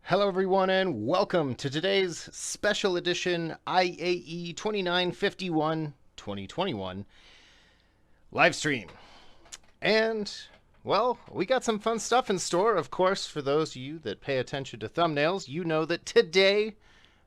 Hello everyone and welcome to today's special edition IAE 2951 2021 live stream. And, well, we got some fun stuff in store. Of course, for those of you that pay attention to thumbnails, you know that today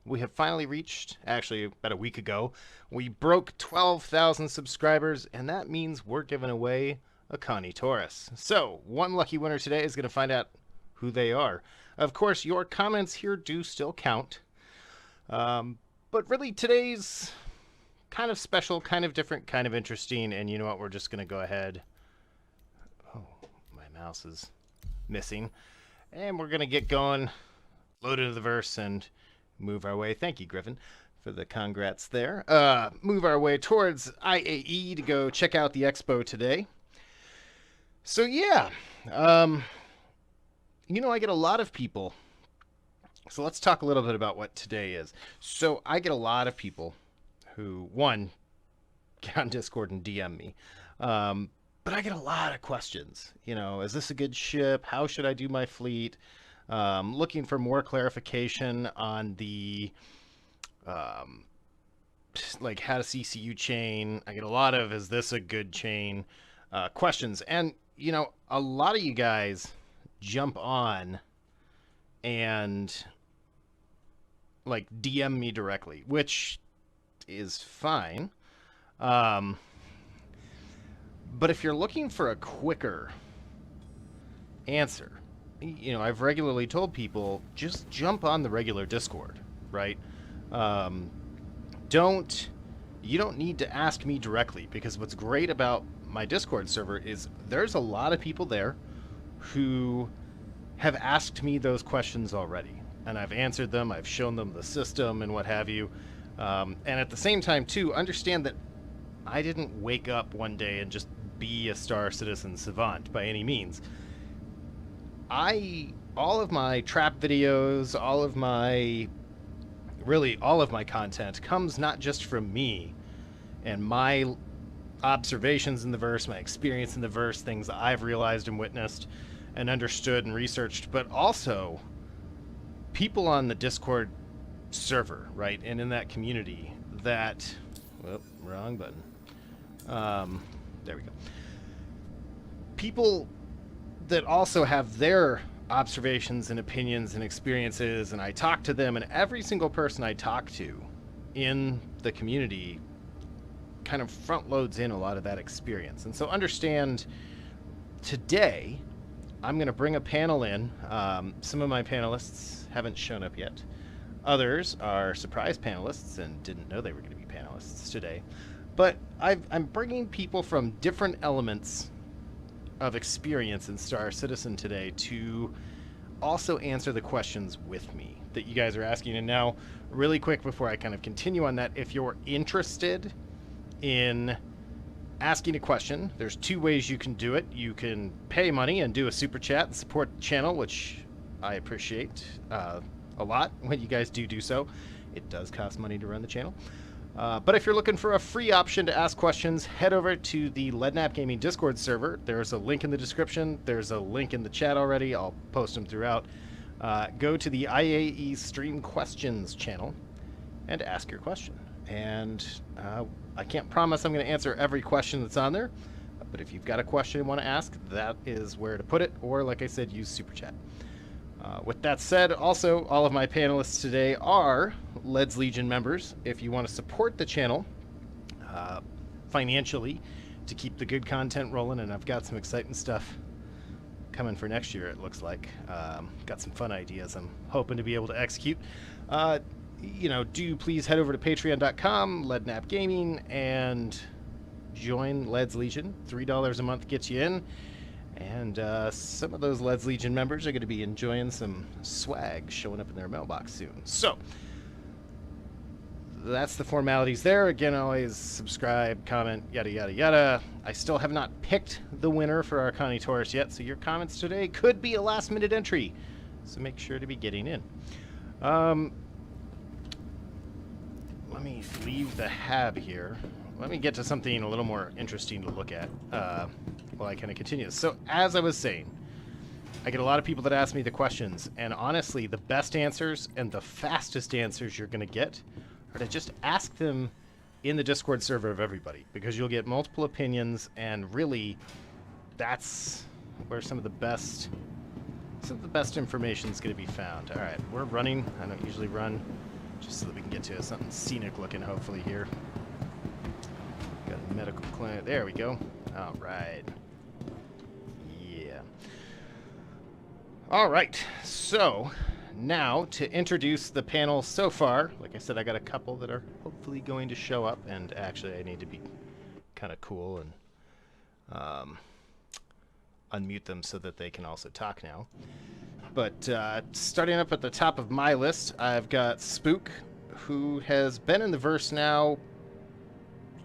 we have finally reached, actually about a week ago, we broke 12,000 subscribers, and that means we're giving away a Taurus. So, one lucky winner today is going to find out who they are. Of course, your comments here do still count. But really, today's kind of special, kind of different, kind of interesting. And you know what? We're just going to go ahead. Oh, my mouse is missing. And we're going to get going, load into the verse, and move our way. Thank you, Griffin, for the congrats there. Move our way towards IAE to go check out the expo today. So, yeah. You know, I get a lot of people. So let's talk a little bit about what today is. So I get a lot of people who, one, get on Discord and DM me. But I get a lot of questions. You know, is this a good ship? How should I do my fleet? Looking for more clarification on the, like how to CCU chain. I get a lot of, is this a good chain? Questions. And, you know, a lot of you guys jump on and like DM me directly, which is fine. But if you're looking for a quicker answer, you know, I've regularly told people just jump on the regular Discord, right? You don't need to ask me directly, because what's great about my Discord server is there's a lot of people there who have asked me those questions already, and I've answered them. I've shown them the system and what have you. And at the same time, too, understand that I didn't wake up one day and just be a Star Citizen savant by any means. All of my trap videos, all of my content comes not just from me and my observations in the verse, my experience in the verse, things that I've realized and witnessed and understood and researched, but also people on the Discord server, right? And in that community that, whoop, wrong button. There we go. People that also have their observations and opinions and experiences, and I talk to them, and every single person I talk to in the community kind of front loads in a lot of that experience. And so understand, today I'm going to bring a panel in. Some of my panelists haven't shown up yet. Others are surprise panelists and didn't know they were going to be panelists today. But I'm bringing people from different elements of experience in Star Citizen today to also answer the questions with me that you guys are asking. And now, really quick before I kind of continue on that, if you're interested in asking a question, there's two ways you can do it. You can pay money and do a super chat and support the channel, which I appreciate a lot when you guys do so. It does cost money to run the channel. But if you're looking for a free option to ask questions, head over to the Leadnap Gaming Discord server. There's a link in the description. There's a link in the chat already. I'll post them throughout. Go to the IAE Stream Questions channel and ask your question. And I can't promise I'm going to answer every question that's on there, but if you've got a question you want to ask, that is where to put it, or like I said, use Super Chat. With that said, also, all of my panelists today are Lead's Legion members. If you want to support the channel financially to keep the good content rolling, and I've got some exciting stuff coming for next year, it looks like. Got some fun ideas I'm hoping to be able to execute. You know, do please head over to patreon.com, Leadnap Gaming, and join Lead's Legion. $3 a month gets you in. And some of those Lead's Legion members are going to be enjoying some swag showing up in their mailbox soon. So, that's the formalities there. Again, always subscribe, comment, yada, yada, yada. I still have not picked the winner for our Taurus yet, so your comments today could be a last-minute entry. So make sure to be getting in. Let me leave the hab here. Let me get to something a little more interesting to look at while I kind of continue. So, as I was saying, I get a lot of people that ask me the questions, and honestly, the best answers and the fastest answers you're going to get are to just ask them in the Discord server of everybody, because you'll get multiple opinions, and really, that's where some of the best information is going to be found. All right, we're running. I don't usually run, just so that we can get to something scenic looking, hopefully, here. Got a medical clinic. There we go. All right. Yeah. All right. So now to introduce the panel so far. Like I said, I got a couple that are hopefully going to show up, and actually I need to be kind of cool and unmute them so that they can also talk now. But starting up at the top of my list, I've got Spook, who has been in the verse now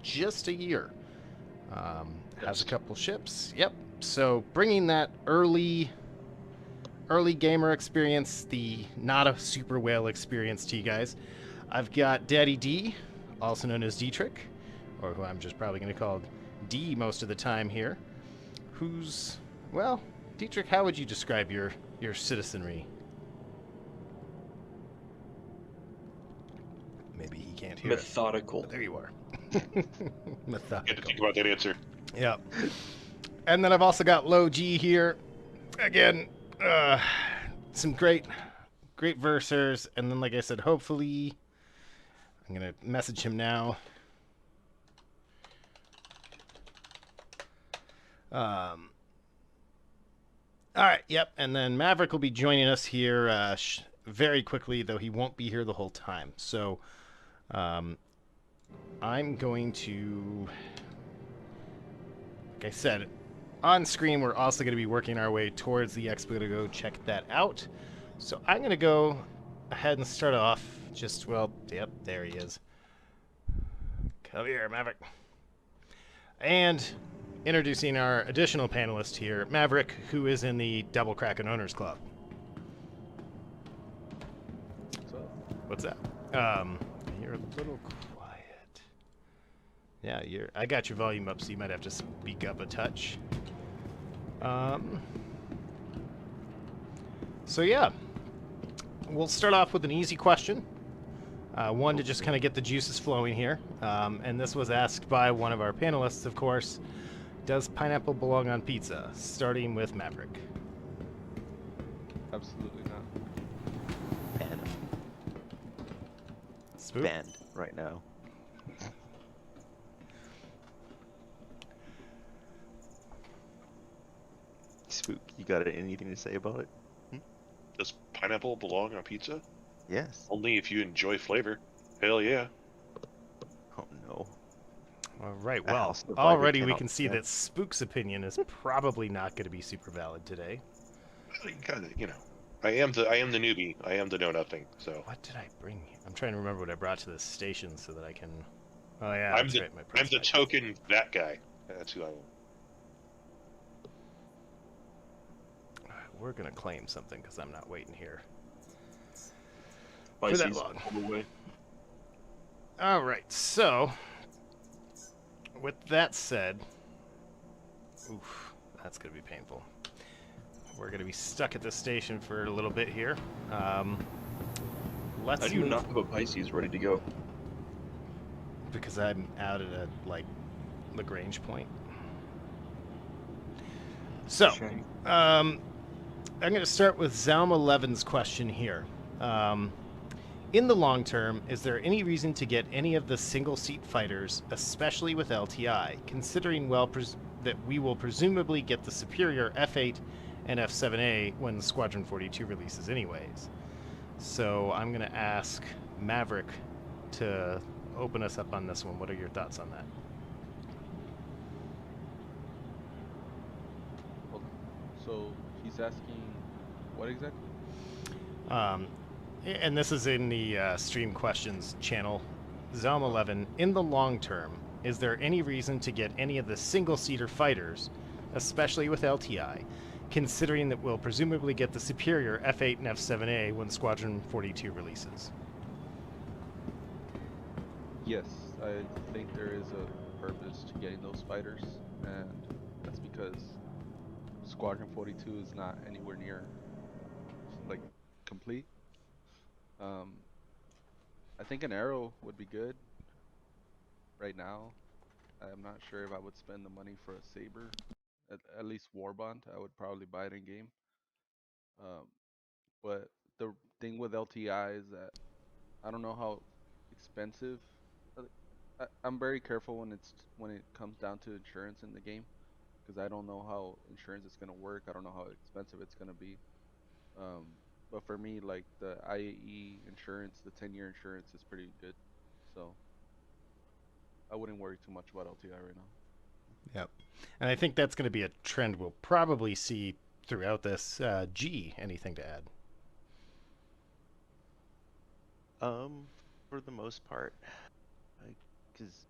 just a year. Has a couple ships. Yep. So bringing that early gamer experience, the not a super whale experience to you guys. I've got Daddy D, also known as Dietrich, or who I'm just probably going to call D most of the time here, who's, well, Dietrich, how would you describe your citizenry? Maybe he can't hear. Methodical. There you are. Methodical. You had to think about that answer. Yep. And then I've also got Low G here. Again, some great versers. And then, like I said, hopefully, I'm going to message him now. All right, yep. And then Maverick will be joining us here very quickly, though he won't be here the whole time. So I'm going to, like I said, on screen, we're also going to be working our way towards the expo to go check that out. So I'm going to go ahead and start off just, well, yep, there he is. Come here, Maverick. And introducing our additional panelist here, Maverick, who is in the Double Kraken Owners Club. What's that? You're a little quiet. Yeah, I got your volume up, so you might have to speak up a touch. So yeah, we'll start off with an easy question. One to just kind of get the juices flowing here. And this was asked by one of our panelists, of course. Does pineapple belong on pizza? Starting with Maverick. Absolutely not. Banned. Spook? Banned right now. Spook, you got anything to say about it? Does pineapple belong on pizza? Yes. Only if you enjoy flavor. Hell yeah. Oh no. All right, well, Survivor already we cannot can see stand. that Spook's opinion is probably not going to be super valid today. Kind of, you know. I am the newbie. I am the know nothing. So What did I bring? I'm trying to remember what I brought to this station so that I can. Oh yeah, I'm that's the right. My I'm the price tag. token that guy. That's who I am. All right, we're gonna claim something because I'm not waiting here for that Pisces long. all the way. All right, so with that said, oof, that's gonna be painful. We're gonna be stuck at this station for a little bit here. Let's I do move- not have a Pisces ready to go. because I'm out at a Lagrange point. So, Shame. I'm going to start with Zalm 11's question here. In the long term, is there any reason to get any of the single-seat fighters, especially with LTI, considering that we will presumably get the superior F8 and F7A when Squadron 42 releases anyways? So I'm going to ask Maverick to open us up on this one. What are your thoughts on that? So he's asking what exactly? And this is in the Stream Questions channel. Zalm 11, in the long term, is there any reason to get any of the single-seater fighters, especially with LTI, considering that we'll presumably get the superior F8 and F7A when Squadron 42 releases? Yes, I think there is a purpose to getting those fighters, and that's because Squadron 42 is not anywhere near like complete. I think an arrow would be good right now. I'm not sure if I would spend the money for a saber. At least Warbond, I would probably buy it in game. Um, but the thing with LTI is that I don't know how expensive. I'm very careful when it comes down to insurance in the game because I don't know how insurance is gonna work. I don't know how expensive it's gonna be. Um, but for me, like the IAE insurance, the 10-year insurance is pretty good. So I wouldn't worry too much about LTI right now. Yep. And I think that's going to be a trend we'll probably see throughout this. G, anything to add? For the most part, because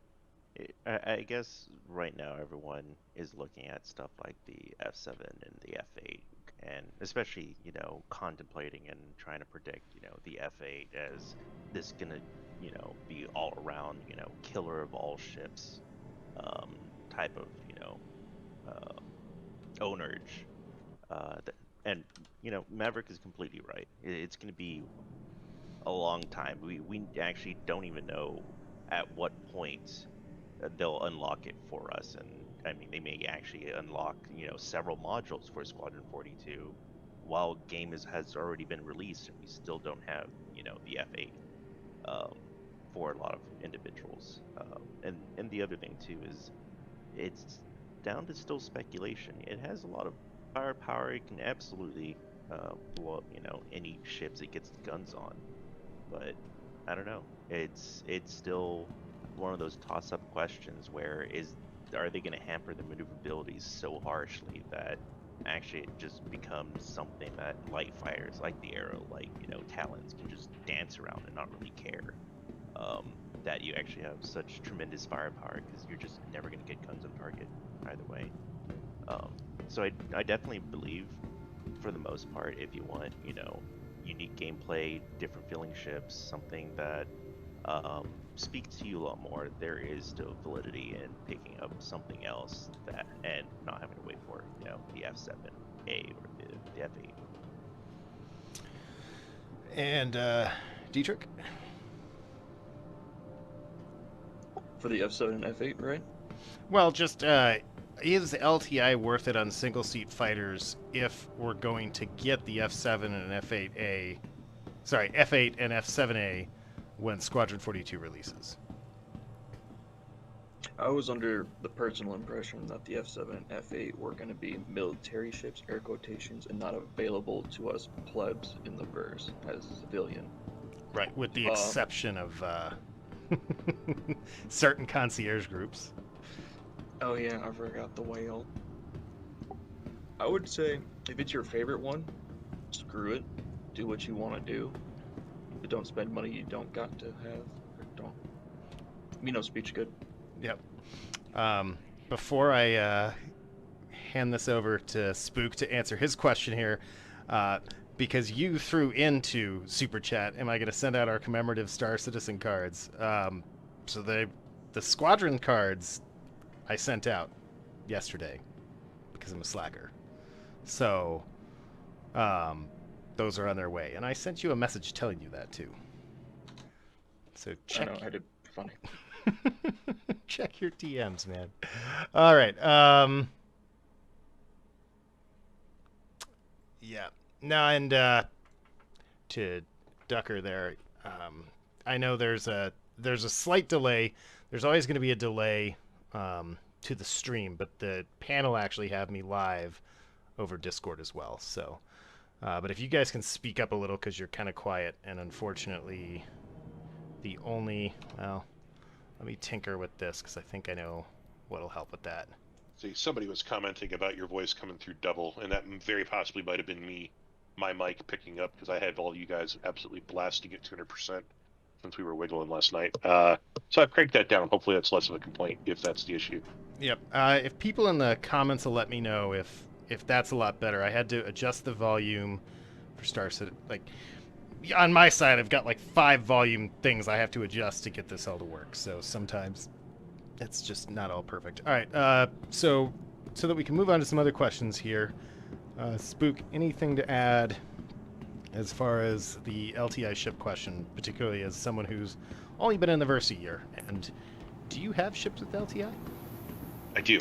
I guess right now everyone is looking at stuff like the F7 and the F8, and especially, contemplating and trying to predict, the F8 as this gonna, be all around, killer of all ships, type of, ownage. And, Maverick is completely right. It's gonna be a long time. We actually don't even know at what point they'll unlock it for us, and I mean they may actually unlock several modules for Squadron 42 while has already been released, and we still don't have the F8 for a lot of individuals. And the other thing too is it's down to still speculation. It has a lot of firepower. It can absolutely blow up any ships it gets the guns on, but I don't know. It's still one of those toss-up questions where are they going to hamper the maneuverability so harshly that actually it just becomes something that light fighters like the Arrow, like Talons, can just dance around and not really care. That you actually have such tremendous firepower because you're just never going to get guns on target either way. So I definitely believe, for the most part, if you want unique gameplay, different feeling ships, something that speaks to you a lot more, there is still validity in picking up something else and not having to wait for the F7A or the F8. And Dietrich? For the F7 and F8, right? Well, just is LTI worth it on single-seat fighters if we're going to get the F7 and F8A, sorry, F8 and F7A when Squadron 42 releases? I was under the personal impression that the F7 and F8 were going to be military ships, air quotations, and not available to us plebs in the verse as a civilian. Right, with the exception of certain concierge groups. Oh yeah, I forgot the whale. I would say, if it's your favorite one, screw it. Do what you want to do. But don't spend money you don't got to have. Or don't. Me no speech good. Yep. Before I hand this over to Spook to answer his question here, because you threw into Super Chat, am I going to send out our commemorative Star Citizen cards? So the Squadron cards I sent out yesterday because I'm a slacker. So those are on their way. And I sent you a message telling you that too. So check. I know, I did. Funny. Check your DMs, man. All right. Yeah. No, and to Ducker there, I know there's a slight delay. There's always going to be a delay to the stream, but the panel actually have me live over Discord as well. So, but if you guys can speak up a little because you're kind of quiet, and unfortunately, the only let me tinker with this because I think I know what'll help with that. See, somebody was commenting about your voice coming through double, and that very possibly might have been me, my mic picking up, because I had all you guys absolutely blasting at 200% since we were wiggling last night. So I've cranked that down. Hopefully that's less of a complaint, if that's the issue. Yep. If people in the comments will let me know if that's a lot better. I had to adjust the volume for Star Citizen. Like, on my side, I've got like 5 volume things I have to adjust to get this all to work. So sometimes it's just not all perfect. All right. So that we can move on to some other questions here. Spook, anything to add as far as the LTI ship question, particularly as someone who's only been in the Versa year? And do you have ships with LTI? I do.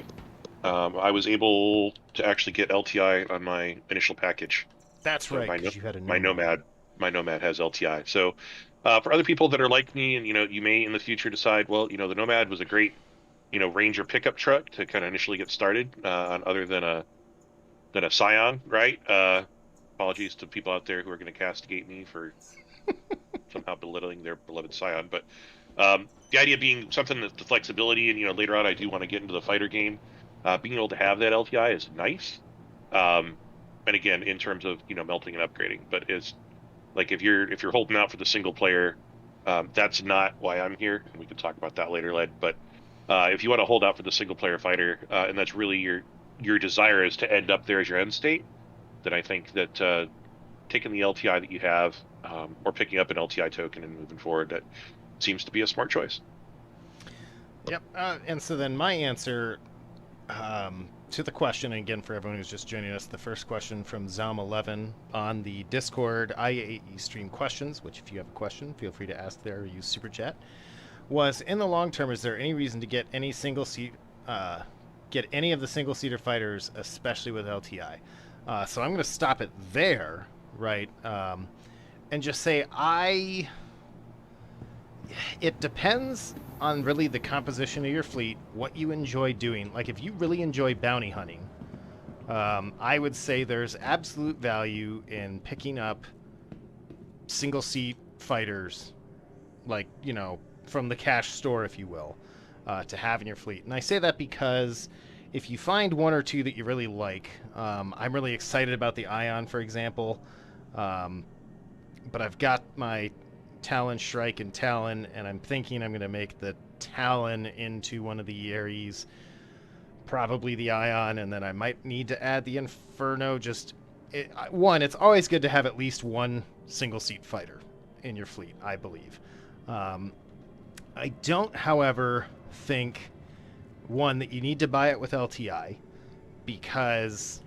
I was able to actually get LTI on my initial package. That's So right, because you had a my Nomad has LTI. So for other people that are like me, and you may in the future decide, well, the Nomad was a great, Ranger pickup truck to kind of initially get started on, other than a Scion, right? Apologies to people out there who are going to castigate me for somehow belittling their beloved Scion, but the idea being something that's the flexibility, and later on I do want to get into the fighter game. Being able to have that LTI is nice. And again, in terms of melting and upgrading, but is like if you're holding out for the single player, that's not why I'm here, and we can talk about that later, Led. But if you want to hold out for the single player fighter, and that's really your desire is to end up there as your end state, then I think that taking the LTI that you have, or picking up an LTI token and moving forward, that seems to be a smart choice. Yep. And so then my answer to the question, and again for everyone who's just joining us, the first question from Zom11 on the Discord IAE stream questions, which if you have a question, feel free to ask there or use Super Chat, was in the long term, is there any reason to get any get any of the single-seater fighters, especially with LTI? So I'm going to stop it there, right? And just say it depends on really the composition of your fleet, what you enjoy doing. Like if you really enjoy bounty hunting, I would say there's absolute value in picking up single seat fighters, like, from the cash store, if you will, to have in your fleet. And I say that because if you find one or two that you really like, I'm really excited about the Ion, for example, but I've got my Talon, Shrike, and Talon, and I'm thinking I'm going to make the Talon into one of the Ares, probably the Ion, and then I might need to add the Inferno. It's always good to have at least one single-seat fighter in your fleet, I believe. I don't, however, think, one, that you need to buy it with LTI, because,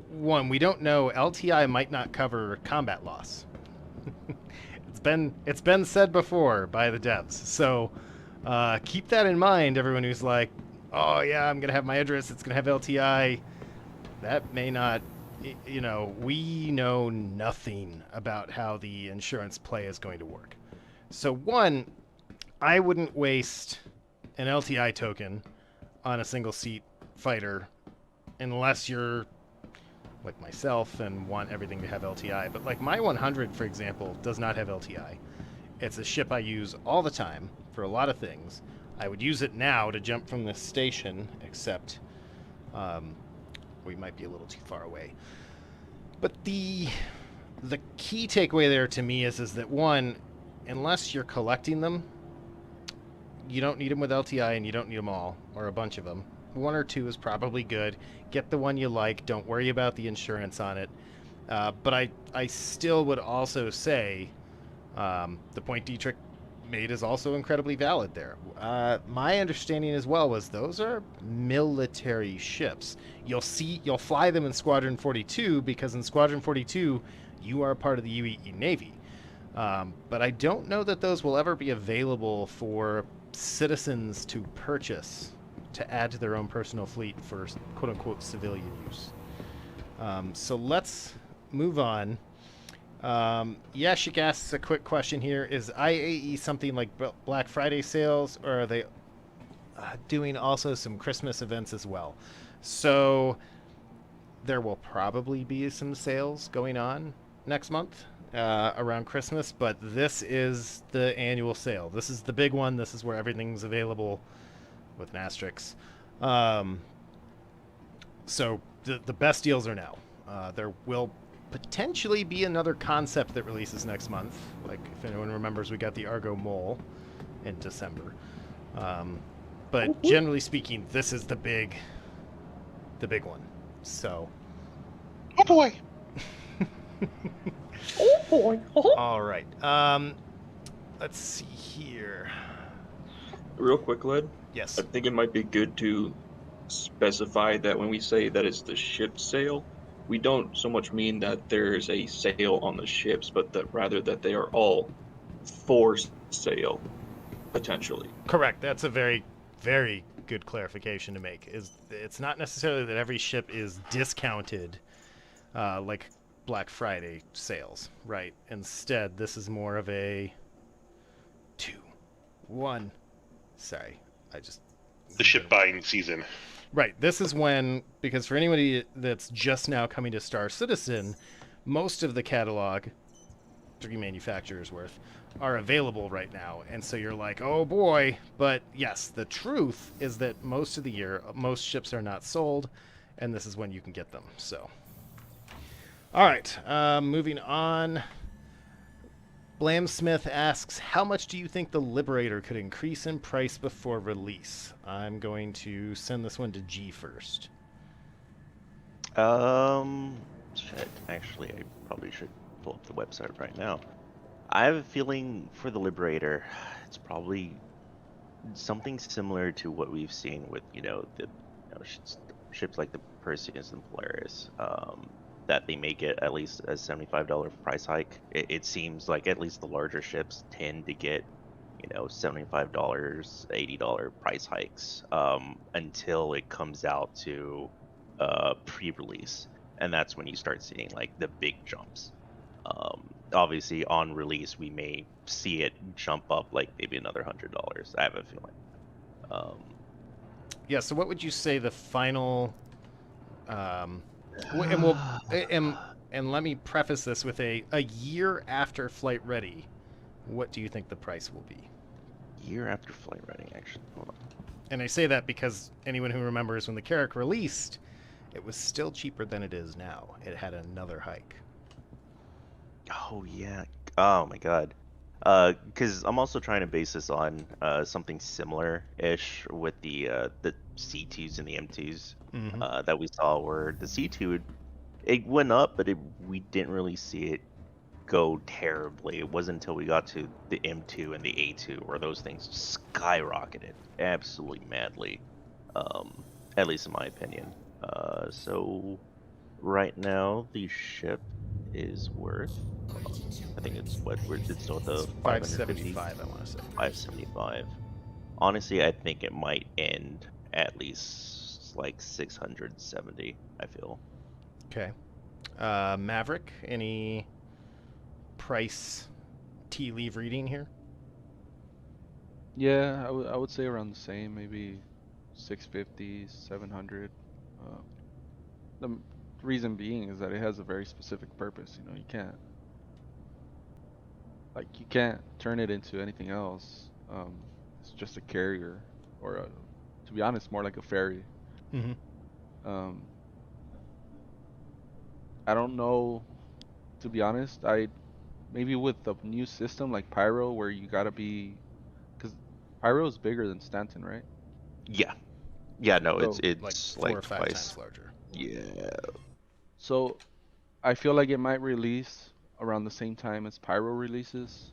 one, we don't know, LTI might not cover combat loss. It's been said before by the devs, so keep that in mind. Everyone who's like, "Oh yeah, I'm gonna have my Idris, it's gonna have LTI," that may not. We know nothing about how the insurance play is going to work. So one, I wouldn't waste an LTI token on a single seat fighter unless you're like myself and want everything to have LTI. But like my 100, for example, does not have LTI. It's a ship I use all the time for a lot of things. I would use it now to jump from this station, except we might be a little too far away. But the key takeaway there to me is that, one, unless you're collecting them, you don't need them with LTI, and you don't need them all, or a bunch of them. One or two is probably good. Get the one you like. Don't worry about the insurance on it. But I still would also say the point Dietrich made is also incredibly valid there. My understanding as well was those are military ships. You'll fly them in Squadron 42, because in Squadron 42 you are part of the UEE Navy. But I don't know that those will ever be available for citizens to purchase to add to their own personal fleet for quote-unquote civilian use. So let's move on. Yashik asks a quick question here. Is IAE something like Black Friday sales, or are they doing also some Christmas events as well? So there will probably be some sales going on next month around Christmas, but this is the annual sale. This is the big one. This is where everything's available with an asterisk. So the best deals are now. There will potentially be another concept that releases next month. Like, if anyone remembers, we got the Argo Mole in December. But generally speaking, this is the big one. So. Oh boy. Oh boy. All right. Let's see here. Real quick, Led. Yes. I think it might be good to specify that when we say that it's the ship sale, we don't so much mean that there's a sale on the ships, but that rather that they are all for sale, potentially. Correct. That's a very, very good clarification to make. Is it's not necessarily that every ship is discounted, like Black Friday sales, right? Instead, this is more of a 2, 1. Sorry, I just The ship buying season. Right. This is when, because for anybody that's just now coming to Star Citizen, most of the catalog, 3 manufacturers worth, are available right now. And so you're like, oh boy. But yes, the truth is that most of the year, most ships are not sold, and this is when you can get them. So, all right. Moving on. Blamsmith asks, how much do you think the Liberator could increase in price before release? I'm going to send this one to G first. Shit. Actually, I probably should pull up the website right now. I have a feeling for the Liberator, it's probably something similar to what we've seen with, ships like the Perseus and Polaris. That they may get at least a $75 price hike. It seems like at least the larger ships tend to get, $75, $80 price hikes until it comes out to pre-release, and that's when you start seeing like the big jumps. Obviously, on release, we may see it jump up like maybe another $100. I have a feeling. Yeah. So, what would you say the final? And we'll and let me preface this with a year after Flight Ready. What do you think the price will be? Year after Flight Ready, actually. Hold on. And I say that because anyone who remembers when the Carrack released, it was still cheaper than it is now. It had another hike. Oh yeah. Oh my god. Because I'm also trying to base this on something similar-ish with the C2s and the M2s that we saw, where the C2 it went up, but we didn't really see it go terribly. It wasn't until we got to the M2 and the A2 where those things skyrocketed absolutely madly. At least in my opinion. So right now the ship is worth, I think it's still at the 575, I want to say. 575. Honestly, I think it might end at least like 670, I feel. Okay. Maverick, any price tea leaf reading here? Yeah, I would say around the same, maybe 650, 700. The reason being is that it has a very specific purpose. You can't turn it into anything else. It's just a carrier, or to be honest, more like a ferry. Um, I don't know, to be honest. Maybe with the new system like Pyro, where you gotta be, because Pyro is bigger than Stanton, right? Yeah. Yeah, no, So, it's Like 4 or 5 twice. times larger. Yeah. So I feel like it might release around the same time as Pyro releases.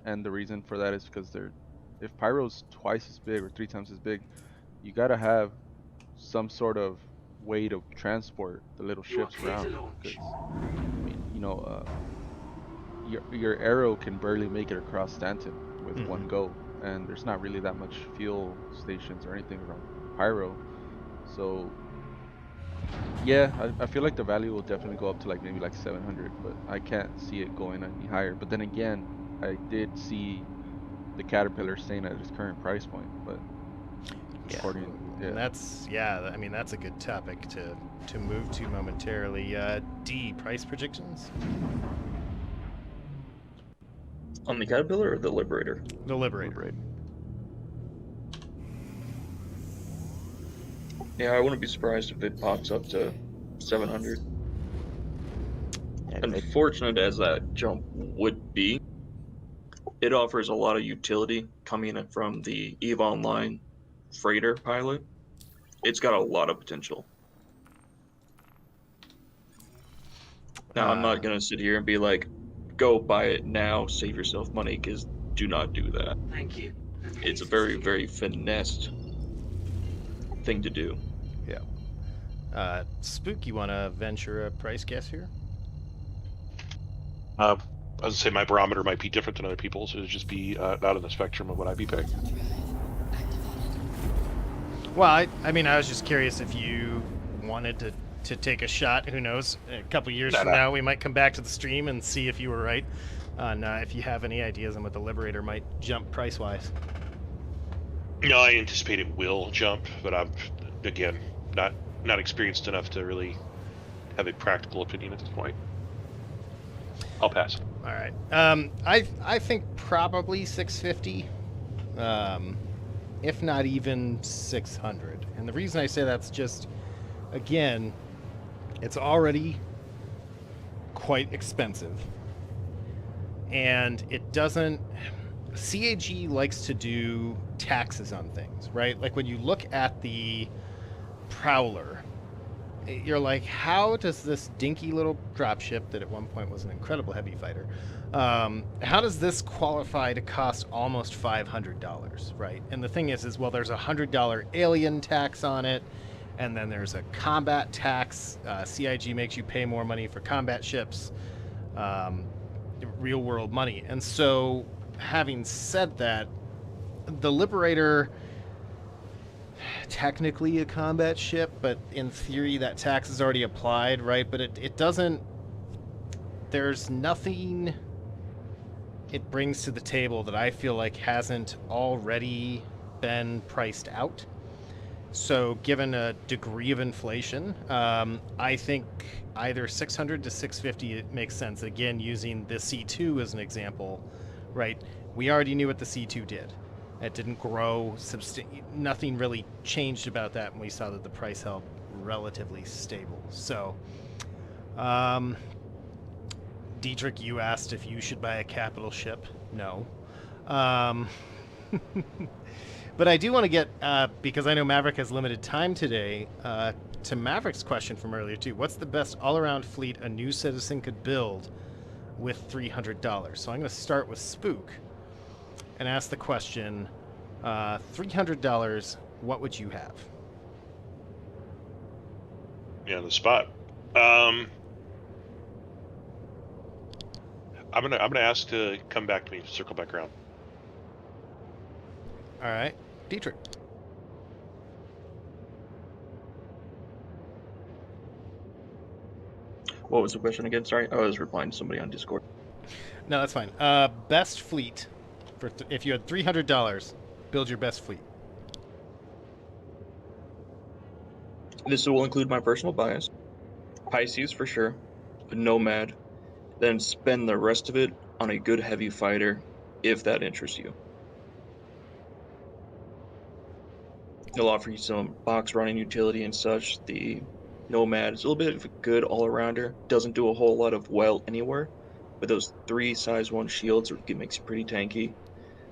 And the reason for that is because if Pyro's twice as big or 3 times as big, you gotta have some sort of way to transport the little ships around. Because I mean, your arrow can barely make it across Stanton with one go, and there's not really that much fuel stations or anything around Pyro. So yeah, I feel like the value will definitely go up to like maybe like 700, but I can't see it going any higher. But then again, I did see the Caterpillar staying at its current price point, but according, yeah. And that's a good topic to move to momentarily. D, price predictions? On the Caterpillar or the Liberator? The Liberator. Yeah, I wouldn't be surprised if it pops up to 700. Unfortunate as that jump would be, it offers a lot of utility coming in from the EVE Online freighter pilot. It's got a lot of potential. Now, I'm not going to sit here and be like, go buy it now, save yourself money, because do not do that. Thank you. It's a very, very finessed thing to do. Yeah. Spook, you want to venture a price guess here? I would say my barometer might be different than other people's. It would just be not on the spectrum of what I'd be paying. Well, I mean, I was just curious if you wanted to take a shot. Who knows? A couple years from now, we might come back to the stream and see if you were right. And if you have any ideas on what the Liberator might jump price-wise. No, I anticipate it will jump, but I'm, again, not experienced enough to really have a practical opinion at this point. I'll pass. All right. I think probably 650, if not even 600. And the reason I say that's just, again, it's already quite expensive, and it doesn't. CAG likes to do taxes on things, right? Like when you look at the Prowler, you're like, how does this dinky little dropship that at one point was an incredible heavy fighter, how does this qualify to cost almost $500, right? And the thing is well, there's a $100 alien tax on it, and then there's a combat tax. CIG makes you pay more money for combat ships, real world money. And so, having said that, the Liberator, technically a combat ship, but in theory that tax is already applied, right? But it doesn't, there's nothing it brings to the table that I feel like hasn't already been priced out. So given a degree of inflation, I think either 600 to 650 it makes sense. Again, using the C2 as an example, right? We already knew what the C2 did. It didn't grow. Nothing really changed about that, and we saw that the price held relatively stable. So, Dietrich, you asked if you should buy a capital ship. No. But I do want to get, because I know Maverick has limited time today, to Maverick's question from earlier, too. What's the best all-around fleet a new citizen could build with $300? So I'm going to start with Spook and ask the question, $300, what would you have? Yeah, on the spot. I'm gonna ask to come back to me, circle back around. All right, Dietrich. What was the question again? Sorry, I was replying to somebody on Discord. No, that's fine. Best fleet. If you had $300, build your best fleet. This will include my personal bias. Pisces for sure, a Nomad, then spend the rest of it on a good heavy fighter, if that interests you. It'll offer you some box running utility and such. The Nomad is a little bit of a good all-arounder. Doesn't do a whole lot of well anywhere, but those 3 size 1 shields makes you pretty tanky.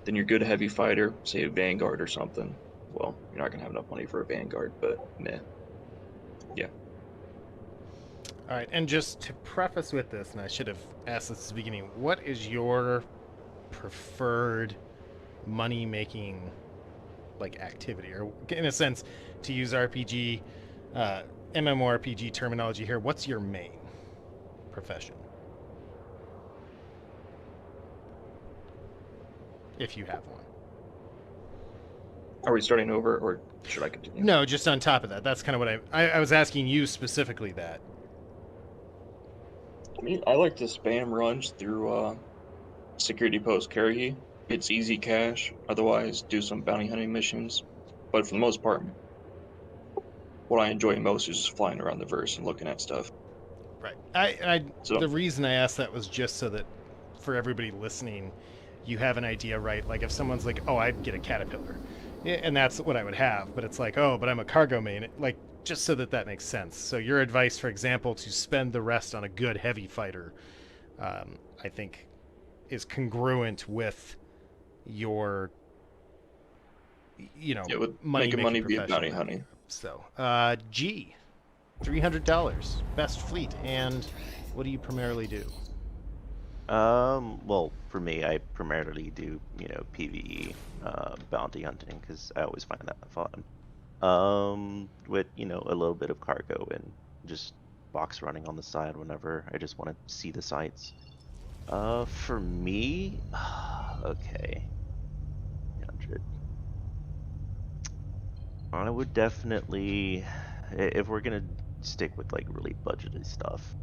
Then your good heavy fighter, say a Vanguard or something. Well, you're not gonna have enough money for a Vanguard, but meh. Yeah. All right, and just to preface with this, and I should have asked this at the beginning, what is your preferred money-making activity, or in a sense, to use RPG, MMORPG terminology here, what's your main profession? If you have one. Are we starting over, or should I continue? No, just on top of that. That's kind of what I was asking you specifically that. I like to spam runs through security post Karahi. It's easy cash. Otherwise, do some bounty hunting missions. But for the most part, what I enjoy most is just flying around the verse and looking at stuff. Right. The reason I asked that was just so that for everybody listening, you have an idea, right? Like if someone's like, oh, I'd get a Caterpillar. And that's what I would have. But it's like, oh, but I'm a cargo main. Just so that makes sense. So your advice, for example, to spend the rest on a good heavy fighter, I think is congruent with your, with money be a bounty hunting. So, G, $300, best fleet, and what do you primarily do? Well, for me, I primarily do, PvE, bounty hunting, because I always find that fun. With a little bit of cargo and just box running on the side whenever I just want to see the sights. For me, okay, 300. I would definitely, if we're gonna stick with like really budgeted stuff,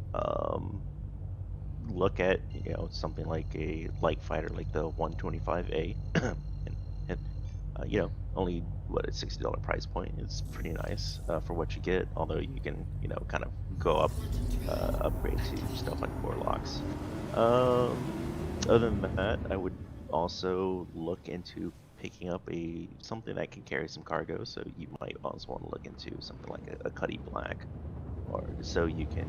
look at something like a light fighter like the 125A, and, and only what a $60 price point. It's pretty nice for what you get. Although you can kind of go up, upgrade to stuff like warlocks. Other than that, I would also look into picking up something that can carry some cargo. So you might also want to look into something like a Cuddy Black, or so you can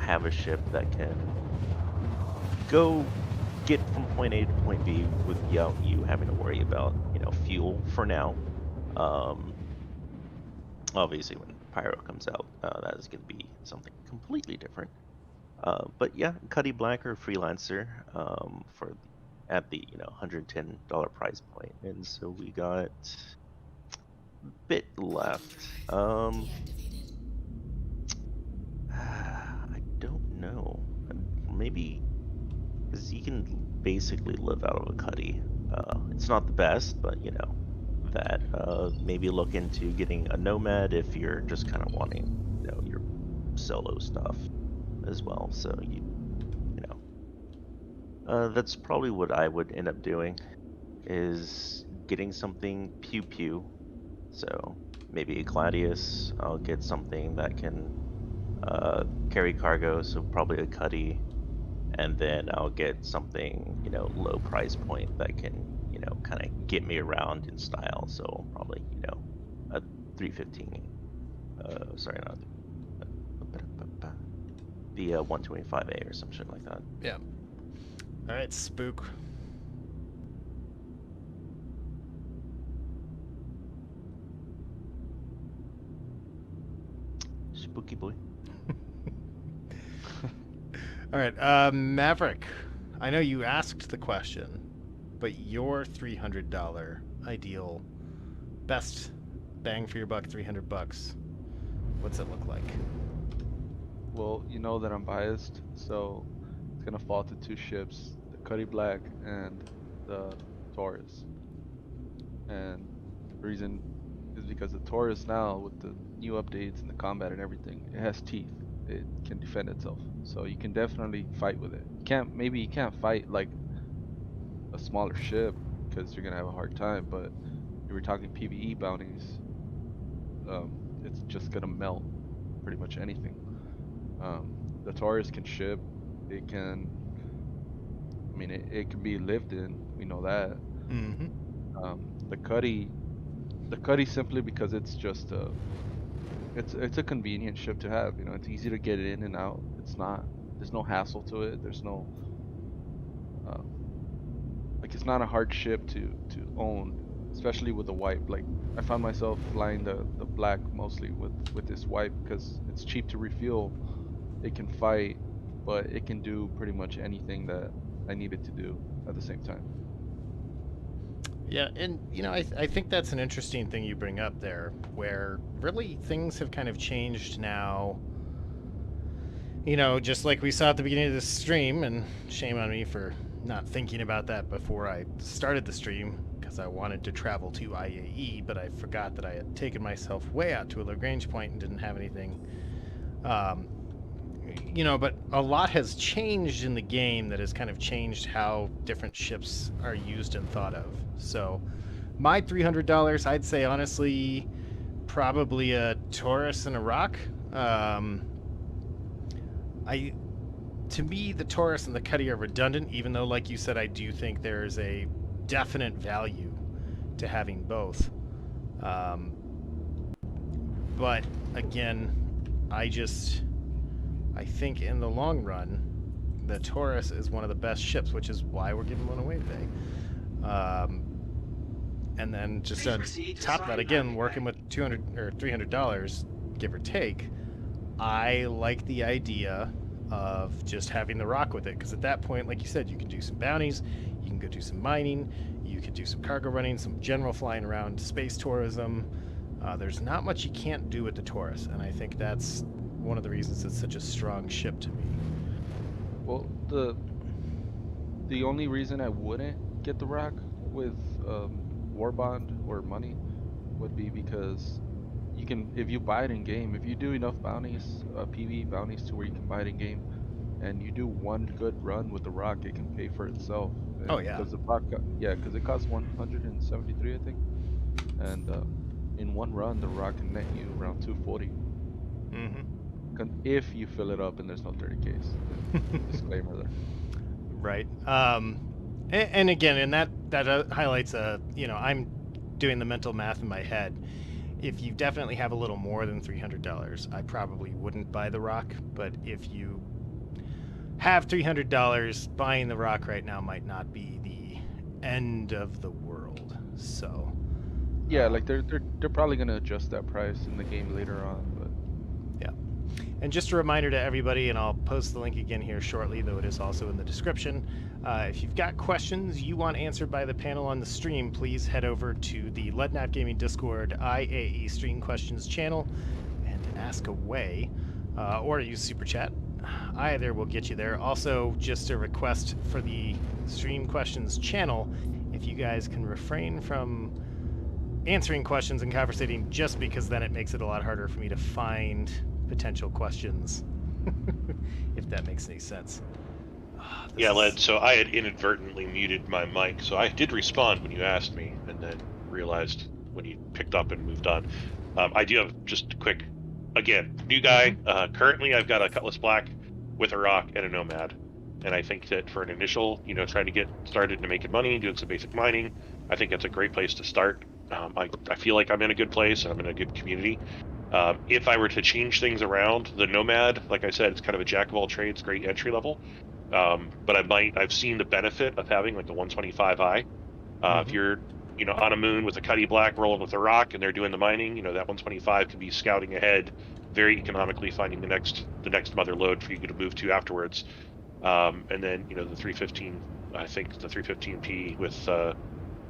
have a ship that can go get from point A to point B without you having to worry about fuel for now. Obviously when Pyro comes out, that is going to be something completely different. But yeah, Cuddy Black or Freelancer at the $110 price point. And so we got a bit left. I don't know. Maybe because you can basically live out of a Cuddy. It's not the best, but that. Maybe look into getting a Nomad if you're just kind of wanting your solo stuff as well. So that's probably what I would end up doing, is getting something pew pew. So maybe a Gladius. I'll get something that can carry cargo, so probably a Cuddy, and then I'll get something low price point that can kind of get me around in style. So probably a 315. Sorry, not the 125A or some shit like that. Yeah. All right, Spook. Spooky boy. All right, Maverick. I know you asked the question, but your $300 ideal, best bang for your buck, $300. What's it look like? Well, you know that I'm biased, so it's gonna fall to two ships, the Cuddy Black and the Taurus. And the reason is because the Taurus now, with the new updates and the combat and everything, it has teeth. It can defend itself, so you can definitely fight with it. Maybe you can't fight like a smaller ship because you're gonna have a hard time, but if we're talking PvE bounties, it's just gonna melt pretty much anything. The Taurus can ship. It can. I mean, it can be lived in. We know that. Mm-hmm. The Cuddy simply because it's just it's a convenient ship to have. It's easy to get in and out. There's no hassle to it. There's no like it's not a hard ship to own, especially with the wipe. Like I found myself flying the black mostly with this wipe because it's cheap to refuel. It can fight, but it can do pretty much anything that I need it to do at the same time. Yeah, and I think that's an interesting thing you bring up there, where really things have kind of changed now. Just like we saw at the beginning of the stream, and shame on me for not thinking about that before I started the stream, because I wanted to travel to IAE, but I forgot that I had taken myself way out to a Lagrange point and didn't have anything. But a lot has changed in the game that has kind of changed how different ships are used and thought of. So my $300, I'd say honestly, probably a Taurus and a Rock. To me, the Taurus and the Cuddy are redundant, even though, like you said, I do think there is a definite value to having both. But again, I think in the long run, the Taurus is one of the best ships, which is why we're giving one away today. And then just on top of that, again, working with $200 or $300, give or take, I like the idea of just having the Rock with it, because at that point, like you said, you can do some bounties, you can go do some mining, you could do some cargo running, some general flying around, space tourism. There's not much you can't do with the Taurus, and I think that's one of the reasons it's such a strong ship to me. Well, the only reason I wouldn't get the rock with war bond or money would be because you can, if you buy it in game, if you do enough bounties, PvE bounties to where you can buy it in game, and you do one good run with the rock, it can pay for itself. Oh, And yeah. because the rock, yeah, because it costs 173, I think, and in one run, the rock can net you around 240. If you fill it up and there's no 30Ks. Disclaimer there. Right. And again, and that highlights I'm doing the mental math in my head. If you definitely have a little more than $300, I probably wouldn't buy the rock. But if you have $300, buying the rock right now might not be the end of the world. So. Yeah, like they're probably gonna adjust that price in the game later on, but. Yeah. And just a reminder to everybody, and I'll post the link again here shortly, though it is also in the description. If you've got questions you want answered by the panel on the stream, please head over to the Leadnap Gaming Discord IAE Stream Questions channel and ask away, or use Super Chat. Either will get you there. Also, just a request for the Stream Questions channel, if you guys can refrain from answering questions and conversating, just because then it makes it a lot harder for me to find potential questions, if that makes any sense. Yeah, Led, so I had inadvertently muted my mic, so I did respond when you asked me, and then realized when you picked up and moved on. I do have just a quick, again, new guy. Currently, I've got a Cutlass Black with a Rock and a Nomad. And I think that for an initial, trying to get started into making money, doing some basic mining, I think that's a great place to start. I feel like I'm in a good place, and I'm in a good community. If I were to change things around, the Nomad, like I said, it's kind of a jack of all trades, great entry level. But I've seen the benefit of having like a 125i. If you're, on a moon with a Cuddy Black rolling with a Rock and they're doing the mining, that 125 can be scouting ahead very economically, finding the next mother lode for you to move to afterwards. And then, the 315, I think the 315P with the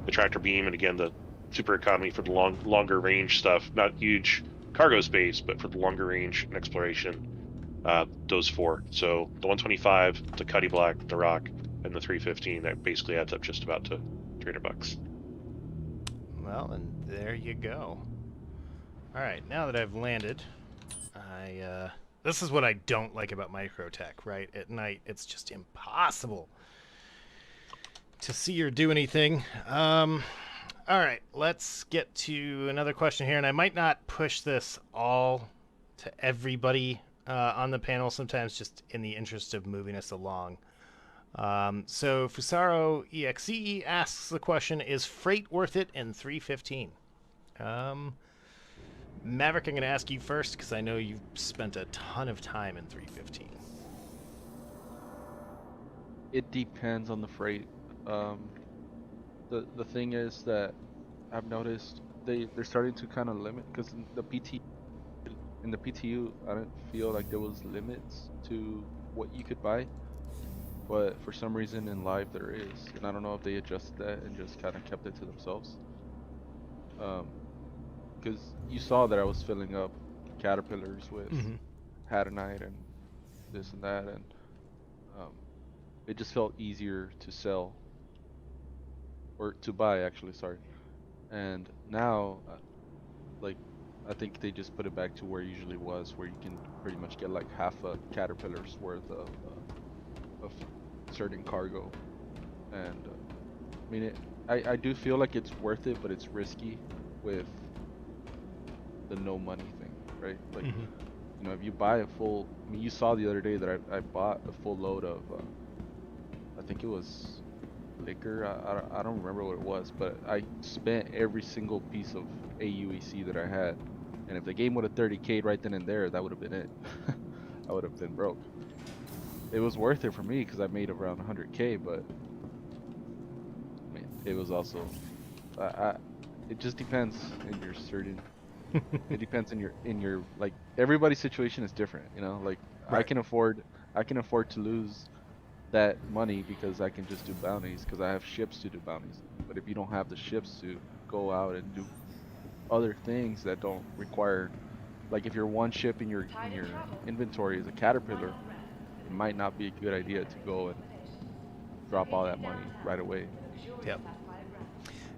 tractor beam, and again, the super economy for the longer range stuff, not huge cargo space, but for the longer range and exploration, those four. So the 125, the Cuddy Black, the Rock, and the 315, that basically adds up just about to $300. Well, and there you go. All right, now that I've landed, this is what I don't like about microtech, right? At night, it's just impossible to see or do anything. All right, let's get to another question here, and I might not push this all to everybody on the panel, sometimes just in the interest of moving us along. So Fusaro EXE asks the question, is freight worth it in 315? Maverick, I'm going to ask you first, because I know you've spent a ton of time in 315. It depends on the freight. The thing is that I've noticed they're starting to kind of limit, because in the PTU I didn't feel like there was limits to what you could buy, but for some reason in live there is, and I don't know if they adjusted that and just kind of kept it to themselves. Because you saw that I was filling up caterpillars with Hadanite and this and that, and it just felt easier to sell, or to buy actually, sorry. And now, like, I think they just put it back to where it usually was, where you can pretty much get like half a caterpillar's worth of certain cargo. And I mean, I do feel like it's worth it, but it's risky with the no money thing, right? Like, if you buy a full, I mean, you saw the other day that I bought a full load of, I think it was liquor. I don't remember what it was, but I spent every single piece of AUEC that I had, and if the game would have 30K right then and there, that would have been it. I would have been broke. It was worth it for me because I made around 100K, but I mean, it was also, it just depends in your certain. It depends in your like, everybody's situation is different, like right. I can afford to lose that money because I can just do bounties because I have ships to do bounties. But if you don't have the ships to go out and do other things that don't require, like if your one ship in your inventory is a caterpillar, it might not be a good idea to go and drop all that money right away. Yep.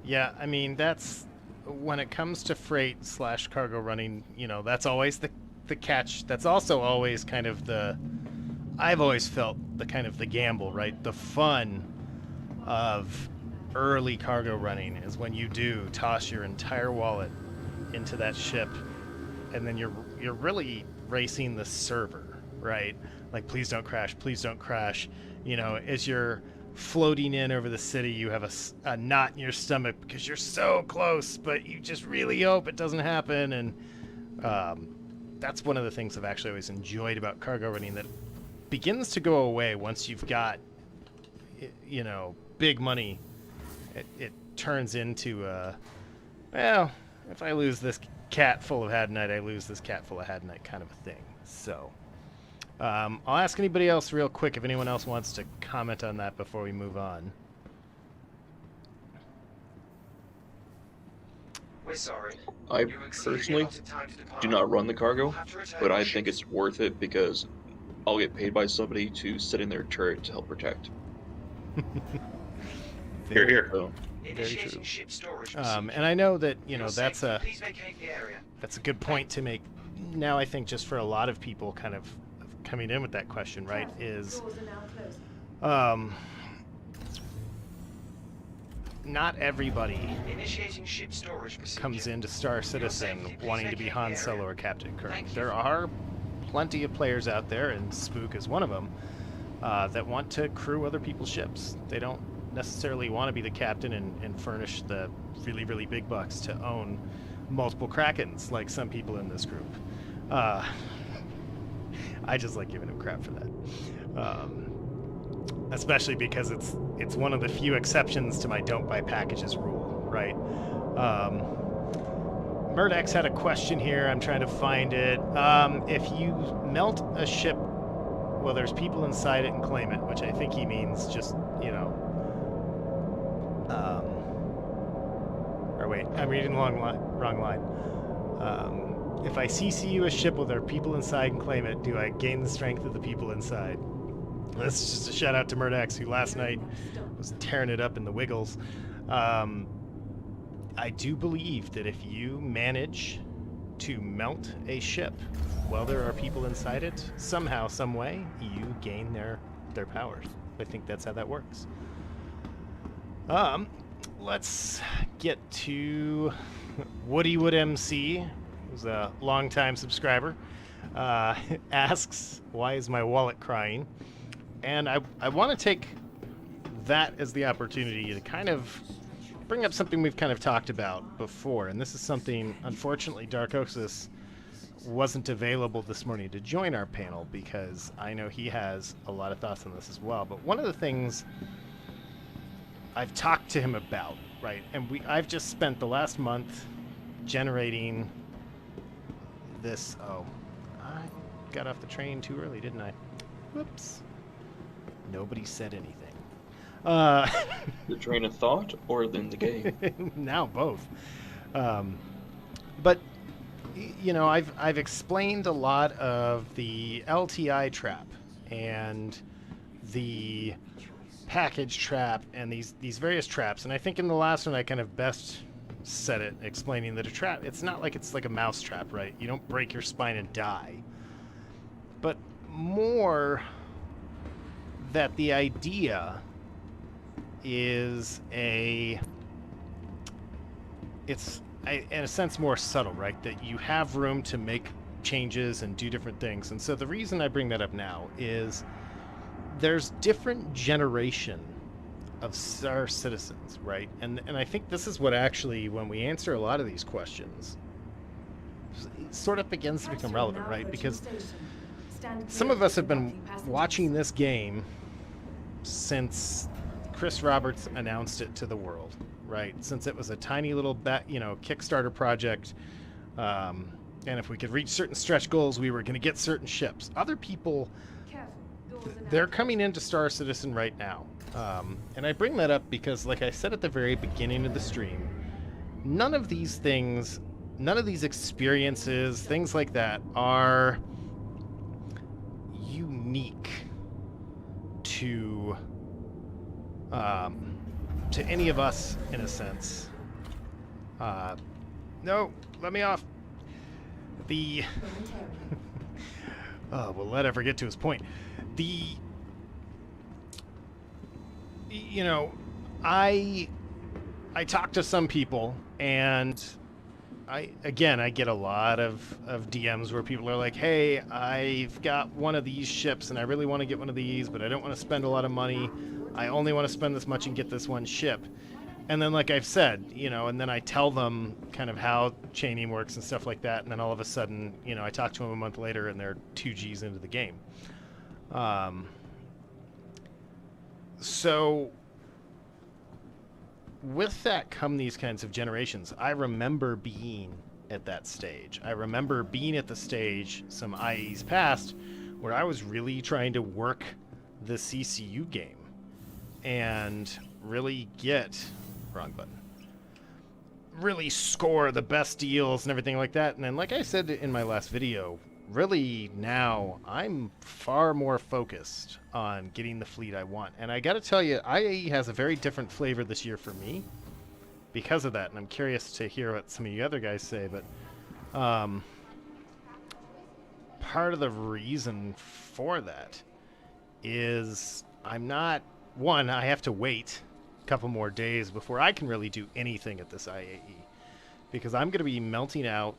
Yeah, I mean, that's when it comes to freight / cargo running, you know, that's always the catch. That's also always kind of I've always felt the kind of the gamble, right? The fun of early cargo running is when you do toss your entire wallet into that ship, and then you're really racing the server, right? Like, please don't crash, please don't crash. You know, as you're floating in over the city, you have a knot in your stomach because you're so close, but you just really hope it doesn't happen. And that's one of the things I've actually always enjoyed about cargo running that begins to go away once you've got, you know, big money. It turns into, well, if I lose this cat full of Hadanite, I lose this cat full of Hadanite kind of a thing. So I'll ask anybody else real quick if anyone else wants to comment on that before we move on. We're sorry. I personally do not run the cargo, but I think it's worth it because I'll get paid by somebody to sit in their turret to help protect. Here, here. So, Very true. And I know that, you know, that's a good point to make now. I think just for a lot of people kind of coming in with that question, right, is not everybody comes into Star Citizen wanting to be Han Solo or Captain Kirk. There are plenty of players out there, and Spook is one of them, that want to crew other people's ships. They don't necessarily want to be the captain and furnish the really, really big bucks to own multiple Krakens like some people in this group. I just like giving him crap for that. Especially because it's one of the few exceptions to my don't buy packages rule, right? Murdex had a question here. I'm trying to find it. If you melt a ship, well, there's people inside it and claim it, which I think he means just, you know. Or wait, I'm reading the wrong line. If I CCU a ship, will there are people inside and claim it? Do I gain the strength of the people inside? This is just a shout out to Murdex, who last night was tearing it up in the Wiggles. I do believe that if you manage to melt a ship while there are people inside it, somehow, some way, you gain their powers. I think that's how that works. Let's get to Woodywood MC, who's a longtime subscriber, asks, why is my wallet crying? And I want to take that as the opportunity to kind of bring up something we've kind of talked about before. And this is something, unfortunately, Darkosis wasn't available this morning to join our panel because I know he has a lot of thoughts on this as well. But one of the things I've talked to him about, right, and I've just spent the last month generating this. Oh, I got off the train too early, didn't I? Whoops. Nobody said anything. the train of thought or in the game? Now both. But you know, I've explained a lot of the LTI trap and the package trap and these various traps, and I think in the last one I kind of best said it, explaining that a trap, it's not like it's like a mouse trap, right? You don't break your spine and die, but more that the idea is it's in a sense more subtle, right? That you have room to make changes and do different things. And so the reason I bring that up now is there's different generation of Star Citizens, right? And I think this is what actually, when we answer a lot of these questions, it sort of begins to become relevant, right? Because some of us have been watching this game since Chris Roberts announced it to the world, right? Since it was a tiny little Kickstarter project, and if we could reach certain stretch goals, we were going to get certain ships. Other people, they're coming into Star Citizen right now, and I bring that up because, like I said at the very beginning of the stream, none of these things none of these experiences, things like that, are unique to any of us, in a sense. No, let me off. The oh, we'll let ever get to his point. You know, I talk to some people, and I get a lot of DMs where people are like, hey, I've got one of these ships and I really want to get one of these, but I don't want to spend a lot of money. I only want to spend this much and get this one ship. And then, like I've said, you know, and then I tell them kind of how chaining works and stuff like that, and then all of a sudden, you know, I talk to them a month later and they're 2 Gs into the game. So with that come these kinds of generations. I remember being at that stage. I remember being at the stage some IEs past where I was really trying to work the CCU game and really get wrong button. Really score the best deals and everything like that. And then, like I said in my last video, really now I'm far more focused on getting the fleet I want. And I gotta tell you, IAE has a very different flavor this year for me because of that. And I'm curious to hear what some of you other guys say, but part of the reason for that is I'm not, one, I have to wait couple more days before I can really do anything at this IAE, because I'm going to be melting out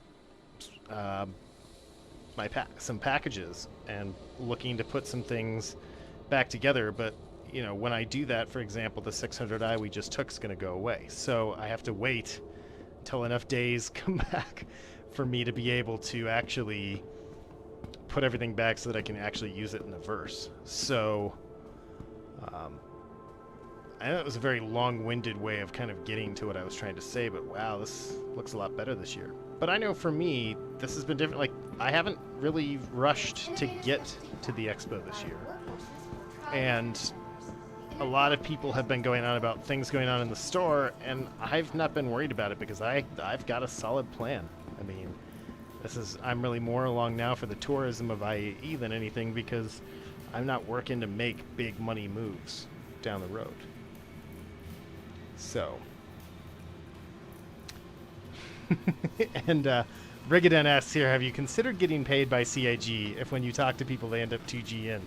some packages and looking to put some things back together. But you know, when I do that, for example, the 600i we just took is going to go away, so I have to wait until enough days come back for me to be able to actually put everything back so that I can actually use it in the verse. So I know it was a very long-winded way of kind of getting to what I was trying to say, but wow, this looks a lot better this year. But I know for me, this has been different. Like, I haven't really rushed to get to the expo this year. And a lot of people have been going on about things going on in the store, and I've not been worried about it because I've got a solid plan. I mean, I'm really more along now for the tourism of IAE than anything, because I'm not working to make big money moves down the road. So, and Rigaden asks here, have you considered getting paid by CIG if when you talk to people they end up 2G in?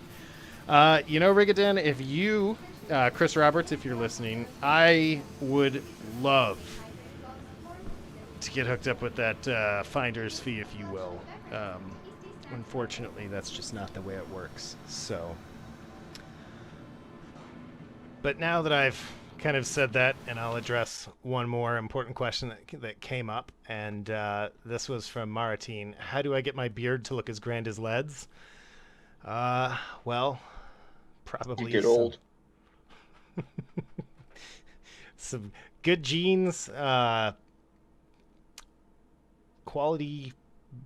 You know, Rigaden, if you, Chris Roberts, if you're listening, I would love to get hooked up with that finder's fee, if you will. Unfortunately, that's just not the way it works. So, but now that I've kind of said that, and I'll address one more important question that came up, and this was from Maratine. How do I get my beard to look as grand as Led's? Well, probably you get old. Some good genes, quality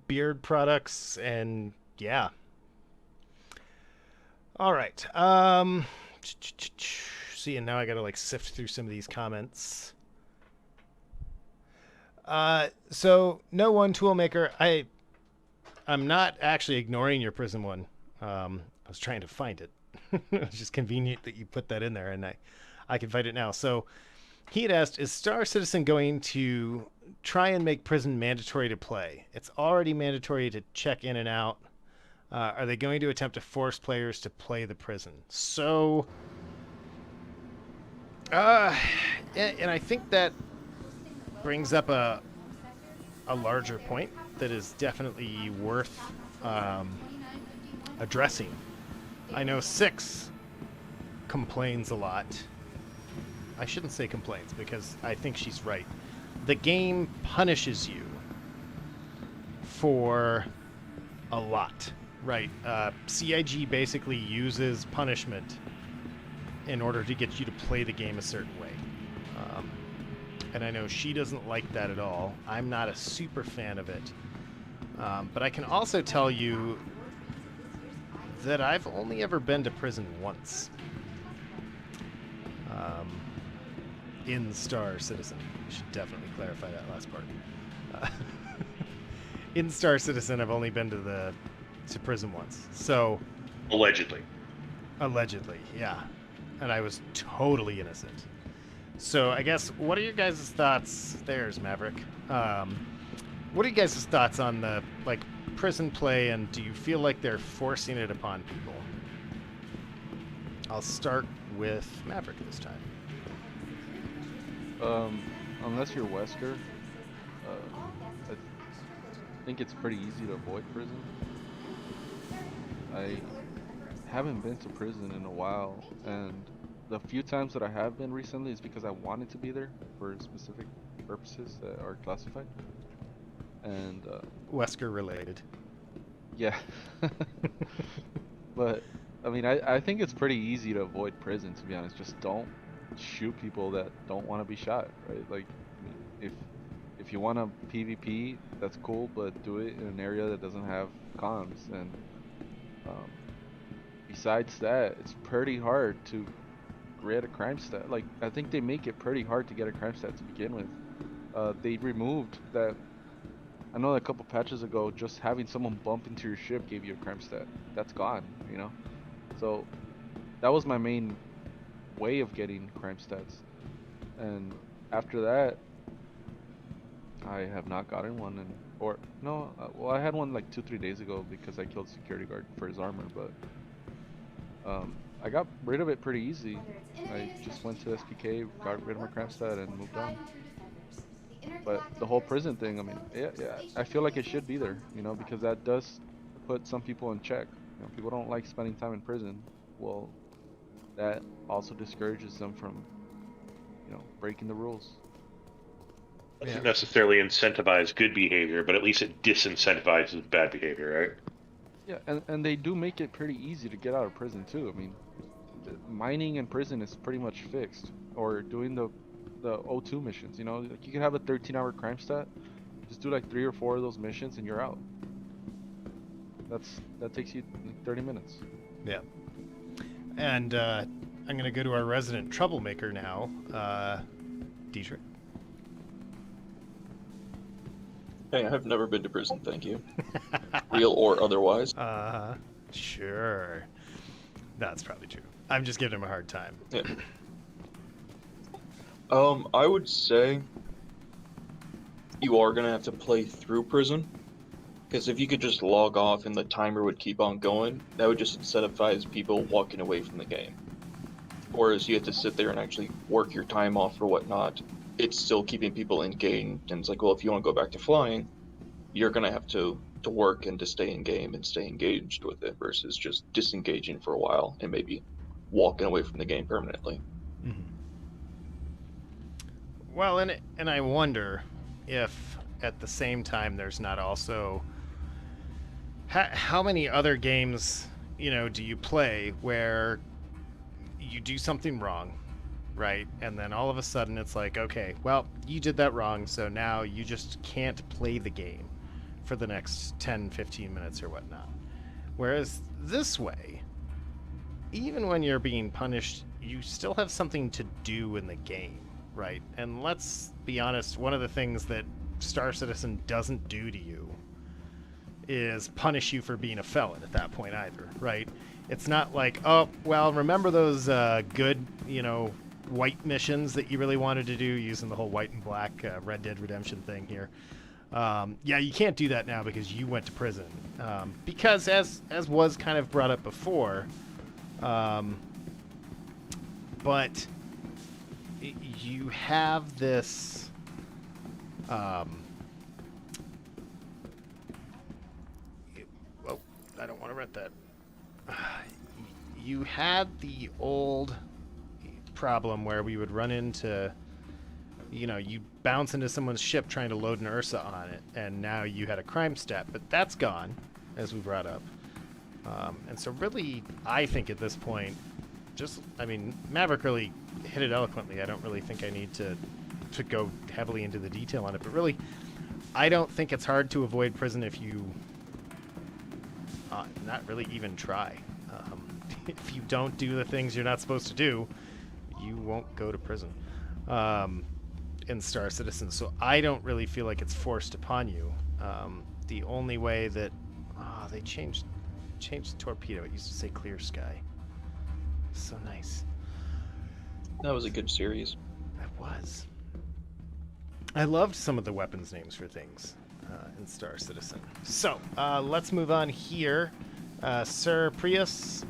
beard products, and yeah. All right. See, and now I gotta like sift through some of these comments. So no one toolmaker. I'm not actually ignoring your Prism one. I was trying to find it. It's just convenient that you put that in there, and I can find it now. So he had asked, is Star Citizen going to try and make Prison mandatory to play? It's already mandatory to check in and out. Are they going to attempt to force players to play the Prison? So, and I think that brings up a larger point that is definitely worth addressing. I know Six complains a lot. I shouldn't say complains, because I think she's right. The game punishes you for a lot, right? CIG basically uses punishment in order to get you to play the game a certain way. And I know she doesn't like that at all. I'm not a super fan of it. But I can also tell you that I've only ever been to prison once. In Star Citizen. I should definitely clarify that last part. in Star Citizen, I've only been to prison once. So Allegedly. allegedly, yeah, and I was totally innocent. So I guess, what are your guys' thoughts? There's Maverick. What are you guys' thoughts on the prison play, and do you feel like they're forcing it upon people? I'll start with Maverick this time. Unless you're Wesker, I think it's pretty easy to avoid prison. I haven't been to prison in a while, and the few times that I have been recently is because I wanted to be there for specific purposes that are classified. And Wesker related. yeah, but I mean, I think it's pretty easy to avoid prison, to be honest. Just don't shoot people that don't want to be shot, right? Like, if you want to PvP, that's cool, but do it in an area that doesn't have comms. And besides that, it's pretty hard to get a crime stat. Like, I think they make it pretty hard to get a crime stat to begin with. They removed that. I know that a couple patches ago, just having someone bump into your ship gave you a crime stat. That's gone, you know? So that was my main way of getting crime stats. And after that, I have not gotten one. Well, I had one like 2-3 days ago because I killed a security guard for his armor, but I got rid of it pretty easy. I just went to SPK, got rid of my crime stat, and moved on. But the whole prison thing, I mean, yeah, I feel like it should be there, you know, because that does put some people in check. You know, people don't like spending time in prison. Well, that also discourages them from, you know, breaking the rules. Doesn't necessarily incentivize good behavior, but at least it disincentivizes bad behavior, right? Yeah, and they do make it pretty easy to get out of prison too. I mean, mining in prison is pretty much fixed, or doing the O2 missions, you know, like you can have a 13-hour crime stat, just do like 3 or 4 of those missions and you're out. That takes you 30 minutes. Yeah. And I'm gonna go to our resident troublemaker now, Dietrich. Hey, I have never been to prison, thank you. Real or otherwise. Sure. That's probably true. I'm just giving him a hard time. Yeah. I would say you are gonna have to play through prison, because if you could just log off and the timer would keep on going, that would just incentivize people walking away from the game. Whereas you have to sit there and actually work your time off or whatnot, it's still keeping people engaged, and it's like, well, if you want to go back to flying, you're gonna have to work and to stay in game and stay engaged with it, versus just disengaging for a while and maybe walking away from the game permanently. Mm-hmm. Well, and I wonder if at the same time there's not also how many other games, you know, do you play where you do something wrong, right? And then all of a sudden it's like, okay, well, you did that wrong, so now you just can't play the game for the next 10, 15 minutes or whatnot. Whereas this way, even when you're being punished, you still have something to do in the game, right? And let's be honest, one of the things that Star Citizen doesn't do to you is punish you for being a felon at that point either, right? It's not like, oh, well, remember those good, you know, white missions that you really wanted to do using the whole white and black Red Dead Redemption thing here. Yeah, you can't do that now because you went to prison. Because as was kind of brought up before, but you have this I don't want to rent that. You had the old problem where we would run into, you know, you bounce into someone's ship trying to load an Ursa on it, and now you had a crime stat, but that's gone, as we brought up. And so really, I think at this point, I mean, Maverick really hit it eloquently. I don't really think I need to go heavily into the detail on it, but really, I don't think it's hard to avoid prison if you not really even try. If you don't do the things you're not supposed to do, you won't go to prison in Star Citizen. So I don't really feel like it's forced upon you. the only way that they changed the torpedo. It used to say clear sky. So nice. That was a good series. That was. I loved some of the weapons names for things in Star Citizen. So let's move on here. Sir Prius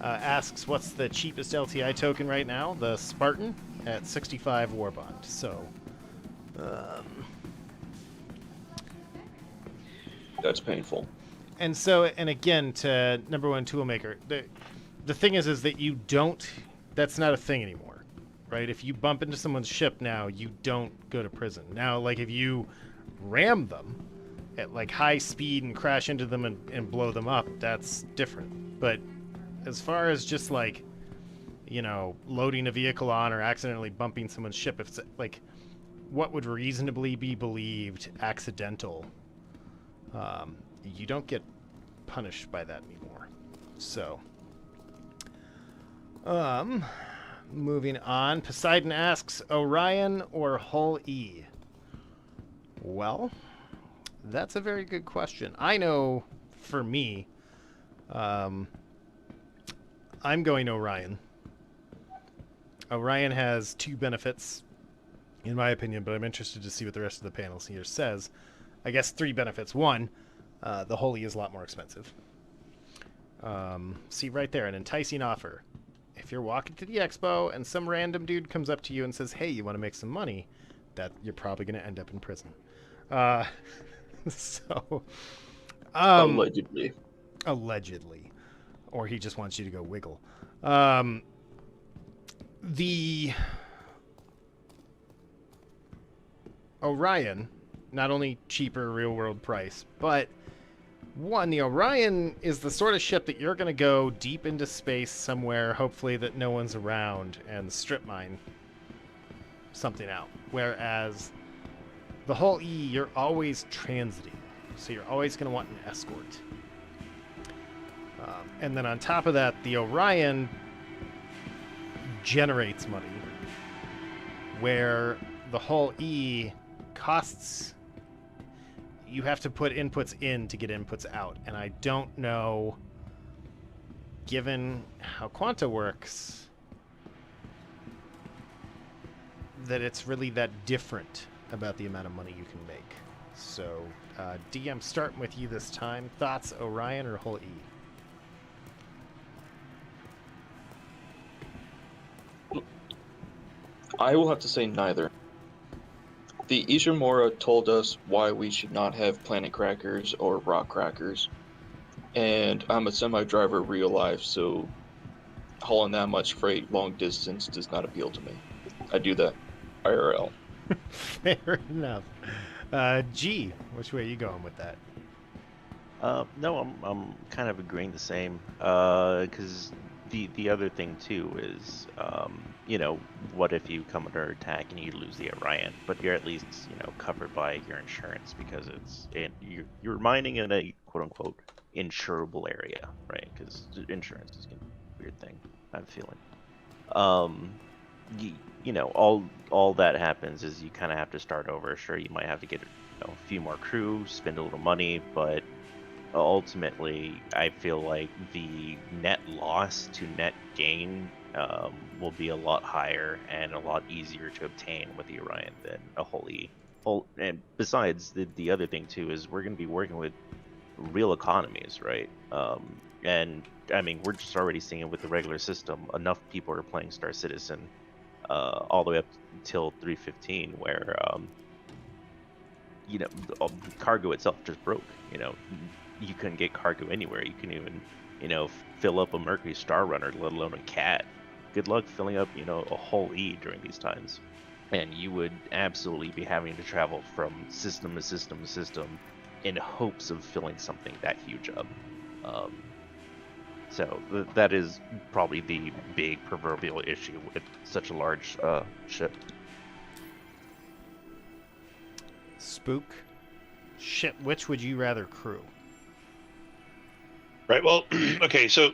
asks, what's the cheapest LTI token right now? The Spartan at 65 Warbond. So, That's painful. and again, to number one toolmaker, the thing is that you don't. That's not a thing anymore, right? If you bump into someone's ship now, you don't go to prison. Now, like if you ram them at like high speed and crash into them and blow them up, that's different. But as far as just like, loading a vehicle on or accidentally bumping someone's ship, if it's like what would reasonably be believed accidental, you don't get punished by that anymore. So, moving on. Poseidon asks, Orion or Hull E? Well, that's a very good question. I know for me, I'm going Orion. Orion has two benefits, in my opinion, but I'm interested to see what the rest of the panel here says. I guess three benefits. One, the Holy is a lot more expensive. See right there, an enticing offer. If you're walking to the expo and some random dude comes up to you and says, hey, you want to make some money, that you're probably going to end up in prison. So, Allegedly. Allegedly. Or he just wants you to go wiggle. The Orion, not only cheaper real world price, but one, the Orion is the sort of ship that you're going to go deep into space somewhere, hopefully that no one's around, and strip mine something out. Whereas the Hull E, you're always transiting, so you're always going to want an escort. And then on top of that, the Orion generates money, where the Hull E costs. You have to put inputs in to get inputs out, and I don't know, given how Quanta works, that it's really that different about the amount of money you can make. So, DM, starting with you this time. Thoughts, Orion or Hull E? I will have to say neither. The Ishimura told us why we should not have planet crackers or rock crackers, and I'm a semi-driver real life, so hauling that much freight long distance does not appeal to me. I do that IRL. Fair enough. G, which way are you going with that? No, I'm kind of agreeing the same. Because the other thing too is, what if you come under attack and you lose the Orion, but you're at least covered by your insurance because you're mining in a quote unquote insurable area, right? Because insurance is a weird thing, I'm feeling. All that happens is you kind of have to start over. Sure, you might have to get a few more crew, spend a little money, but ultimately, I feel like the net loss to net gain will be a lot higher and a lot easier to obtain with the Orion than a Holy. And besides, the other thing too is we're going to be working with real economies, right? And I mean, we're just already seeing it with the regular system. Enough people are playing Star Citizen all the way up until 3.15, where the cargo itself just broke. You couldn't get cargo anywhere. You couldn't even, fill up a Mercury Star Runner, let alone a Cat. Good luck filling up, a Hull E during these times. And you would absolutely be having to travel from system to system to system in hopes of filling something that huge up. So that is probably the big proverbial issue with such a large ship. Spook, ship, which would you rather crew? Right, well, okay, so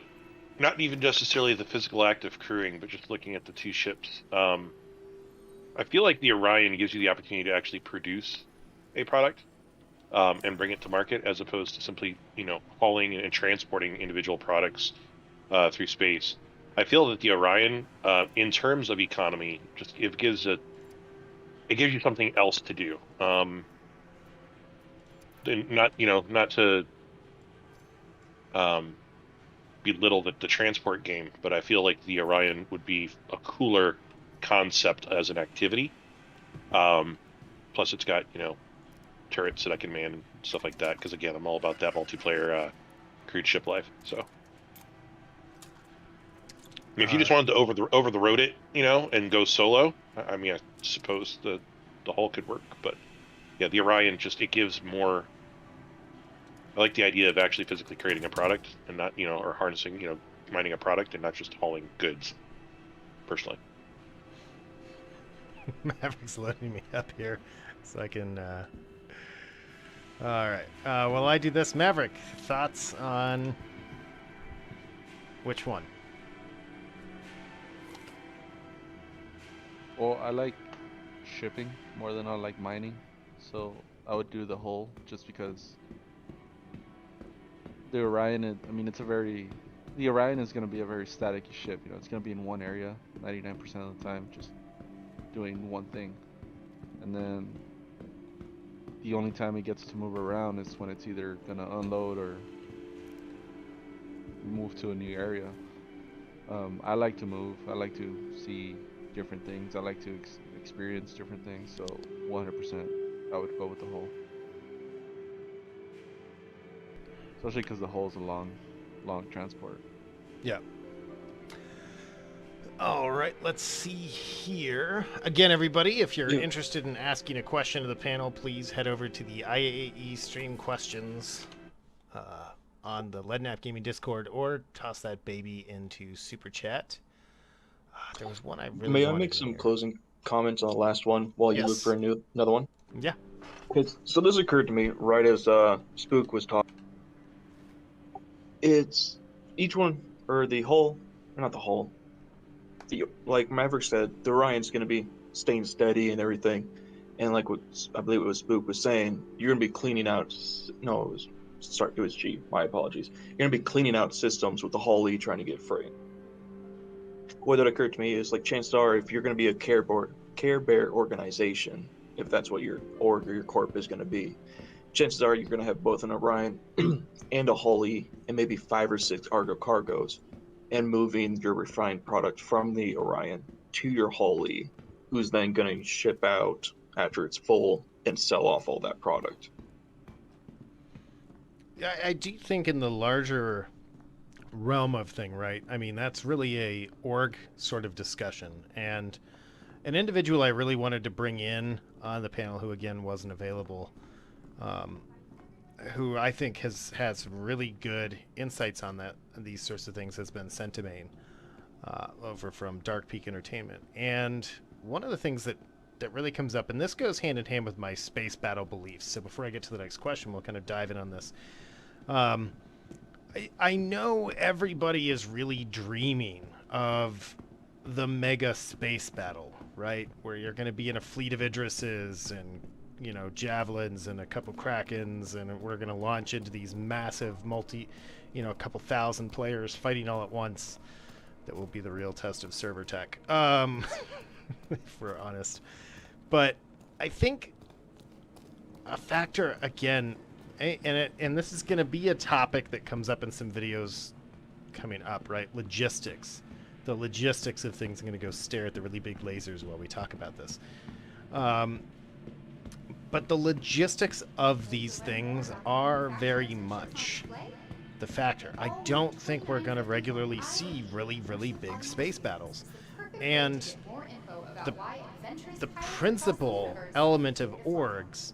not even just necessarily the physical act of crewing, but just looking at the two ships. I feel like the Orion gives you the opportunity to actually produce a product. and bring it to market, as opposed to simply, hauling and transporting individual products through space. I feel that the Orion, in terms of economy, just it gives you something else to do. And not to belittle the transport game, but I feel like the Orion would be a cooler concept as an activity. Plus, it's got turrets that I can man and stuff like that. Because again, I'm all about that multiplayer crude ship life. So, I mean, if you just wanted to over the road it, and go solo, I mean, I suppose the hull could work. But yeah, the Orion it gives more. I like the idea of actually physically creating a product and not, or harnessing, mining a product and not just hauling goods. Personally. Maverick's loading me up here so I can. All right. While I do this, Maverick, thoughts on which one? Well, I like shipping more than I like mining, so I would do the hull just because the Orion is, I mean, the Orion is going to be a very static ship, it's going to be in one area 99% of the time, just doing one thing. And then the only time it gets to move around is when it's either going to unload or move to a new area. I like to move. I like to see different things. I like to experience different things. So 100% I would go with the hull. Especially because the hull is a long transport. Yeah. All right, let's see here. Again, everybody, if you're interested in asking a question to the panel, please head over to the IAE stream questions on the Leadnap Gaming Discord, or toss that baby into Super Chat. There was one I really May I wanted make in some here. closing comments on the last one while you look Yes. for another one? Yeah. So this occurred to me right as Spook was talking. It's each one, or the whole, not the whole. Like Maverick said, the Orion's going to be staying steady and everything. And like what I believe what Spook was saying, you're going to be cleaning out. No, it was G. My apologies. You're going to be cleaning out systems with the Hull E trying to get free. What that occurred to me is, like, chances are, if you're going to be a Care Bear organization, if that's what your org or your corp is going to be, chances are you're going to have both an Orion and a Hull E and maybe 5 or 6 Argo cargoes, and moving your refined product from the Orion to your Hull E, who's then going to ship out after it's full and sell off all that product. I do think in the larger realm of thing, right? I mean, that's really a org sort of discussion. And an individual I really wanted to bring in on the panel, who again wasn't available, who I think has really good insights on these sorts of things, has been Centimane over from Dark Peak Entertainment. And one of the things that really comes up, and this goes hand in hand with my space battle beliefs. So before I get to the next question, we'll kind of dive in on this. I know everybody is really dreaming of the mega space battle, right? Where you're going to be in a fleet of Idrises and, javelins and a couple Krakens, and we're going to launch into these massive a couple thousand players fighting all at once. That will be the real test of server tech, if we're honest. But I think a factor, again, and this is going to be a topic that comes up in some videos coming up, right? Logistics. The logistics of things. I'm going to go stare at the really big lasers while we talk about this. But the logistics of these things are very much the factor. I don't think we're going to regularly see really, really big space battles. And the principal element of orgs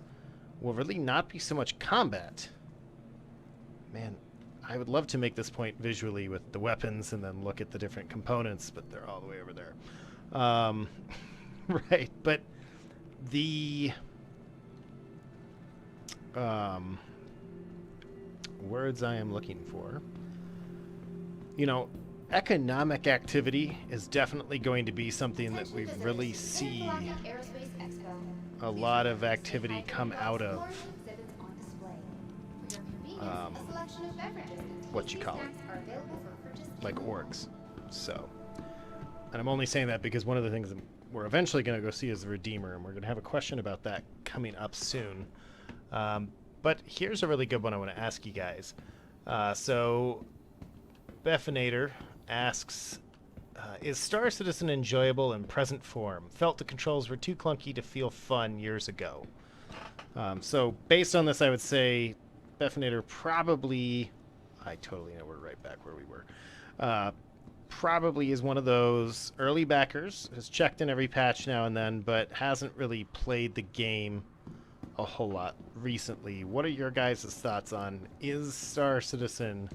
will really not be so much combat. Man, I would love to make this point visually with the weapons and then look at the different components, but they're all the way over there. Right, but the words I am looking for, economic activity is definitely going to be something that we really see a lot of activity come out of what you call it, like orgs. So, and I'm only saying that because one of the things that we're eventually going to go see is the Redeemer, and we're going to have a question about that coming up soon. But here's a really good one I want to ask you guys. So, Beffinator asks, is Star Citizen enjoyable in present form? Felt the controls were too clunky to feel fun years ago. So, based on this, I would say Beffinator probably... I totally know we're right back where we were. Probably is one of those early backers, has checked in every patch now and then, but hasn't really played the game a whole lot recently. What are your guys' thoughts on, is Star Citizen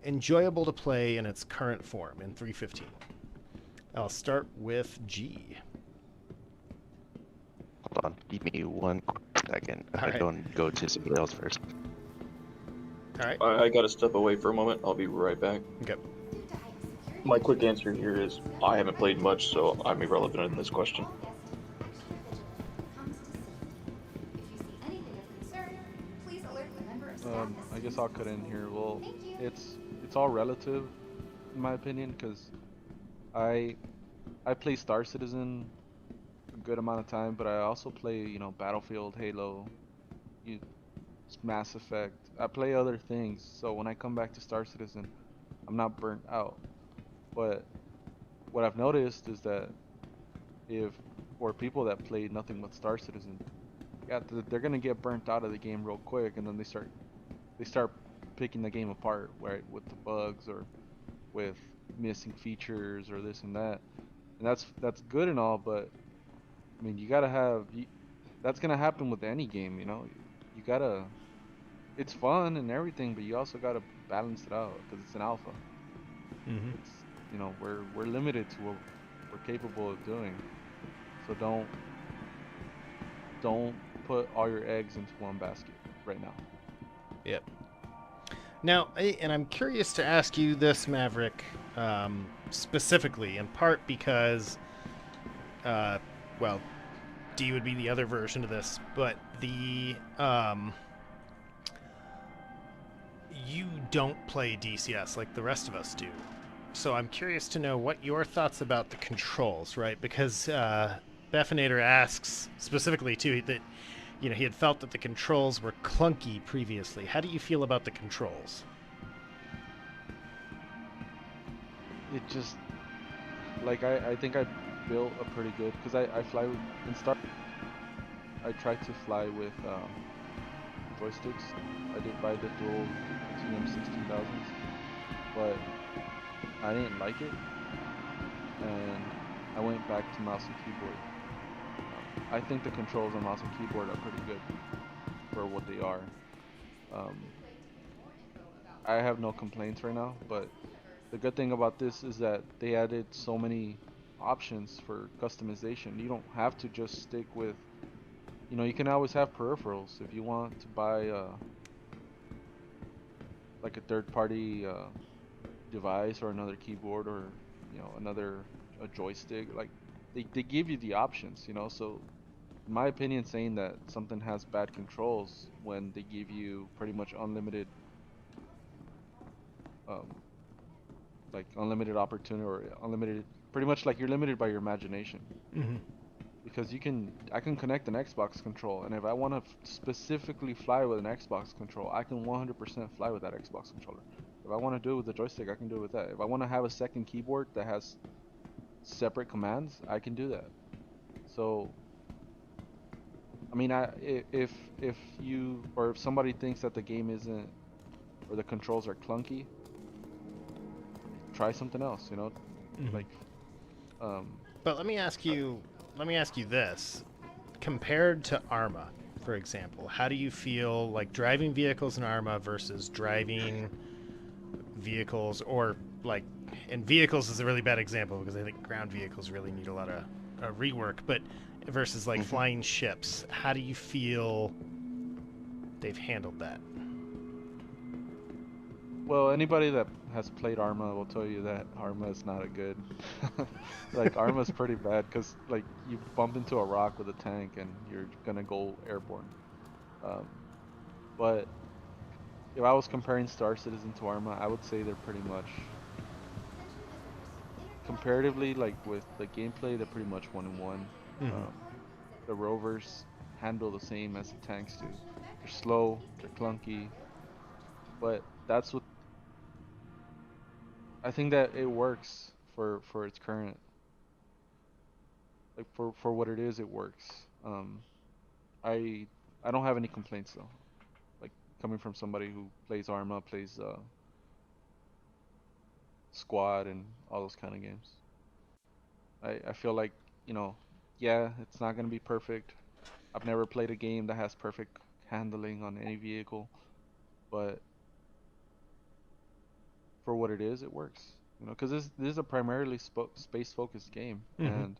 enjoyable to play in its current form in 3.15? I'll start with G. Hold on, give me 1 second. All I'm right. going to go to somebody else first. All right. I gotta step away for a moment. I'll be right back. Okay. My quick answer here is I haven't played much, so I'm irrelevant in this question. I guess I'll cut in here. Well, it's all relative, in my opinion, because I play Star Citizen a good amount of time, but I also play, you know, Battlefield, Halo, Mass Effect. I play other things, so when I come back to Star Citizen, I'm not burnt out. But what I've noticed is that for people that play nothing but Star Citizen, yeah, they're gonna get burnt out of the game real quick, and then they start picking the game apart, right, with the bugs or with missing features or this and that. And that's good and all, but I mean, you gotta have that's gonna happen with any game, you know. You gotta, it's fun and everything, but you also gotta balance it out because it's an alpha. Mm-hmm. It's, you know, we're limited to what we're capable of doing, so don't put all your eggs into one basket right now. Yep. Now, and I'm curious to ask you this, Maverick, specifically, in part because, well, D would be the other version of this, but you don't play DCS like the rest of us do. So I'm curious to know what your thoughts about the controls, right? Because Beffinator asks specifically, too, that you know, he had felt that the controls were clunky previously. How do you feel about the controls? It just, like, I think I built a pretty good, because I fly with, in Star, I tried to fly with joysticks. I did buy the dual TM16,000s, but I didn't like it, and I went back to mouse and keyboard. I think the controls on mouse and keyboard are pretty good for what they are. I have no complaints right now, but the good thing about this is that they added so many options for customization. You don't have to just stick with, you know, you can always have peripherals if you want to buy like a third-party device or another keyboard or, you know, a joystick. Like they give you the options, you know. So in my opinion, saying that something has bad controls when they give you pretty much unlimited like unlimited opportunity or unlimited, pretty much like you're limited by your imagination. Mm-hmm. Because I can connect an Xbox control, and if I want to specifically fly with an Xbox control, I can 100% fly with that Xbox controller. If I want to do it with the joystick, I can do it with that. If I want to have a second keyboard that has separate commands, I can do that. So, I mean, if you, or if somebody thinks that the game isn't, or the controls are clunky, try something else, you know. Mm-hmm. Like, but let me ask you this: compared to Arma, for example, how do you feel like driving vehicles in Arma versus driving vehicles, or like, and vehicles is a really bad example because I think ground vehicles really need a lot of rework, but versus like flying ships, how do you feel they've handled that? well, anybody that has played Arma will tell you that Arma is not a good. Like, Arma is pretty bad because, like, you bump into a rock with a tank and you're gonna go airborne. But if I was comparing Star Citizen to Arma, I would say they're pretty much comparatively, like with the gameplay, they're pretty much 1-1. Mhm. The rovers handle the same as the tanks do. They're slow, they're clunky, but that's what I think that it works for its current, like for what it is, it works. I I don't have any complaints though. Like coming from somebody who plays Arma, plays Squad, and all those kind of games. I feel like, you know, yeah, it's not gonna be perfect. I've never played a game that has perfect handling on any vehicle, but for what it is, it works. You know, because this is a primarily space-focused game, Mhm. and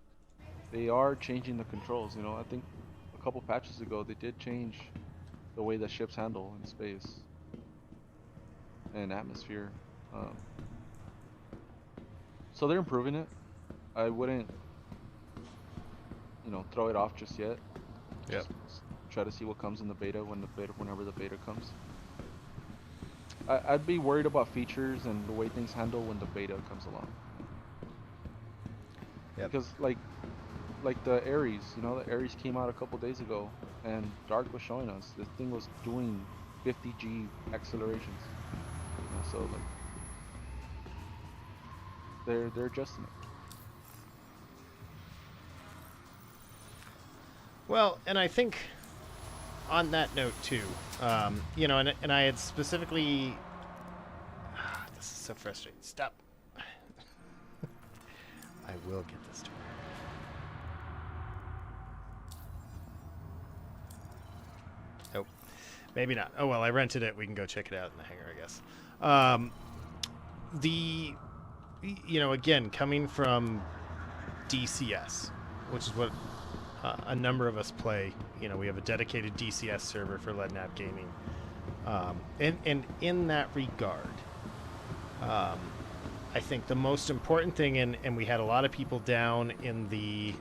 they are changing the controls. You know, I think a couple patches ago they did change the way that ships handle in space and atmosphere. Um, so they're improving it. I wouldn't, you know, throw it off just yet. Yep. Just try to see what comes in the beta whenever the beta comes. I'd be worried about features and the way things handle when the beta comes along. Yep. Because like the Ares, you know, the Ares came out a couple days ago, and Dark was showing us this thing was doing 50G accelerations. You know, so like they're adjusting it. Well, and I think on that note too, you know, and I had specifically. This is so frustrating. Stop. I will get this to her. Nope. Maybe not. Oh well, I rented it. We can go check it out in the hangar, I guess. The, you know, again, coming from DCS, which is what a number of us play. You know, we have a dedicated DCS server for Leadnap Gaming. And in that regard, I think the most important thing, and we had a lot of people down in the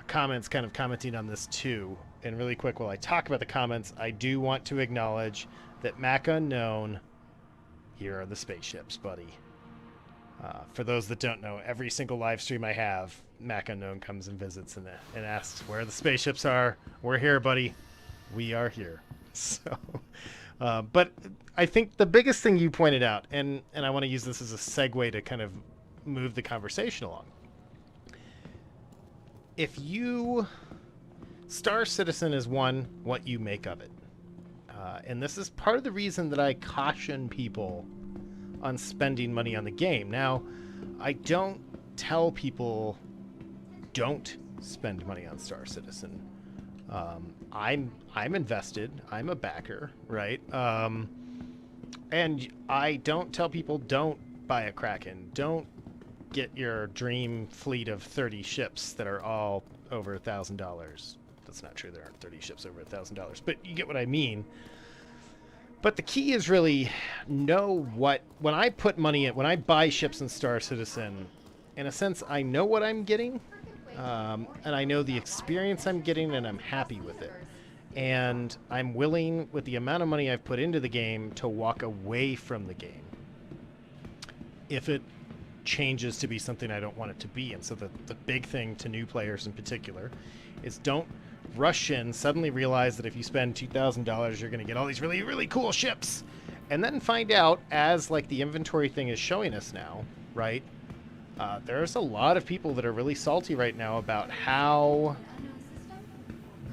comments kind of commenting on this too. And really quick, while I talk about the comments, I do want to acknowledge that Mac Unknown, here are the spaceships, buddy. For those that don't know, every single live stream I have, Mac Unknown comes and visits and asks where the spaceships are. We're here, buddy. We are here. So, but I think the biggest thing you pointed out, and I want to use this as a segue to kind of move the conversation along. If you Star Citizen is one, what you make of it. And this is part of the reason that I caution people on spending money on the game. Now, I don't tell people don't spend money on Star Citizen. I'm invested. I'm a backer, right? And I don't tell people don't buy a Kraken. Don't get your dream fleet of 30 ships that are all over $1,000. That's not true. There aren't 30 ships over $1,000, but you get what I mean. But the key is really know what, when I put money in, when I buy ships in Star Citizen, in a sense, I know what I'm getting, and I know the experience I'm getting, and I'm happy with it. And I'm willing, with the amount of money I've put into the game, to walk away from the game if it changes to be something I don't want it to be. And so the big thing to new players in particular is don't rush in, suddenly realize that if you spend $2,000 you're going to get all these really, really cool ships, and then find out, as like the inventory thing is showing us now, right? There's a lot of people that are really salty right now about how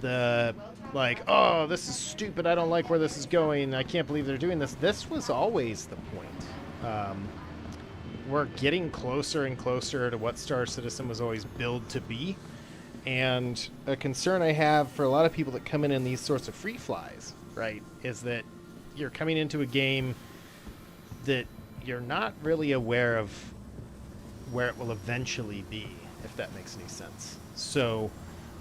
the, like, oh, this is stupid, I don't like where this is going, I can't believe they're doing this. This was always the point. We're getting closer and closer to what Star Citizen was always billed to be. And a concern I have for a lot of people that come in these sorts of free flies, right, is that you're coming into a game that you're not really aware of where it will eventually be, if that makes any sense. So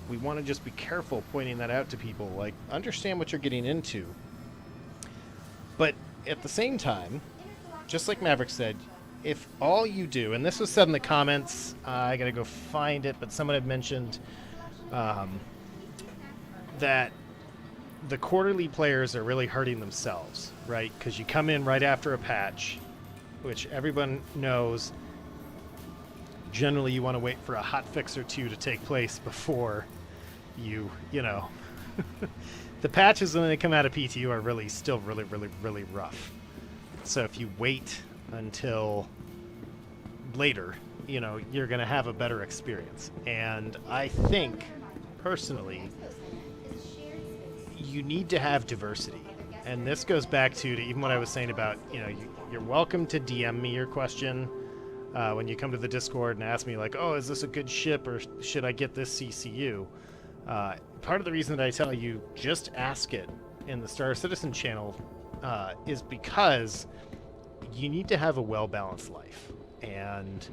we want to just be careful pointing that out to people, like, understand what you're getting into. But at the same time, just like Maverick said, if all you do, and this was said in the comments, I gotta go find it, but someone had mentioned that the quarterly players are really hurting themselves, right? Because you come in right after a patch, which everyone knows. Generally, you want to wait for a hot fix or two to take place before you know. The patches when they come out of PTU are really still really rough. So if you wait until later, you know, you're going to have a better experience. And I think, personally, you need to have diversity. And this goes back to even what I was saying about, you know, you're welcome to DM me your question when you come to the Discord and ask me, like, oh, is this a good ship or should I get this CCU? Part of the reason that I tell you just ask it in the Star Citizen channel is because you need to have a well-balanced life. And,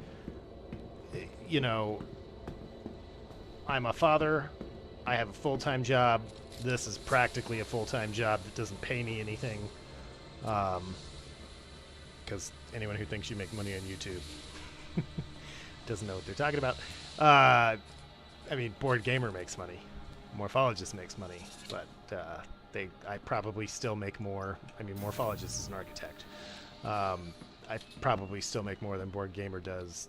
you know, I'm a father. I have a full-time job. This is practically a full-time job that doesn't pay me anything. Because anyone who thinks you make money on YouTube doesn't know what they're talking about. I mean, Board Gamer makes money. Morphologist makes money. But I probably still make more. I mean, Morphologist is an architect. I probably still make more than Board Gamer does,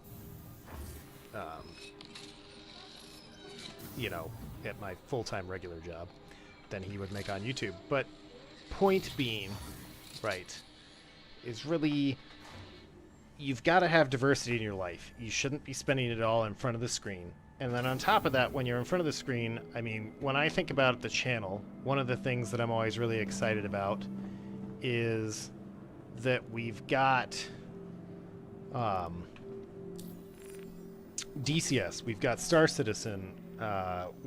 you know, at my full-time regular job than he would make on YouTube. But point being, right, is really you've got to have diversity in your life. You shouldn't be spending it all in front of the screen. And then on top of that, when you're in front of the screen, I mean, when I think about the channel, one of the things that I'm always really excited about is that we've got DCS, we've got Star Citizen,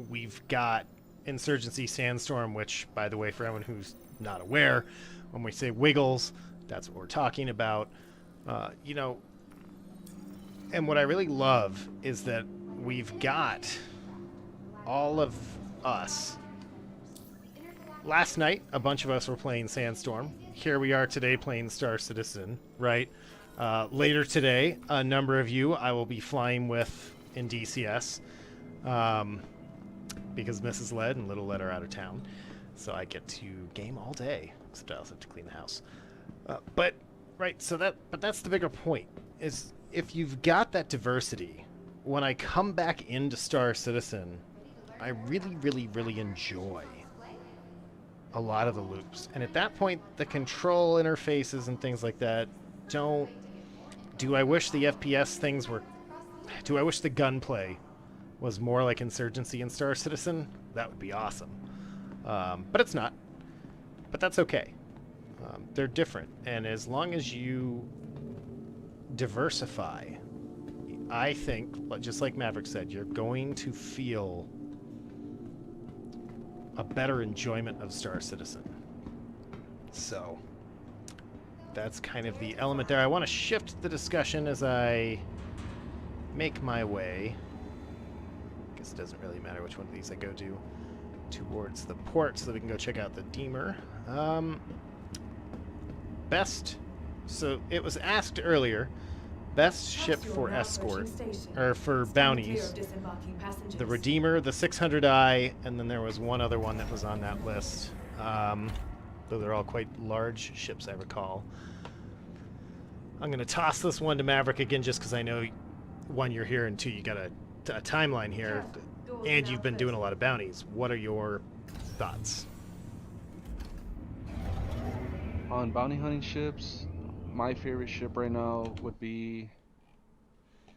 we've got Insurgency Sandstorm, which, by the way, for everyone who's not aware, when we say Wiggles, that's what we're talking about. You know, and what I really love is that we've got all of us. Last night, a bunch of us were playing Sandstorm. Here we are today playing Star Citizen, right? Later today, a number of you I will be flying with in DCS because Mrs. Led and Little Led are out of town. So I get to game all day, except I also have to clean the house. But that's the bigger point, is if you've got that diversity, when I come back into Star Citizen, I really enjoy a lot of the loops. And at that point, the control interfaces and things like that do I wish the FPS things were, do I wish the gunplay was more like Insurgency and Star Citizen? That would be awesome. But it's not. But that's okay. They're different. And as long as you diversify, I think, just like Maverick said, you're going to feel a better enjoyment of Star Citizen. So that's kind of the element there. I want to shift the discussion as I make my way. I guess it doesn't really matter which one of these I go to, towards the port so that we can go check out the Deemer. So it was asked earlier, best ship for Escort, or for Bounties, the Redeemer, the 600i, and then there was one other one that was on that list. Though they're all quite large ships, I recall. I'm going to toss this one to Maverick again just because I know, one, you're here, and two, you got a timeline here, and you've been doing a lot of bounties. What are your thoughts? On bounty hunting ships, my favorite ship right now would be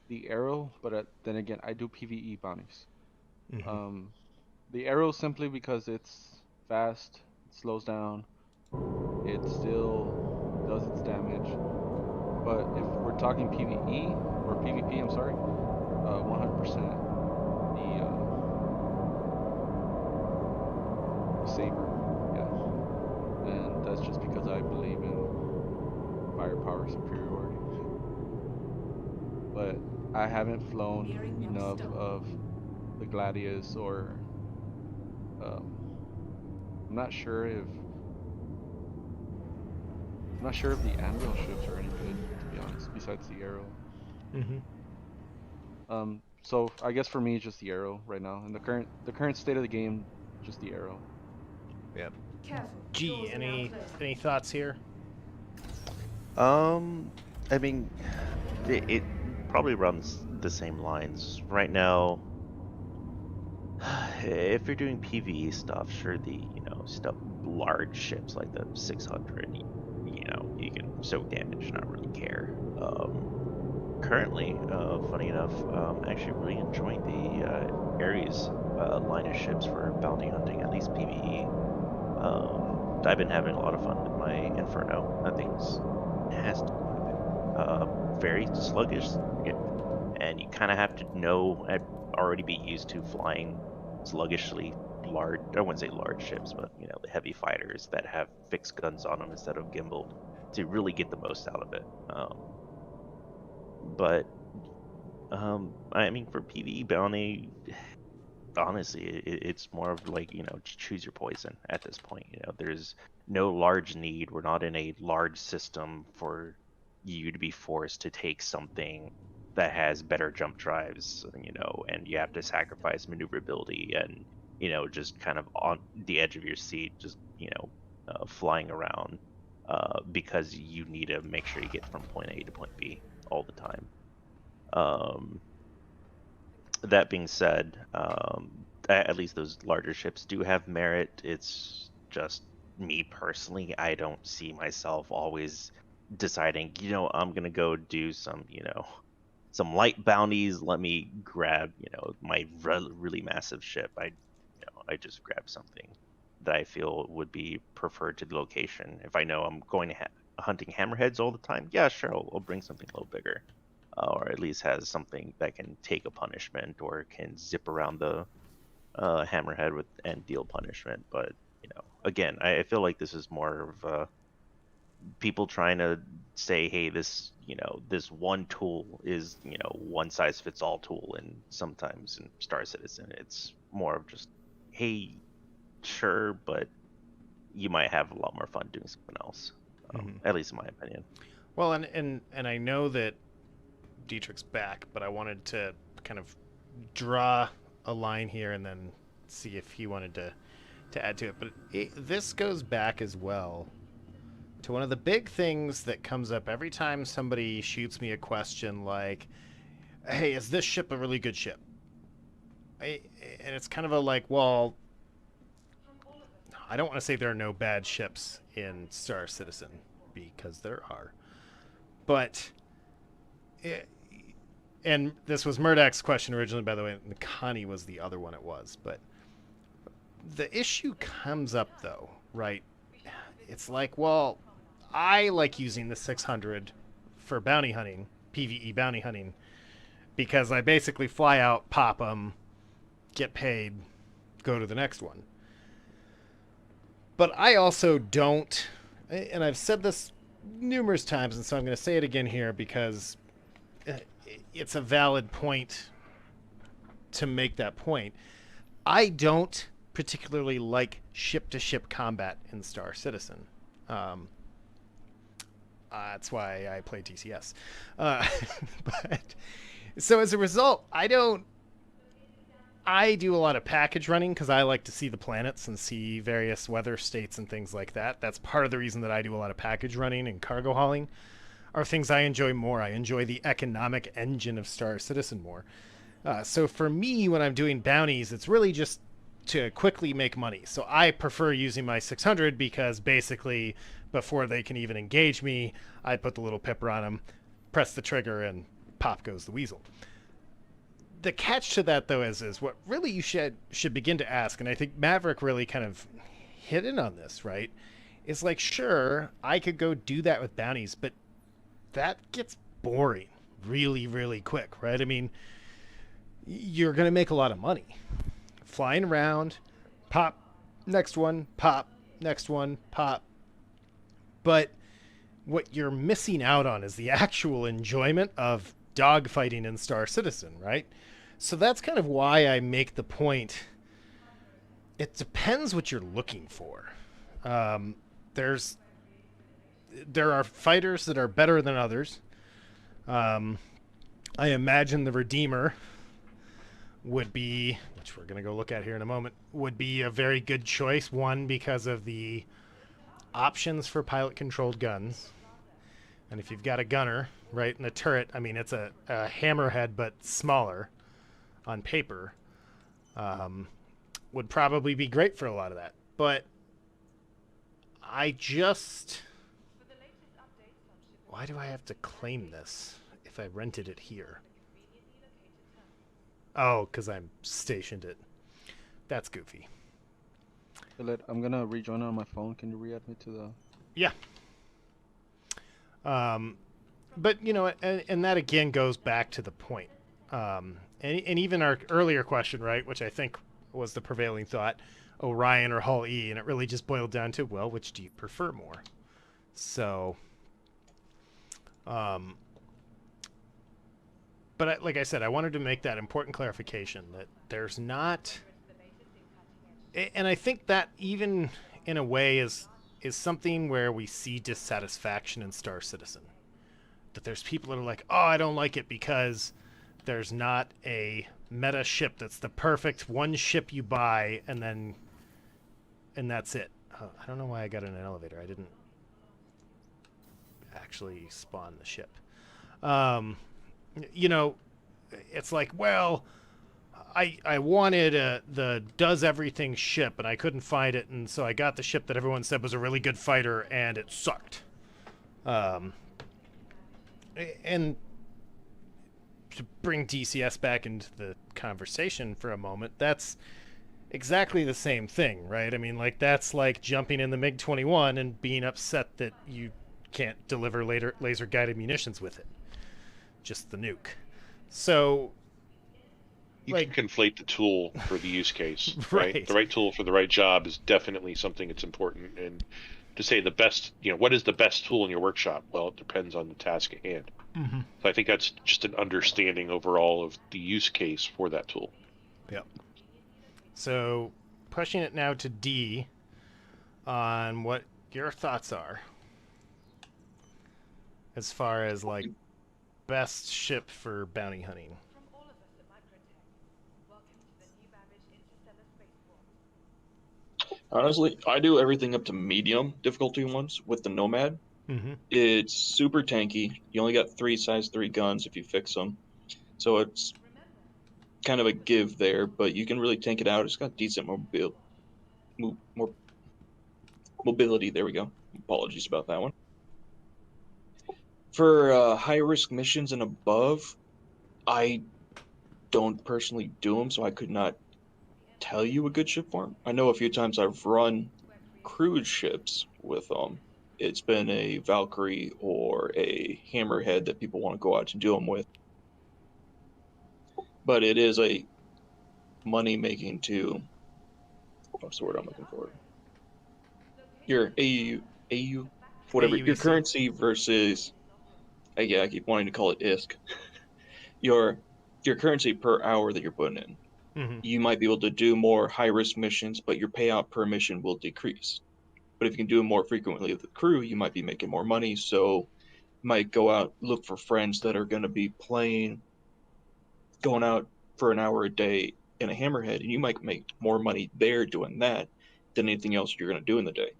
the Arrow, but then again, I do PvE bounties. Mm-hmm. The Arrow simply because it's fast, it slows down, it still does its damage. But if we're talking PvE, or PvP, I'm sorry, 100% the Saber, yeah. And that's just because I believe in firepower superiority. But I haven't flown enough of the Gladius, or I'm not sure if the Anvil ships are any good, to be honest, besides the Arrow. Mm-hmm. So I guess for me, just the Arrow right now. In the current state of the game, just the Arrow. Yep. Gee, any thoughts here? I mean, it probably runs the same lines. Right now, if you're doing PvE stuff, sure, stuff, large ships like the 600, you can soak damage, not really care. Currently, funny enough, actually really enjoying the Ares line of ships for bounty hunting, at least PvE. I've been having a lot of fun with my Inferno. That thing's nasty. Very sluggish, and you kind of have to know, already be used to flying sluggishly large, I wouldn't say large ships, but the heavy fighters that have fixed guns on them instead of gimbaled to really get the most out of it. But I mean, for PvE bounty, honestly, it's more of like, choose your poison at this point. There's no large need. We're not in a large system for you to be forced to take something that has better jump drives, and you have to sacrifice maneuverability and, just kind of on the edge of your seat, just, flying around, because you need to make sure you get from point A to point B all the time. That being said, at least those larger ships do have merit. It's just me personally, I don't see myself always deciding, I'm gonna go do some, some light bounties. Let me grab, my really massive ship. I just grab something that I feel would be preferred to the location. If I know I'm going to hunting hammerheads all the time, yeah, sure, I'll bring something a little bigger. Or at least has something that can take a punishment or can zip around the hammerhead and deal punishment. But again, I feel like this is more of people trying to say, hey, this this one tool is one size fits all tool, and sometimes in Star Citizen it's more of just, hey, sure, but you might have a lot more fun doing something else. At least in my opinion. Well, and I know that Dietrich's back, but I wanted to kind of draw a line here and then see if he wanted to add to it. But this goes back as well to one of the big things that comes up every time somebody shoots me a question like, hey, is this ship a really good ship? And it's kind of a like, well, I don't want to say there are no bad ships in Star Citizen, because there are. But and this was Murdak's question originally, by the way, and Connie was the other one it was. But the issue comes up, though, right? It's like, well, I like using the 600 for bounty hunting, PvE bounty hunting, because I basically fly out, pop them, get paid, go to the next one. But I also don't, and I've said this numerous times, and so I'm going to say it again here because it's a valid point to make that point. I don't particularly like ship-to-ship combat in Star Citizen. That's why I play TCS. But so as a result, I do a lot of package running because I like to see the planets and see various weather states and things like that. That's part of the reason that I do a lot of package running and cargo hauling. Are things I enjoy more. I enjoy the economic engine of Star Citizen more. So for me, when I'm doing bounties, it's really just to quickly make money. So I prefer using my 600 because basically before they can even engage me, I put the little pipper on them, press the trigger, and pop goes the weasel. The catch to that, though, is what really you should begin to ask, and I think Maverick really kind of hit in on this, right? It's like, sure, I could go do that with bounties, but that gets boring really, really quick, right? I mean, you're going to make a lot of money. Flying around, pop, next one, pop, next one, pop. But what you're missing out on is the actual enjoyment of dogfighting in Star Citizen, right? So that's kind of why I make the point. It depends what you're looking for. There are fighters that are better than others. I imagine the Redeemer would be, which we're going to go look at here in a moment, would be a very good choice. One, because of the options for pilot-controlled guns. And if you've got a gunner, right, in a turret, I mean, it's a hammerhead, but smaller on paper, would probably be great for a lot of that. But I just... Why do I have to claim this if I rented it here? Oh, because I'm stationed it. That's goofy. I'm gonna rejoin on my phone. Can you re-add me to the? Yeah. But, you know, and that again goes back to the point. And even our earlier question, right, which I think was the prevailing thought, Orion or Hull E, and it really just boiled down to, well, which do you prefer more? So, but like I said, I wanted to make that important clarification that there's not, and I think that even in a way is something where we see dissatisfaction in Star Citizen. That there's people that are like, oh, I don't like it because there's not a meta ship that's the perfect one ship you buy and that's it. I don't know why I got in an elevator. I didn't actually spawn the ship. You know, it's like, well, I wanted the does everything ship and I couldn't find it, and so I got the ship that everyone said was a really good fighter and it sucked. And to bring DCS back into the conversation for a moment, that's exactly the same thing, right? I mean, like, that's like jumping in the MiG-21 and being upset that you can't deliver laser-guided munitions with it. Just the nuke. So, You like, can conflate the tool for the use case, right. right? The right tool for the right job is definitely something that's important. And to say the best, you know, what is the best tool in your workshop? Well, it depends on the task at hand. Mm-hmm. So I think that's just an understanding overall of the use case for that tool. Yep. So, pushing it now to D on what your thoughts are as far as, like, best ship for bounty hunting. Honestly, I do everything up to medium difficulty ones with the Nomad. Mm-hmm. It's super tanky. You only got 3 size 3 guns if you fix them. So it's kind of a give there, but you can really tank it out. It's got decent more mobility. There we go. Apologies about that one. For high risk missions and above, I don't personally do them, so I could not tell you a good ship for them. I know a few times I've run cruise ships with them. It's been a Valkyrie or a Hammerhead that people want to go out and do them with. But it is a money making to, what's the word I'm looking for? Your AU, whatever, your AUEC. currency versus, yeah, I keep wanting to call it ISK. Your currency per hour that you're putting in. Mm-hmm. You might be able to do more high risk missions, but your payout per mission will decrease. But if you can do it more frequently with the crew, you might be making more money. So you might go out, look for friends that are going to be going out for an hour a day in a Hammerhead, and you might make more money there doing that than anything else you're going to do in the day.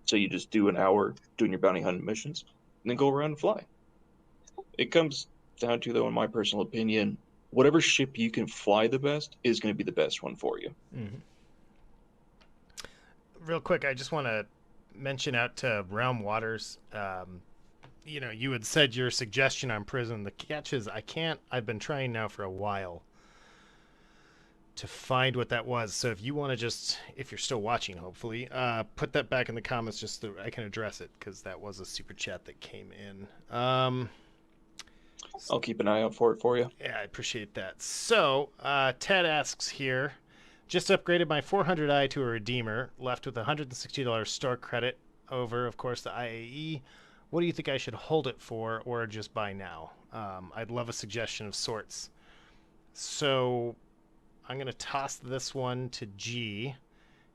So you just do an hour doing your bounty hunting missions, and then go around and fly. It comes down to, though, in my personal opinion, whatever ship you can fly the best is going to be the best one for you. Mm-hmm. Real quick, I just want to mention out to Realm Waters. You know, you had said your suggestion on Prison. The catch is I've been trying now for a while to find what that was. So if you want to just, if you're still watching, hopefully, put that back in the comments just so I can address it, because that was a super chat that came in. I'll keep an eye out for it for you. Yeah, I appreciate that. So, Ted asks here, just upgraded my 400i to a Redeemer, left with $160 store credit over, of course, the IAE. What do you think I should hold it for, or just buy now? I'd love a suggestion of sorts. So, I'm going to toss this one to G.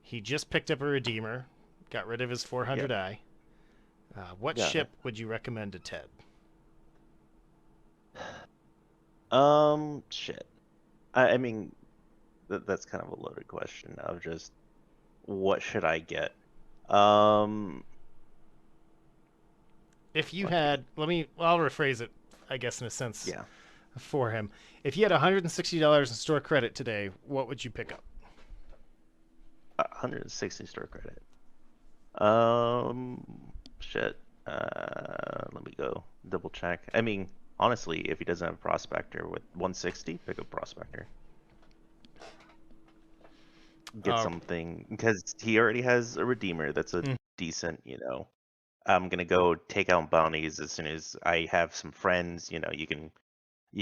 He just picked up a Redeemer, got rid of his 400i. What ship would you recommend to Ted? Shit. I mean, that's kind of a loaded question of just what should I get? Um, If you let's see. had, I'll rephrase it, I guess, in a sense Yeah, for him. If you had $160 in store credit today, what would you pick up? 160 store credit. Shit. Let me go double check. I mean, honestly, if he doesn't have a prospector with 160, pick up prospector. Get Uh, something because he already has a redeemer that's a Mm. decent, I'm gonna go take out bounties as soon as I have some friends. You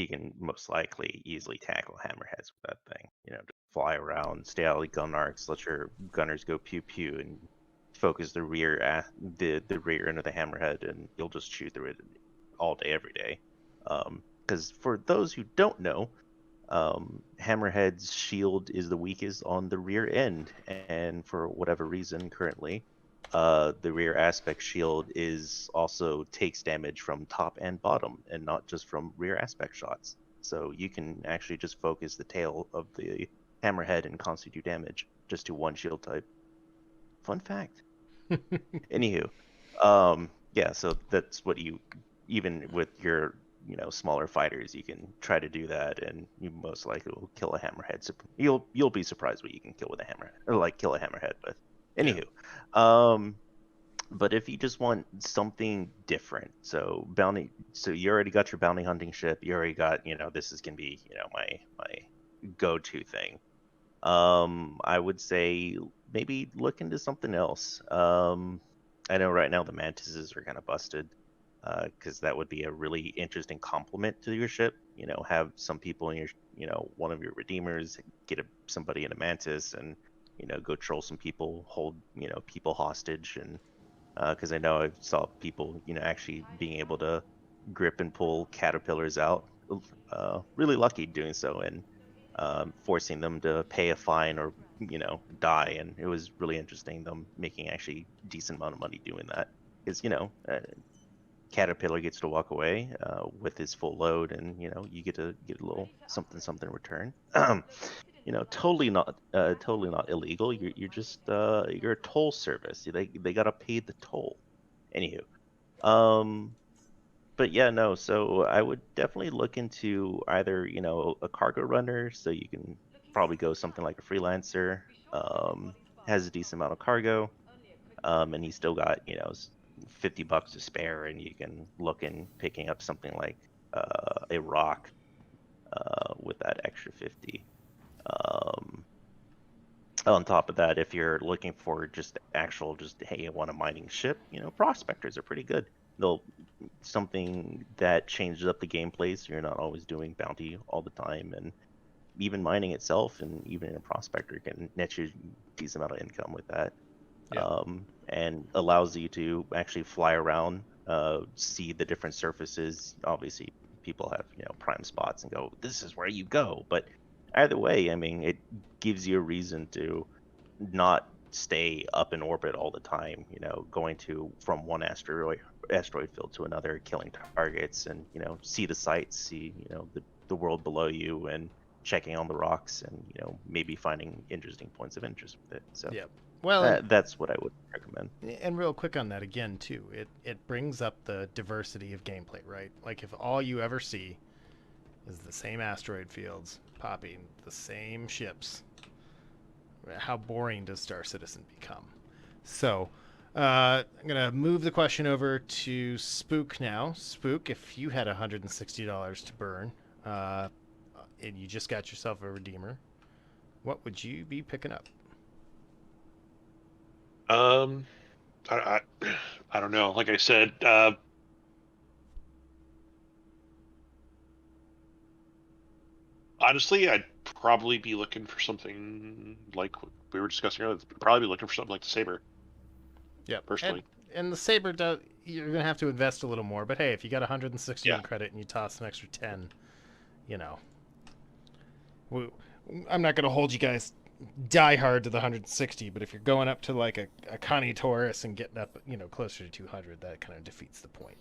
can most likely easily tackle hammerheads with that thing. Just fly around, stay out of the gun arcs, let your gunners go pew pew, and focus the rear end of the hammerhead, and you'll just chew through it all day, every day. Because for those who don't know, Hammerhead's shield is the weakest on the rear end, and for whatever reason, currently, the rear aspect shield is also takes damage from top and bottom, and not just from rear aspect shots. So you can actually just focus the tail of the Hammerhead and constantly do damage just to one shield type. Fun fact. Anywho, yeah, so that's what even with your, smaller fighters, you can try to do that, and you most likely will kill a hammerhead. So you'll be surprised what you can kill with a hammerhead, or like kill a hammerhead with. Yeah. Anywho, but if you just want something different, so you already got your bounty hunting ship, you already got, this is gonna be, my go-to thing. I would say maybe look into something else. I know right now the mantises are kind of busted, because that would be a really interesting complement to your ship. Have some people in your, one of your redeemers get somebody in a mantis, and go troll some people, hold people hostage, and because I know I saw people actually being able to grip and pull caterpillars out. Really lucky doing so, and forcing them to pay a fine or die, and it was really interesting them making actually decent amount of money doing that, because caterpillar gets to walk away with his full load, and you get to get a little something something in return. Totally not illegal. You're just you're a toll service. They gotta pay the toll. Anywho, um but yeah, no, so I would definitely look into either, a cargo runner, so you can probably go something like a freelancer, has a decent amount of cargo, and you still got, $50 to spare, and you can look in picking up something like a rock with that extra 50. Um, on top of that, if you're looking for just hey, I want a mining ship, prospectors are pretty good. They'll something that changes up the gameplay, so you're not always doing bounty all the time, and even mining itself, and even a prospector can net you a decent amount of income with that. Yeah. And allows you to actually fly around, see the different surfaces. Obviously, people have prime spots and go, this is where you go. But either way, I mean, it gives you a reason to not stay up in orbit all the time. Going from one asteroid field to another, killing targets, and see the sights, see the world below you, and checking on the rocks, and maybe finding interesting points of interest with it. So Yeah. Well, that's what I would recommend. and real quick on that again too, it brings up the diversity of gameplay, right? Like if all you ever see is the same asteroid fields popping, the same ships, how boring does Star Citizen become? So, I'm gonna move the question over to Spook now. Spook, if you had $160 to burn, and you just got yourself a redeemer, what would you be picking up? I, I, I don't know. Like I said, honestly, I'd probably be looking for something like what we were discussing earlier. Probably be looking for something like the Saber, Yep. personally. And the Saber does. You're gonna have to invest a little more, but hey, if you got 160 Yeah. in credit and you toss an extra 10, you know, I'm not gonna hold you guys die hard to the 160, but if you're going up to like a Connie Taurus and getting up, closer to 200, that kind of defeats the point.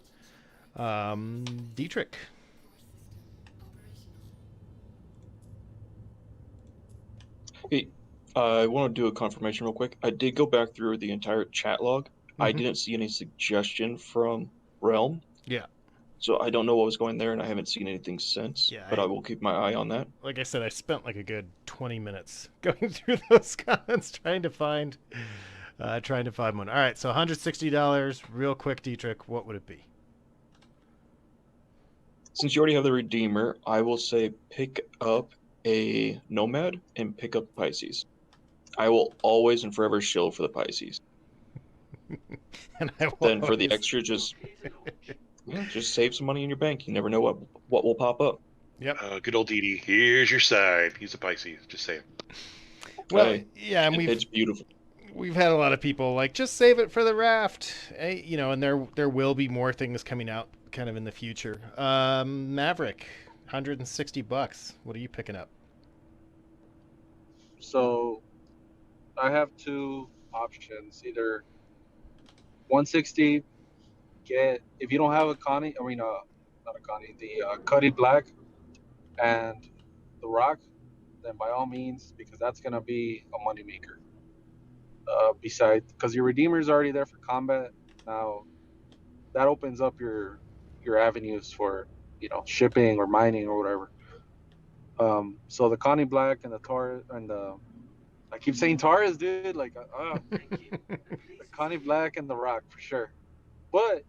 Dietrich. Hey, I want to do a confirmation real quick. I did go back through the entire chat log. I Mhm. didn't see any suggestion from Realm, Yeah. so I don't know what was going there, and I haven't seen anything since. Yeah, But I will keep my eye on that. like I said, I spent like a good 20 minutes going through those comments trying to find one. All right, so $160, real quick, Dietrich, what would it be? Since you already have the Redeemer, I will say pick up a Nomad and pick up Pisces. I will always and forever shill for the Pisces. And I will Then for the always. extra, just save some money in your bank. You never know what will pop up. Yep. Good old Didi. Here's your sign. He's a Pisces. Just saying. Well, Hey, yeah, and it's beautiful. we've had a lot of people like just save it for the raft, you know, and there will be more things coming out kind of in the future. Maverick, $160. What are you picking up? So I have two options. Either 160, get if you don't have a Connie, not a Connie, the Cuddy Black and the Rock, then by all means, because that's gonna be a moneymaker. Besides, because your Redeemer is already there for combat, now that opens up your avenues for shipping or mining or whatever. So the Connie Black and the Taurus and the I keep saying Taurus, dude. Like, the Connie Black and the Rock for sure. But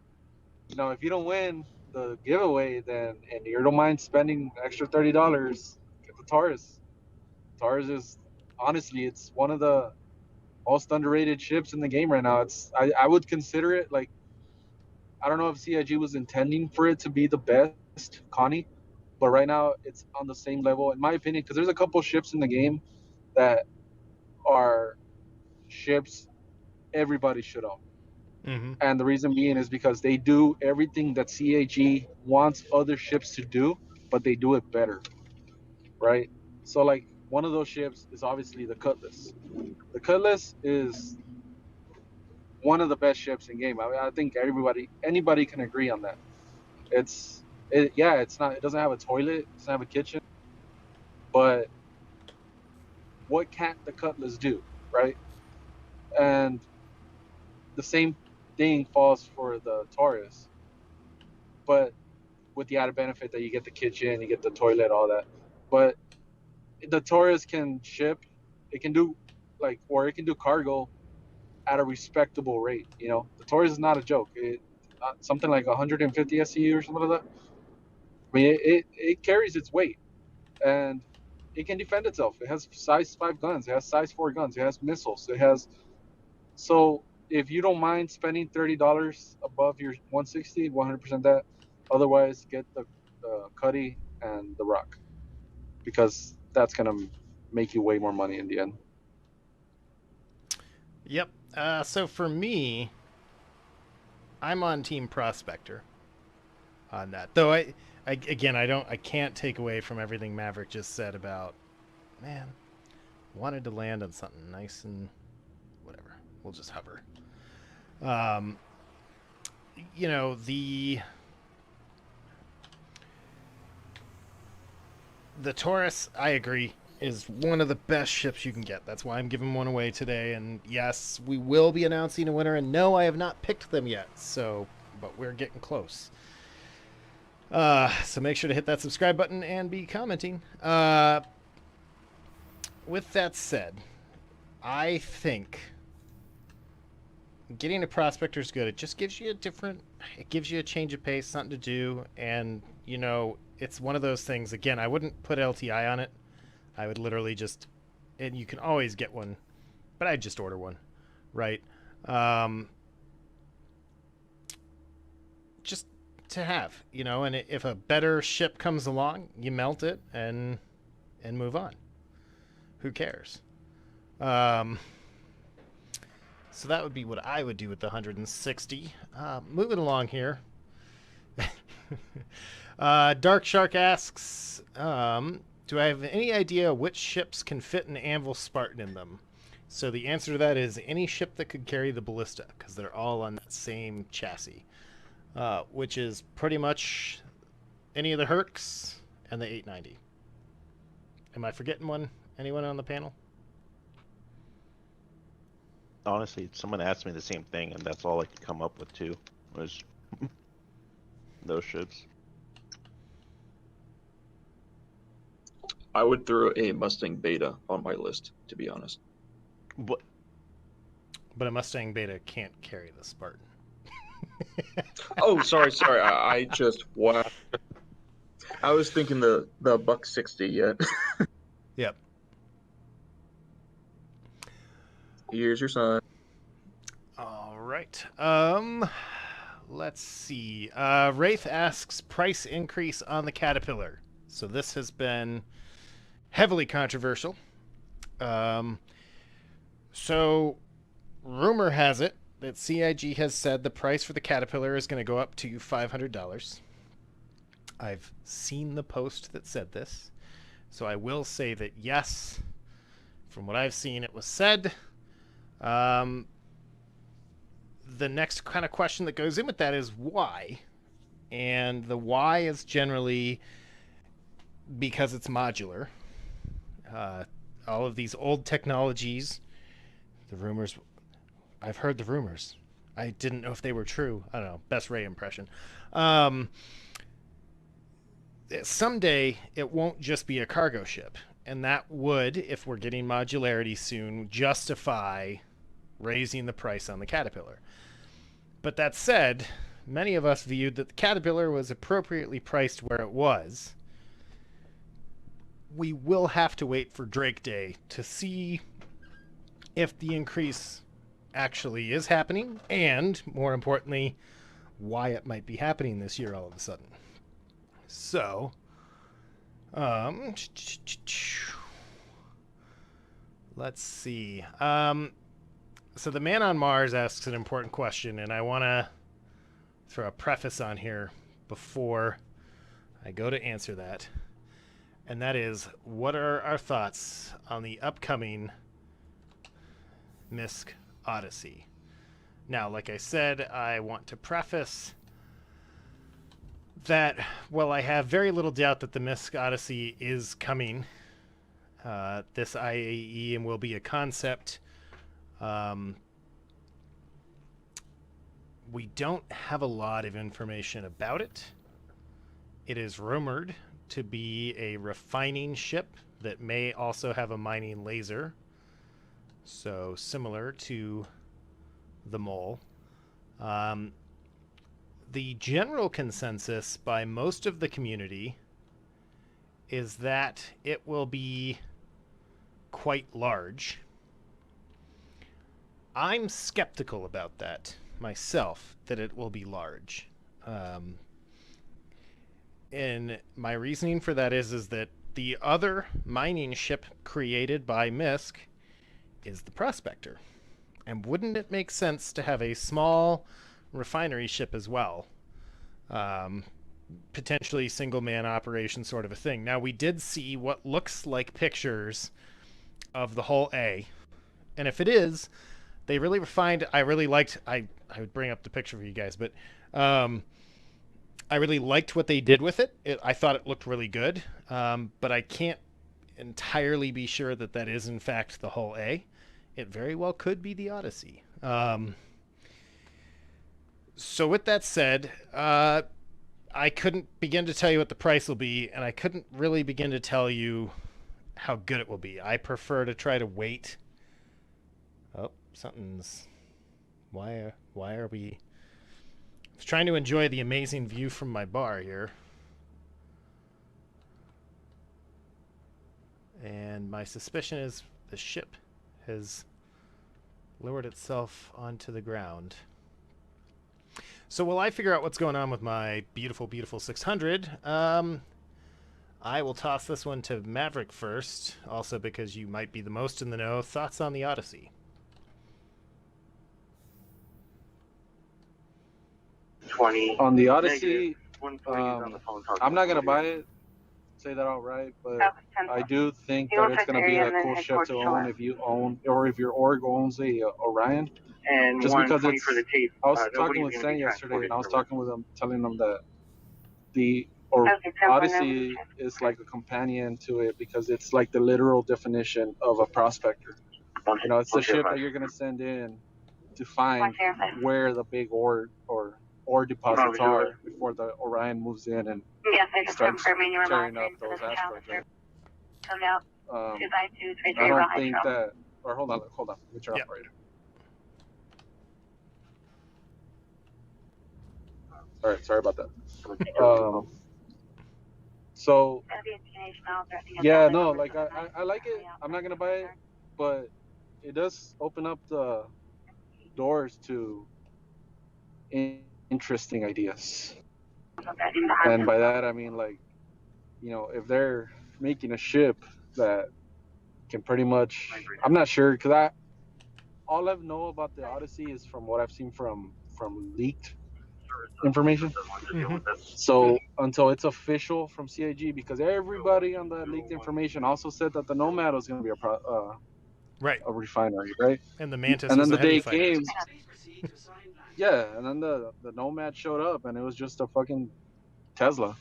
if you don't win the giveaway, then and you don't mind spending extra $30, get the Taurus. Taurus is honestly, it's one of the most underrated ships in the game right now. I would consider it like I don't know if CIG was intending for it to be the best Connie, but right now it's on the same level in my opinion because there's a couple ships in the game that are ships everybody should own. Mm-hmm. And the reason being is because they do everything that CAG wants other ships to do, but they do it better, right? So, like, one of those ships is obviously the Cutlass. The Cutlass is one of the best ships in game. I mean, I think anybody can agree on that. It doesn't have a toilet, it doesn't have a kitchen, but what can't the Cutlass do, right? And the same thing falls for the Taurus, but with the added benefit that you get the kitchen, you get the toilet, all that. But the Taurus can ship, it can do it can do cargo at a respectable rate. The Taurus is not a joke. Something like 150 SCU or something like that. I mean, it carries its weight and it can defend itself. It has size 5 guns, it has size 4 guns, it has missiles, it has. So if you don't mind spending $30 above your 160, 100% that. Otherwise, get the Cuddy and the Rock because that's gonna make you way more money in the end. Yep. So for me, I'm on Team Prospector on that. Though I can't take away from everything Maverick just said about, man, wanted to land on something nice and whatever. We'll just hover. Um, the Taurus, I agree, is one of the best ships you can get. That's why I'm giving one away today. And yes, we will be announcing a winner. And no, I have not picked them yet. But we're getting close. So make sure to hit that subscribe button and be commenting. With that said, I think getting a prospector is good. It just gives you it gives you a change of pace, something to do, and it's one of those things. Again, I wouldn't put LTI on it. I would literally and you can always get one, but I'd just order one, right? Just to have, and if a better ship comes along, you melt it and move on. Who cares? So that would be what I would do with the 160. Moving along here. Dark Shark asks, do I have any idea which ships can fit an Anvil Spartan in them? So the answer to that is any ship that could carry the ballista, because they're all on that same chassis, which is pretty much any of the Hercs and the 890. Am I forgetting one? Anyone on the panel? honestly, someone asked me the same thing, and that's all I could come up with too. Was those ships. I would throw a Mustang Beta on my list, to be honest. But But a Mustang Beta can't carry the Spartan. Oh, sorry. I just wow. I was thinking the buck 60 yet. Yep. Here's your son. All right. Let's see. Wraith asks price increase on the Caterpillar. So this has been heavily controversial. So rumor has it that CIG has said the price for the Caterpillar is going to go up to $500. I've seen the post that said this. So I will say that yes, from what I've seen, it was said. The next kind of question that goes in with that is why? And the why is generally because it's modular. All of these old technologies, the rumors, I've heard the rumors. I didn't know if they were true. I don't know. Best Ray impression. Someday it won't just be a cargo ship. And that would, if we're getting modularity soon, justify raising the price on the Caterpillar. But that said, many of us viewed that the Caterpillar was appropriately priced where it was. We will have to wait for Drake Day to see if the increase actually is happening, and, more importantly, why it might be happening this year all of a sudden. So, let's see. So the man on Mars asks an important question, and I want to throw a preface on here before I go to answer that. And that is, what are our thoughts on the upcoming MISC Odyssey? Now, like I said, I want to preface that while I have very little doubt that the MISC Odyssey is coming, this IAE and will be a concept, we don't have a lot of information about it. It is rumored to be a refining ship that may also have a mining laser. So similar to the Mole. The general consensus by most of the community is that it will be quite large. I'm skeptical about that myself, that it will be large. And my reasoning for that is that the other mining ship created by MISC is the Prospector. And wouldn't it make sense to have a small refinery ship as well? Potentially single-man operation sort of a thing. Now, we did see what looks like pictures of the Hull A. And if it is, they really refined. I really liked. I would bring up the picture for you guys, but I really liked what they did with it. I thought it looked really good, but I can't entirely be sure that that is in fact the Hull A. It very well could be the Odyssey. So with that said, I couldn't begin to tell you what the price will be, and I couldn't really begin to tell you how good it will be. I prefer to try to wait. Oh, something's... Why are we... I was trying to enjoy the amazing view from my bar here. And my suspicion is the ship has lowered itself onto the ground. So while I figure out what's going on with my beautiful, beautiful 600, I will toss this one to Maverick first, also because you might be the most in the know. Thoughts on the Odyssey? 20 On the Odyssey, 140 on the phone talking. I'm not gonna buy it. Say that outright, but I do think that it's gonna be a cool ship to own if you own, or if your org owns a Orion. And Just because it's, for the tape. I was talking with Sam yesterday, and I was talking with him, telling him that the Odyssey is like a companion to it because it's like the literal definition of a prospector. It's the ship that you're gonna send in to find where the big ore deposits are before the Orion moves in and starts tearing up those asteroids. Right? I don't think that. Or hold on. Let me turn off operator. All right, sorry about that. So yeah, no, like I like it. I'm not gonna buy it, but it does open up the doors to interesting ideas. And by that I mean, like, if they're making a ship that can pretty much, I'm not sure, because all I know about the Odyssey is from what I've seen from leaked information. Mm-hmm. So until it's official from CIG, because everybody on the leaked information also said that the Nomad was going to be Right. a refinery, right? And the Mantis And was then a the heavy day fighter. came, yeah, and then the Nomad showed up, and it was just a fucking Tesla.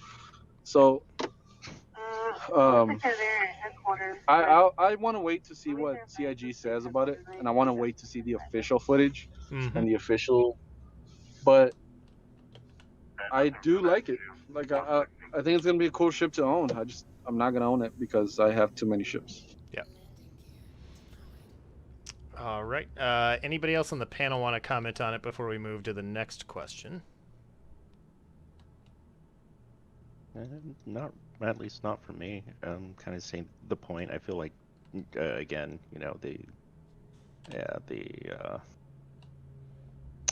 So I want to wait to see what CIG says about it, and I want to wait to see the official footage and the official. But I do like it. Like I think it's gonna be a cool ship to own. I'm not gonna own it because I have too many ships. Yeah. All right. Anybody else on the panel want to comment on it before we move to the next question? Not, at least not for me. Kind of saying the point. I feel like, again, the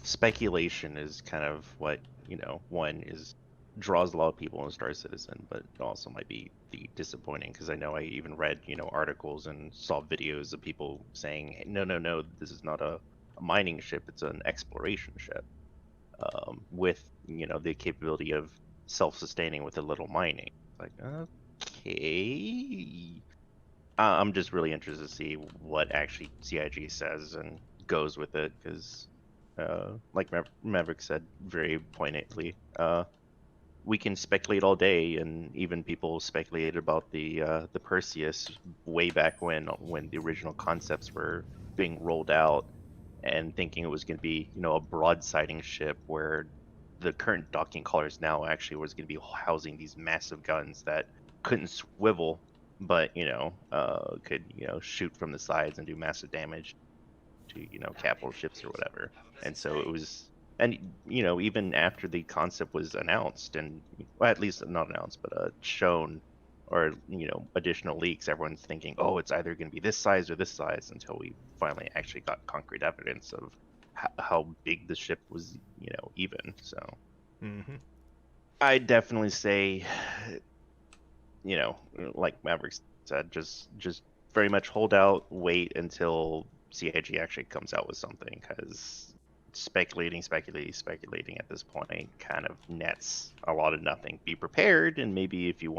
speculation is kind of what, one is draws a lot of people in Star Citizen, but it also might be disappointing, because I know I even read, articles and saw videos of people saying, no, this is not a mining ship, it's an exploration ship, with, the capability of self-sustaining with a little mining. Like, okay. I'm just really interested to see what actually CIG says and goes with it, because, like Maverick said very poignantly, we can speculate all day, and even people speculated about the Perseus way back when the original concepts were being rolled out, and thinking it was going to be, a broadsiding ship where the current docking collars now actually was going to be housing these massive guns that couldn't swivel, but could shoot from the sides and do massive damage to capital ships or whatever. And so it was, and even after the concept was announced, and well, at least not announced, but shown, or additional leaks, everyone's thinking, oh, it's either going to be this size or this size, until we finally actually got concrete evidence of how big the ship was, even. So I definitely say, like Maverick said, just very much hold out, wait until CIG actually comes out with something, because speculating at this point kind of nets a lot of nothing. Be prepared, and maybe if you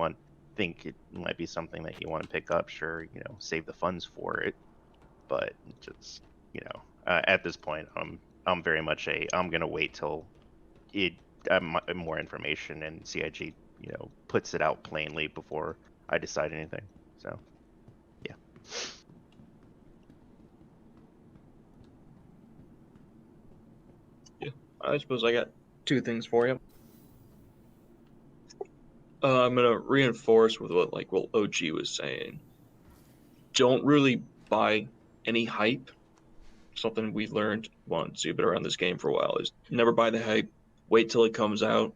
think it might be something that you want to pick up, sure, save the funds for it. But just, at this point, I'm very much I'm gonna wait till more information and CIG puts it out plainly before I decide anything. So yeah. I suppose I got two things for you. I'm gonna reinforce with what OG was saying. Don't really buy any hype. Something we learned once you've been around this game for a while is never buy the hype. Wait till it comes out,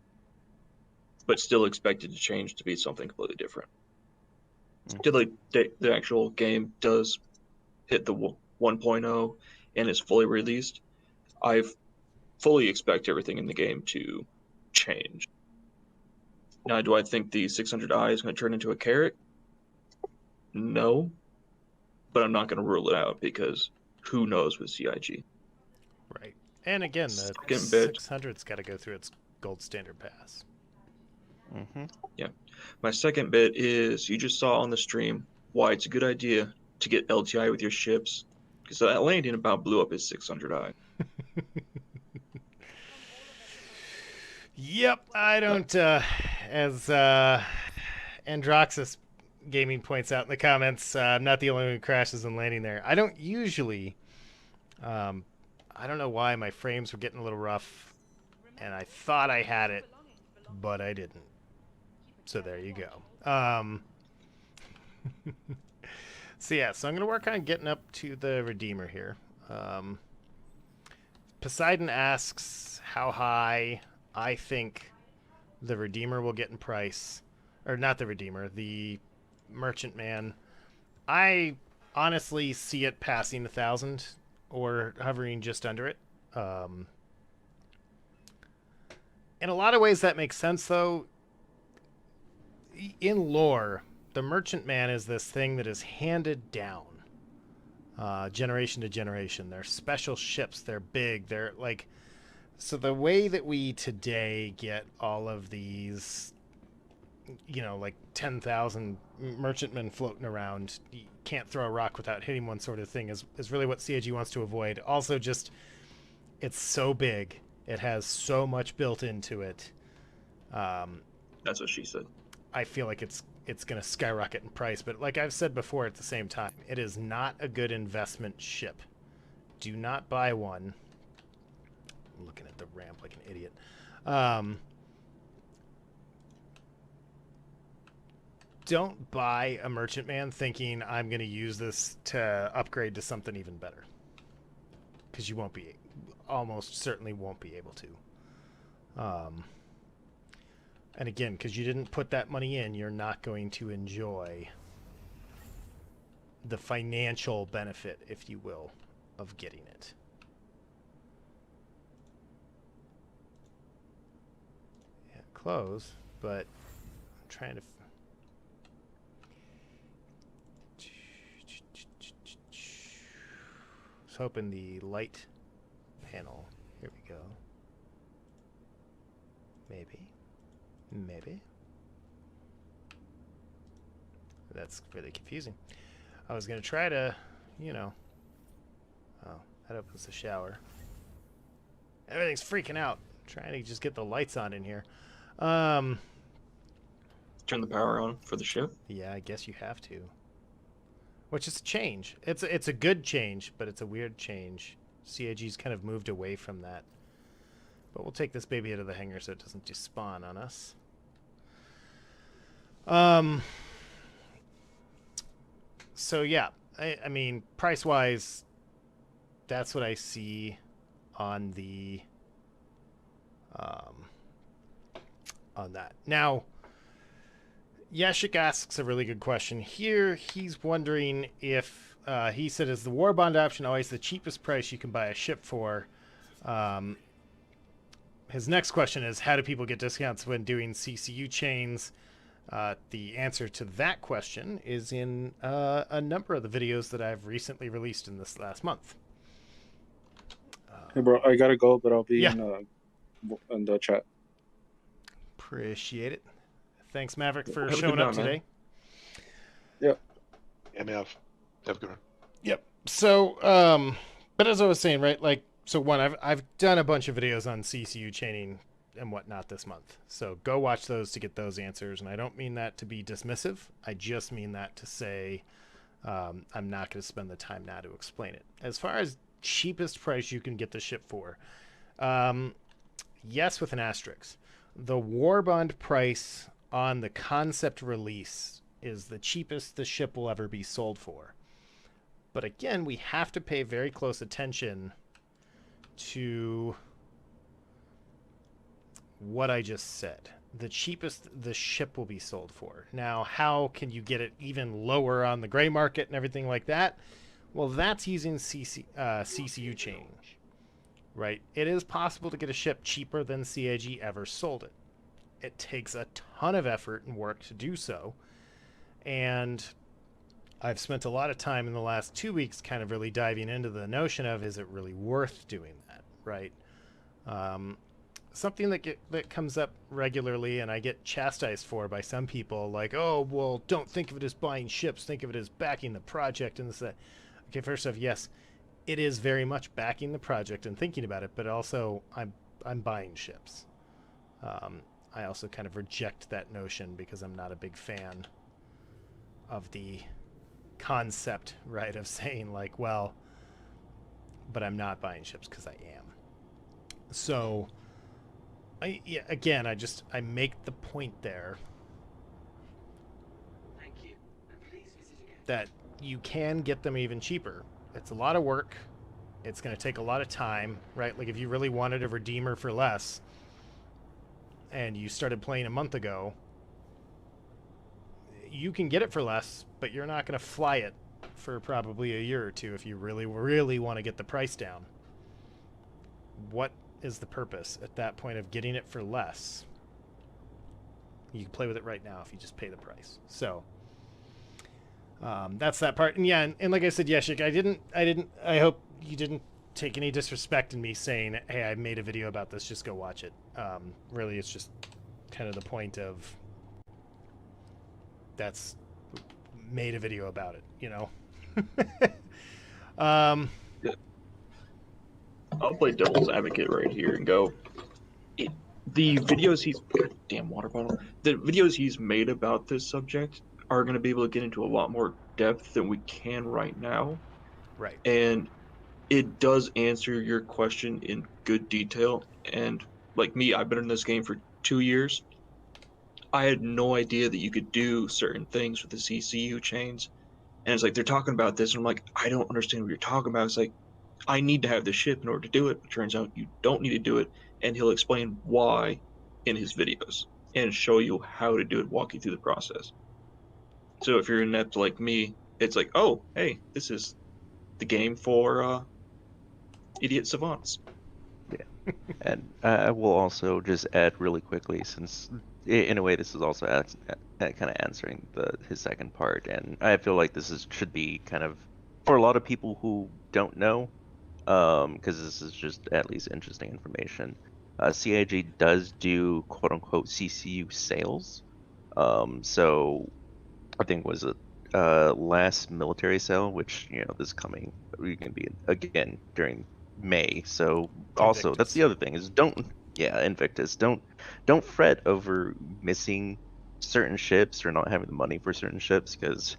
but still expect it to change to be something completely different. Till the actual game does hit the 1.0 and is fully released, I fully expect everything in the game to change. Now, do I think the 600i is going to turn into a carrot? No, but I'm not going to rule it out, because who knows with CIG. Right. And again, the Second bit. 600's got to go through its gold standard pass. Yeah. My second bit is, you just saw on the stream why it's a good idea to get LTI with your ships, because that landing about blew up his 600i. Yep, I don't, as Androxus Gaming points out in the comments, I'm not the only one who crashes and landing there. I don't usually. I don't know why my frames were getting a little rough, and I thought I had it, but I didn't. So there you go. So yeah, so I'm going to work on getting up to the Redeemer here. Poseidon asks how high I think the Redeemer will get in price. Or not the Redeemer, the Merchantman. I honestly see it passing 1,000 or hovering just under it. In a lot of ways that makes sense, though. In lore, the Merchantman is this thing that is handed down generation to generation. They're special ships. They're big. They're like... So the way that we today get all of these, like 10,000 merchantmen floating around, you can't throw a rock without hitting one sort of thing, is really what CAG wants to avoid. Also, just, it's so big. It has so much built into it. That's what she said. I feel like it's going to skyrocket in price. But like I've said before, at the same time, it is not a good investment ship. Do not buy one. I'm looking at the ramp like an idiot. Don't buy a Merchantman thinking I'm going to use this to upgrade to something even better. Because you won't be, almost certainly won't be able to. And again, because you didn't put that money in, you're not going to enjoy the financial benefit, if you will, of getting it. Yeah, close, but I'm trying to... I was hoping the light panel... Here we go. Maybe. That's really confusing. I was going to try to, Oh, that opens the shower. Everything's freaking out. I'm trying to just get the lights on in here. Turn the power on for the ship. Yeah, I guess you have to. Which is a change. It's a good change, but it's a weird change. CAG's kind of moved away from that. But we'll take this baby out of the hangar so it doesn't despawn on us. So yeah, I mean, price-wise, that's what I see on the on that. Now, Yashik asks a really good question here. He's wondering if he said, is the war bond option always the cheapest price you can buy a ship for? His next question is, how do people get discounts when doing CCU chains? The answer to that question is in a number of the videos that I've recently released in this last month. Hey, bro, I gotta go, but I'll be Yeah. in the chat. Appreciate it. Thanks, Maverick, for Have a showing good up night, man. today. Yep. And have a good one. Yep. So, but as I was saying, right, like, so one, I've done a bunch of videos on CCU chaining and whatnot this month. So go watch those to get those answers. And I don't mean that to be dismissive. I just mean that to say I'm not going to spend the time now to explain it. As far as cheapest price you can get the ship for, yes, with an asterisk. The Warbond price on the concept release is the cheapest the ship will ever be sold for. But again, we have to pay very close attention to what I just said. The cheapest the ship will be sold for. Now, how can you get it even lower on the gray market and everything like that? Well, that's using CCU chaining, right? It is possible to get a ship cheaper than CAG ever sold it. It takes a ton of effort and work to do so. And I've spent a lot of time in the last 2 weeks kind of really diving into the notion of, is it really worth doing that, right? Something that comes up regularly and I get chastised for by some people, like, oh, well, don't think of it as buying ships, think of it as backing the project and this, that. Okay, first off, yes, it is very much backing the project and thinking about it, but also I'm buying ships. I also kind of reject that notion because I'm not a big fan of the concept, right, of saying like, well, but I'm not buying ships because I am. So again, I make the point there that you can get them even cheaper. It's a lot of work. It's going to take a lot of time, right? Like if you really wanted a Redeemer for less and you started playing a month ago, you can get it for less, but you're not going to fly it for probably a year or two if you really, really want to get the price down. What is the purpose at that point of getting it for less? You can play with it right now if you just pay the price. So that's that part. And yeah, and like I said, Yeshik, I hope you didn't take any disrespect in me saying, hey, I made a video about this, just go watch it. Really, it's just kind of the point of that's made a video about it, you know? Yeah. I'll play devil's advocate right here and go. The videos he's damn water bottle. The videos he's made about this subject are going to be able to get into a lot more depth than we can right now. Right. And it does answer your question in good detail. And like me, I've been in this game for 2 years. I had no idea that you could do certain things with the CCU chains. And it's like they're talking about this, and I'm like, I don't understand what you're talking about. It's like, I need to have the ship in order to do it. But it turns out you don't need to do it, and he'll explain why in his videos and show you how to do it, walk you through the process. So if you're inept like me, it's like, oh, hey, this is the game for idiot savants. Yeah. And I will also just add really quickly, since in a way this is also kind of answering his second part, and I feel like should be kind of for a lot of people who don't know, because this is just at least interesting information. CIG does do quote unquote CCU sales. So I think was it last military sale, which this coming we can be again during May. So also that's Invictus. the other thing is Invictus, don't fret over missing certain ships or not having the money for certain ships, because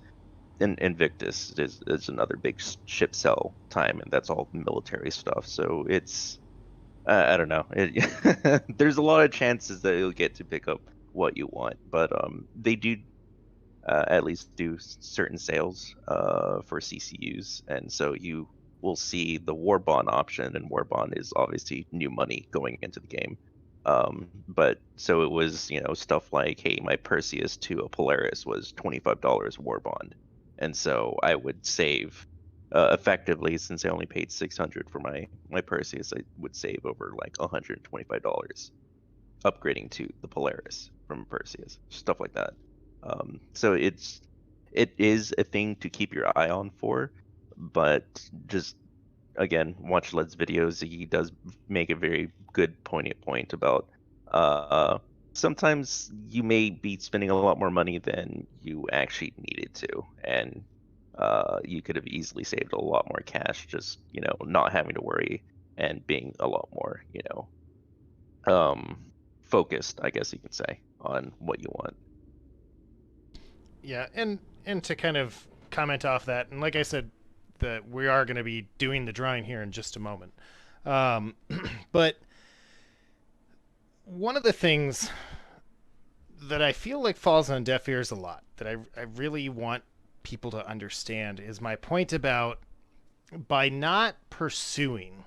Invictus is another big ship sell time, and that's all military stuff. So it's I don't know. There's a lot of chances that you'll get to pick up what you want, but they do at least do certain sales for CCUs, and so you will see the war bond option, and war bond is obviously new money going into the game. But so it was stuff like, hey, my Perseus to a Polaris was $25 war bond, and so I would save effectively, since I only paid $600 for my Perseus, I would save over like $125 upgrading to the Polaris from Perseus, stuff like that. So it is a thing to keep your eye on for, but just again, watch Led's videos. He does make a very good poignant point about sometimes you may be spending a lot more money than you actually needed to, and you could have easily saved a lot more cash just not having to worry and being a lot more focused, I guess you can say, on what you want. Yeah, and to kind of comment off that, and like I said, that we are going to be doing the drawing here in just a moment. But one of the things that I feel like falls on deaf ears a lot, that I really want people to understand, is my point about by not pursuing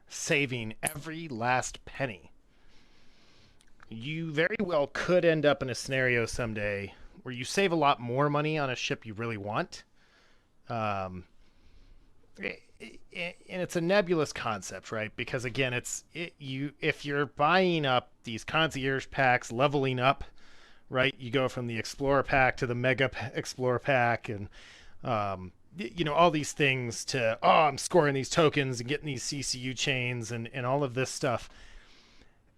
saving every last penny, you very well could end up in a scenario someday where you save a lot more money on a ship you really want. And it's a nebulous concept, right? Because again, if you're buying up these concierge packs, leveling up, right? You go from the Explorer pack to the Mega Explorer pack, and all these things to I'm scoring these tokens and getting these CCU chains and all of this stuff.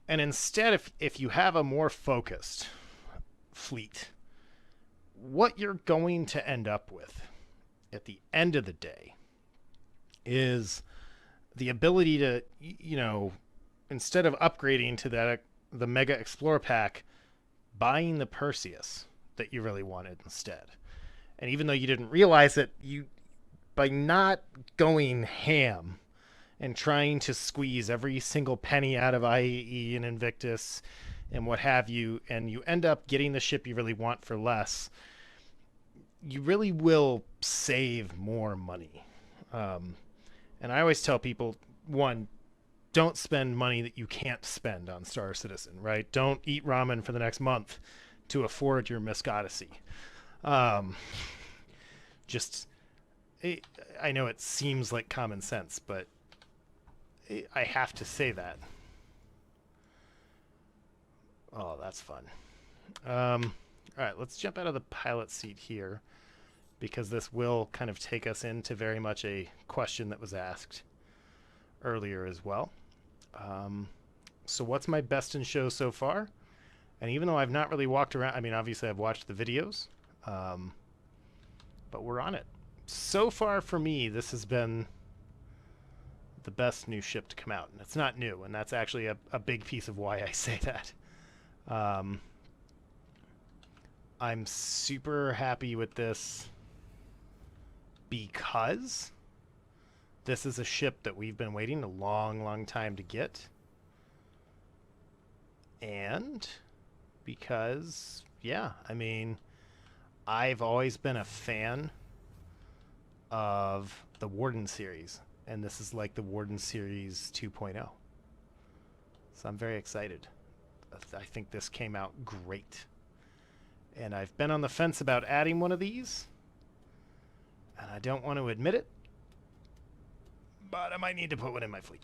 And instead, if you have a more focused fleet, what you're going to end up with at the end of the day is the ability to, instead of upgrading to the Mega Explorer pack, buying the Perseus that you really wanted instead. And even though you didn't realize it, you by not going ham and trying to squeeze every single penny out of IAE and Invictus and what have you, and you end up getting the ship you really want for less, you really will save more money. And I always tell people, one, don't spend money that you can't spend on Star Citizen, right? Don't eat ramen for the next month to afford your Misk Odyssey. Just, I know it seems like common sense, but I have to say that. Oh, that's fun. All right, let's jump out of the pilot seat here, because this will kind of take us into very much a question that was asked earlier as well. So what's my best in show so far? And even though I've not really walked around, I mean, obviously I've watched the videos, but we're on it. So far for me, this has been the best new ship to come out. And it's not new, and that's actually a big piece of why I say that. I'm super happy with this because this is a ship that we've been waiting a long, long time to get. And because, yeah, I mean, I've always been a fan of the Warden series, and this is like the Warden series 2.0. So I'm very excited. I think this came out great. And I've been on the fence about adding one of these, and I don't want to admit it, but I might need to put one in my fleet.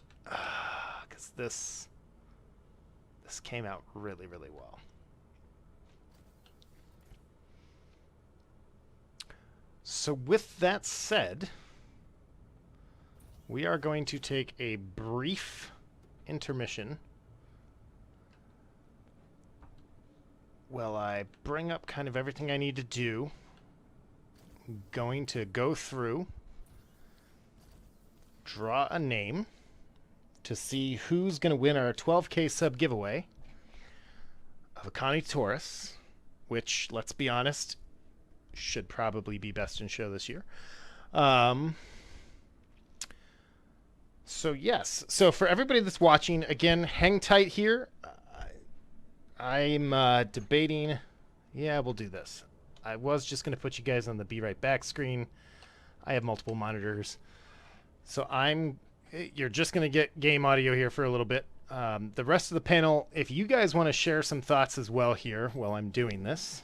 Because this came out really, really well. So with that said, we are going to take a brief intermission while I bring up kind of everything I need to do. I'm going to go through, draw a name to see who's going to win our 12K sub giveaway of a Connie Taurus, which, let's be honest, should probably be best in show this year. So yes, so for everybody that's watching, again, hang tight here. I'm debating. Yeah, we'll do this. I was just going to put you guys on the Be Right Back screen. I have multiple monitors. So you're just going to get game audio here for a little bit. The rest of the panel, if you guys want to share some thoughts as well here while I'm doing this,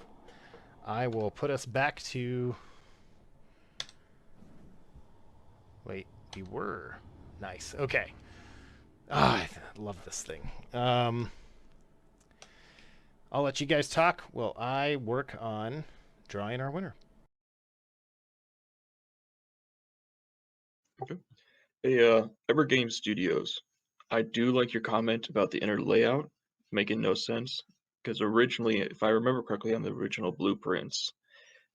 I will put us back to... Wait, we were... Nice. Okay. I love this thing. I'll let you guys talk while I work on drawing our winner. Okay. Hey, Evergame Studios. I do like your comment about the inner layout making no sense, because originally, if I remember correctly, on the original blueprints,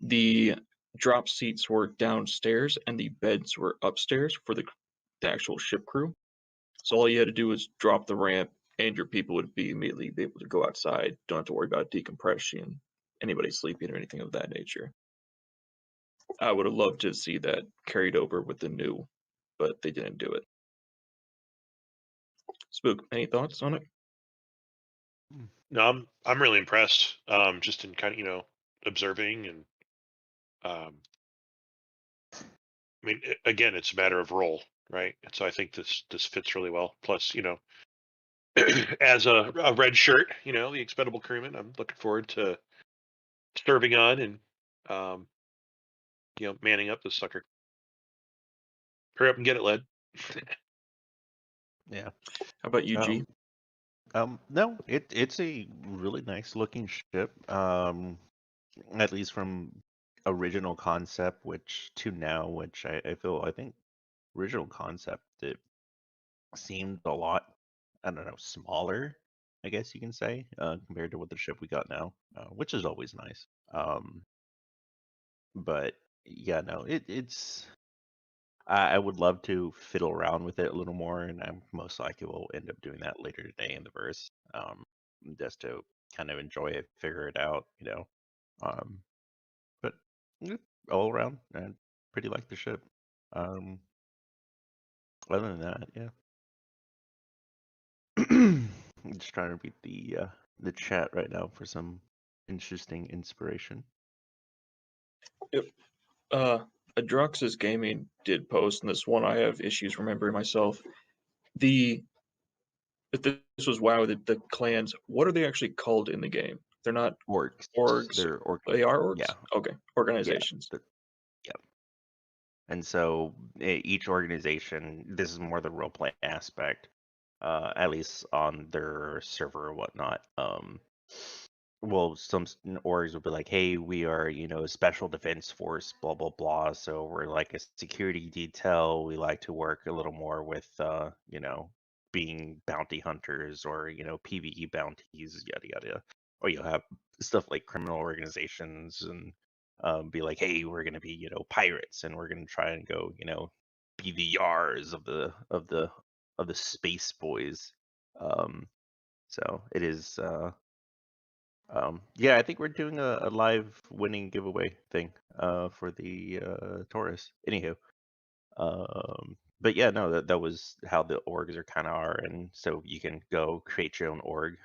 the drop seats were downstairs and the beds were upstairs for the actual ship crew. So all you had to do was drop the ramp, and your people would be immediately be able to go outside. Don't have to worry about decompression, anybody sleeping, or anything of that nature. I would have loved to see that carried over with the new, but they didn't do it. Spook, any thoughts on it? No, I'm really impressed. Just in kind of observing and I mean, again, it's a matter of role, right? And so I think this fits really well. Plus, as a red shirt, the expendable crewman, I'm looking forward to serving on and manning up this sucker. Hurry up and get it, led. Yeah. How about you, G? No, it's a really nice looking ship. At least from original concept, which to now, which I think original concept it seemed a lot, I don't know, smaller, I guess you can say, compared to what the ship we got now, which is always nice. But yeah, no, it's. I would love to fiddle around with it a little more, and I most likely will end up doing that later today in the verse, just to kind of enjoy it, figure it out, But all around, I pretty like the ship. Other than that, yeah. I'm just trying to read the chat right now for some interesting inspiration. Yep. Adroxus Gaming did post, and this one I have issues remembering myself. If this was WoW, the clans, what are they actually called in the game? They're not Orgs. orgs. They're They are orgs? Yeah. Okay. Yeah. Organizations. Yeah. And so each organization, this is more the roleplay aspect, at least on their server or whatnot. Well, some orgs will be like, hey, we are, a special defense force, blah, blah, blah. So we're like a security detail. We like to work a little more with, being bounty hunters or, PvE bounties, yada, yada. Or you'll have stuff like criminal organizations and be like, hey, we're going to be, pirates and we're going to try and go, be the Yars of the space boys. So it is, yeah, I think we're doing a live winning giveaway thing for the Taurus. Anywho, but yeah, no, that was how the orgs are kind of are, and so you can go create your own org.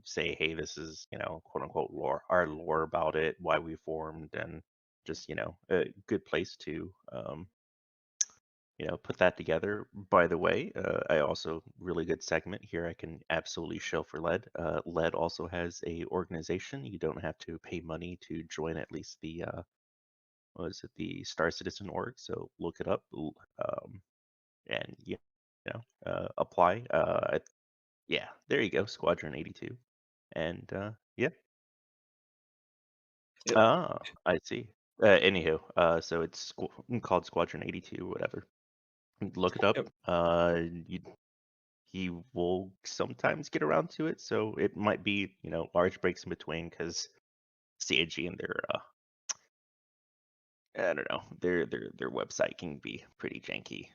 Say, hey, this is quote unquote lore, our lore about it, why we formed, and just a good place to put that together. By the way, I also really good segment here. I can absolutely show for Lead. Lead also has a organization. You don't have to pay money to join at least the what is it, the Star Citizen org. So look it up, and apply. Yeah, there you go, Squadron 82, and yeah. Yep. Ah, I see. Anywho, so it's called Squadron 82, whatever. Look it up. Yep. He will sometimes get around to it, so it might be large breaks in between because CAG and their I don't know, their website can be pretty janky.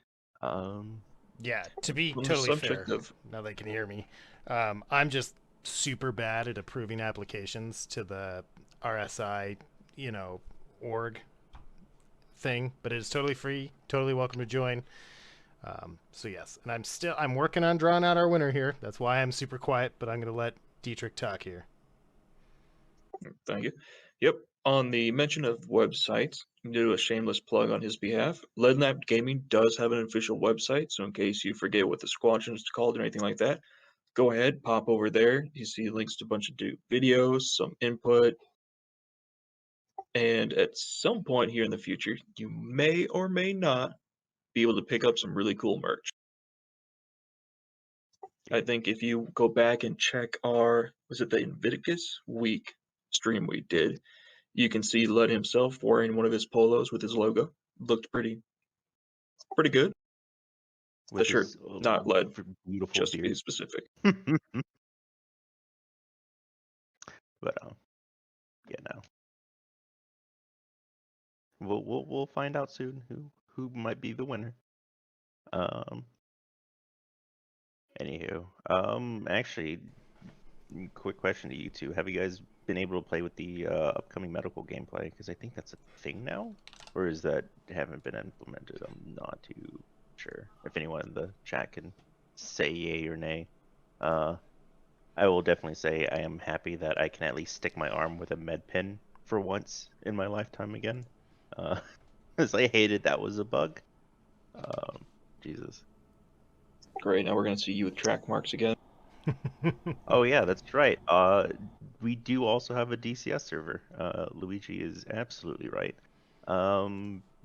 Yeah, to be On the totally subject fair, of now they can hear me, I'm just super bad at approving applications to the RSI, org thing, but it is totally free, totally welcome to join. So yes, and I'm working on drawing out our winner here. That's why I'm super quiet, but I'm going to let Dietrich talk here. Thank you. Yep. On the mention of websites, I'm going to do a shameless plug on his behalf. Leadnap Gaming does have an official website, so in case you forget what the squadron is called or anything like that, go ahead, pop over there. You see links to a bunch of videos, some input, and at some point here in the future, you may or may not be able to pick up some really cool merch. I think if you go back and check was it the Invictus week stream we did, you can see Lud himself wearing one of his polos with his logo. Looked pretty good. The with shirt, his not Lud, beautiful just to be beard. specific. But yeah, no. We'll find out soon who might be the winner. Anywho, actually, quick question to you two: have you guys been able to play with the upcoming medical gameplay? Because I think that's a thing now, or is that haven't been implemented? I'm not too sure. If anyone in the chat can say yay or nay. I will definitely say I am happy that I can at least stick my arm with a med pin for once in my lifetime again. Because I hated that was a bug. Jesus. Great, now we're gonna see you with track marks again. Oh yeah, that's right. We do also have a DCS server. Luigi is absolutely right.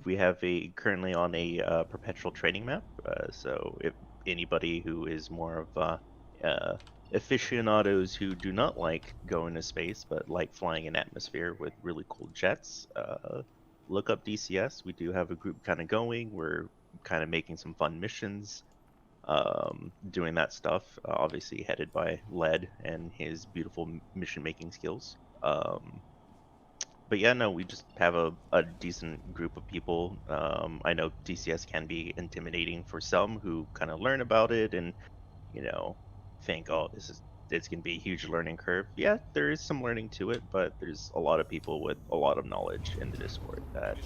We have currently on a perpetual training map. So if anybody who is more of aficionados who do not like going to space but like flying in atmosphere with really cool jets, look up DCS. We do have a group kind of going. We're kind of making some fun missions. Doing that stuff, obviously headed by Led and his beautiful mission making skills. But yeah, no, we just have a decent group of people. I know DCS can be intimidating for some who kind of learn about it and think, oh, this is it's going to be a huge learning curve. Yeah, there is some learning to it, but there's a lot of people with a lot of knowledge in the Discord that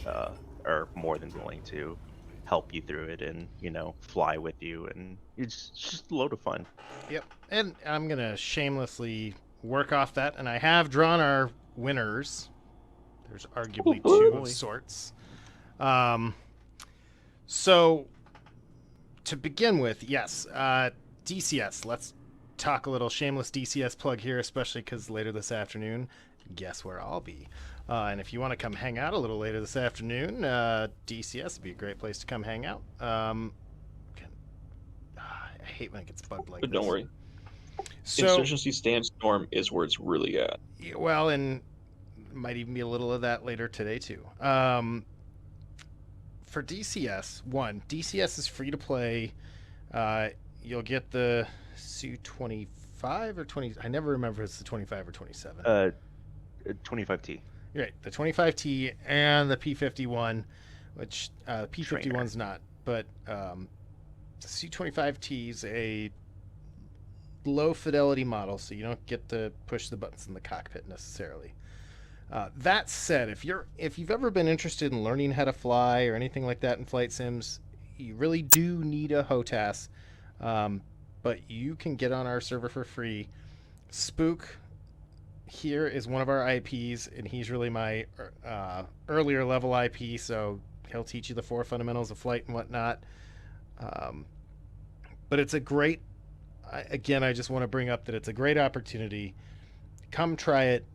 are more than willing to help you through it and, you know, fly with you. And it's just a load of fun. Yep. And I'm going to shamelessly work off that. And I have drawn our winners. There's arguably two of sorts. So, to begin with, yes, DCS. Let's talk a little shameless DCS plug here, especially because later this afternoon, guess where I'll be. And if you want to come hang out a little later this afternoon, DCS would be a great place to come hang out. I hate when it gets bugged like But this. don't worry. So, Insurgency Sandstorm is where it's really at. well, and might even be a little of that later today, too. For DCS, DCS is free to play. You'll get the Su-25 or 20. I never remember if it's the 25 or 27. 25T. You're right, the 25T and the P51, which P51's not, but the Su-25T is a low fidelity model, so you don't get to push the buttons in the cockpit necessarily. That said, if you've ever been interested in learning how to fly or anything like that in flight sims, you really do need a HOTAS, but you can get on our server for free. Spook here is one of our IPs, and he's really my earlier level IP, so he'll teach you the 4 fundamentals of flight and whatnot. But it's a great, again, I just want to bring up that it's a great opportunity. Come try it.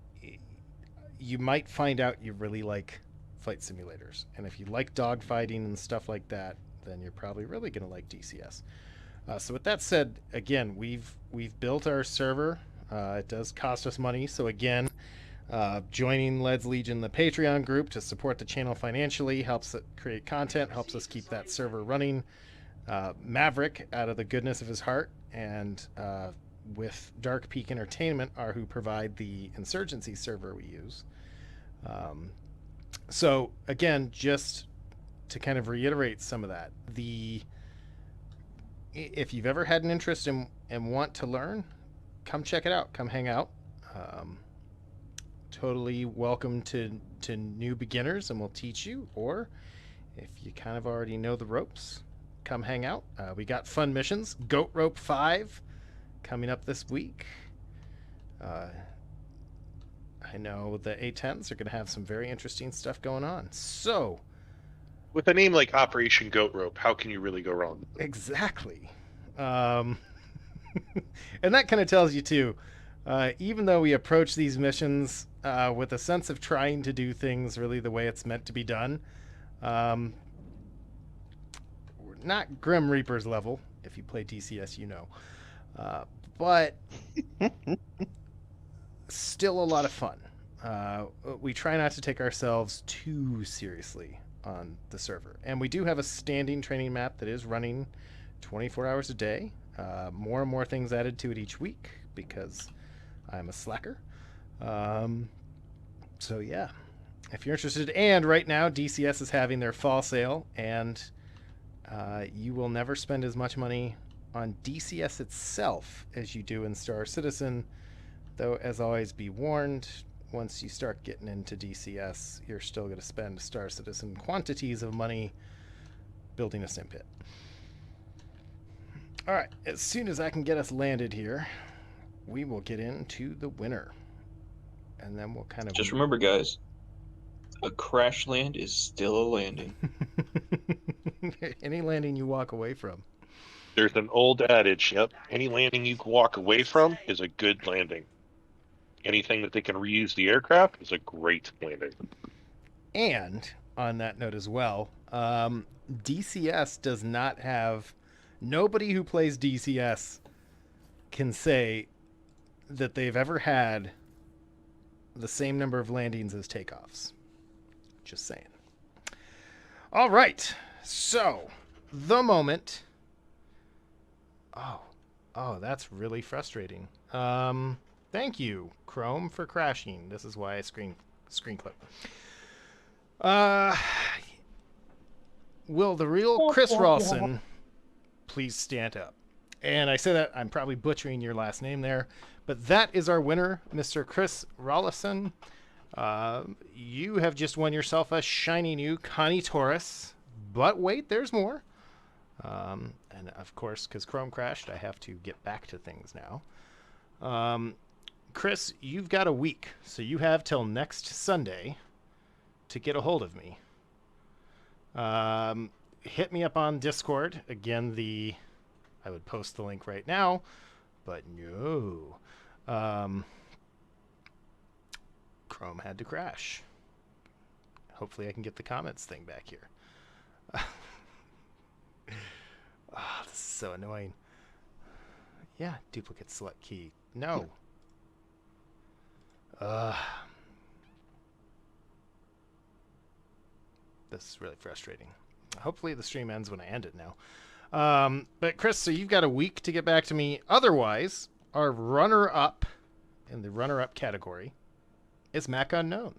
You might find out you really like flight simulators. And if you like dogfighting and stuff like that, then you're probably really going to like DCS. So with that said, again, we've built our server. It does cost us money. So again, joining Led's Legion, the Patreon group, to support the channel financially helps it create content, helps us keep that server running. Maverick, out of the goodness of his heart, and with Dark Peak Entertainment, are who provide the Insurgency server we use. So again, just to kind of reiterate some of that, if you've ever had an interest in and want to learn, come check it out. Come hang out. Totally welcome to new beginners, and we'll teach you. Or if you kind of already know the ropes, come hang out. We got fun missions. Goat Rope 5 coming up this week. I know the A10s are going to have some very interesting stuff going on. So, with a name like Operation Goat Rope, how can you really go wrong? Exactly. And that kind of tells you too, even though we approach these missions with a sense of trying to do things really the way it's meant to be done, we're not Grim Reaper's level. If you play DCS, you know. But still a lot of fun. We try not to take ourselves too seriously on the server. And we do have a standing training map that is running 24 hours a day. More and more things added to it each week because I'm a slacker. So yeah, if you're interested. And right now, DCS is having their fall sale, and you will never spend as much money on DCS itself as you do in Star Citizen, though as always be warned, once you start getting into DCS, you're still going to spend Star Citizen quantities of money building a sim pit. Alright, as soon as I can get us landed here, we will get into the winner. And then we'll kind of... Just remember, guys, a crash land is still a landing. Any landing you walk away from. There's an old adage, yep. Any landing you can walk away from is a good landing. Anything that they can reuse the aircraft is a great landing. And, on that note as well, DCS does not have... Nobody who plays DCS can say that they've ever had the same number of landings as takeoffs. Just saying. All right. So, the moment... Oh, that's really frustrating. Thank you, Chrome, for crashing. This is why I screen clip. Will the real Chris Rawson please stand up? And I say that, I'm probably butchering your last name there. But that is our winner, Mr. Chris Rollison. You have just won yourself a shiny new Connie Taurus. But wait, there's more. And of course, because Chrome crashed, I have to get back to things now. Chris, you've got a week, so you have till next Sunday to get a hold of me. Hit me up on Discord. Again, I would post the link right now, but no. Chrome had to crash. Hopefully I can get the comments thing back here. Oh, this is so annoying. Yeah, duplicate select key. No. This is really frustrating. Hopefully the stream ends when I end it now. But Chris, so you've got a week to get back to me. Otherwise, our runner-up in the runner-up category is Mac Unknown.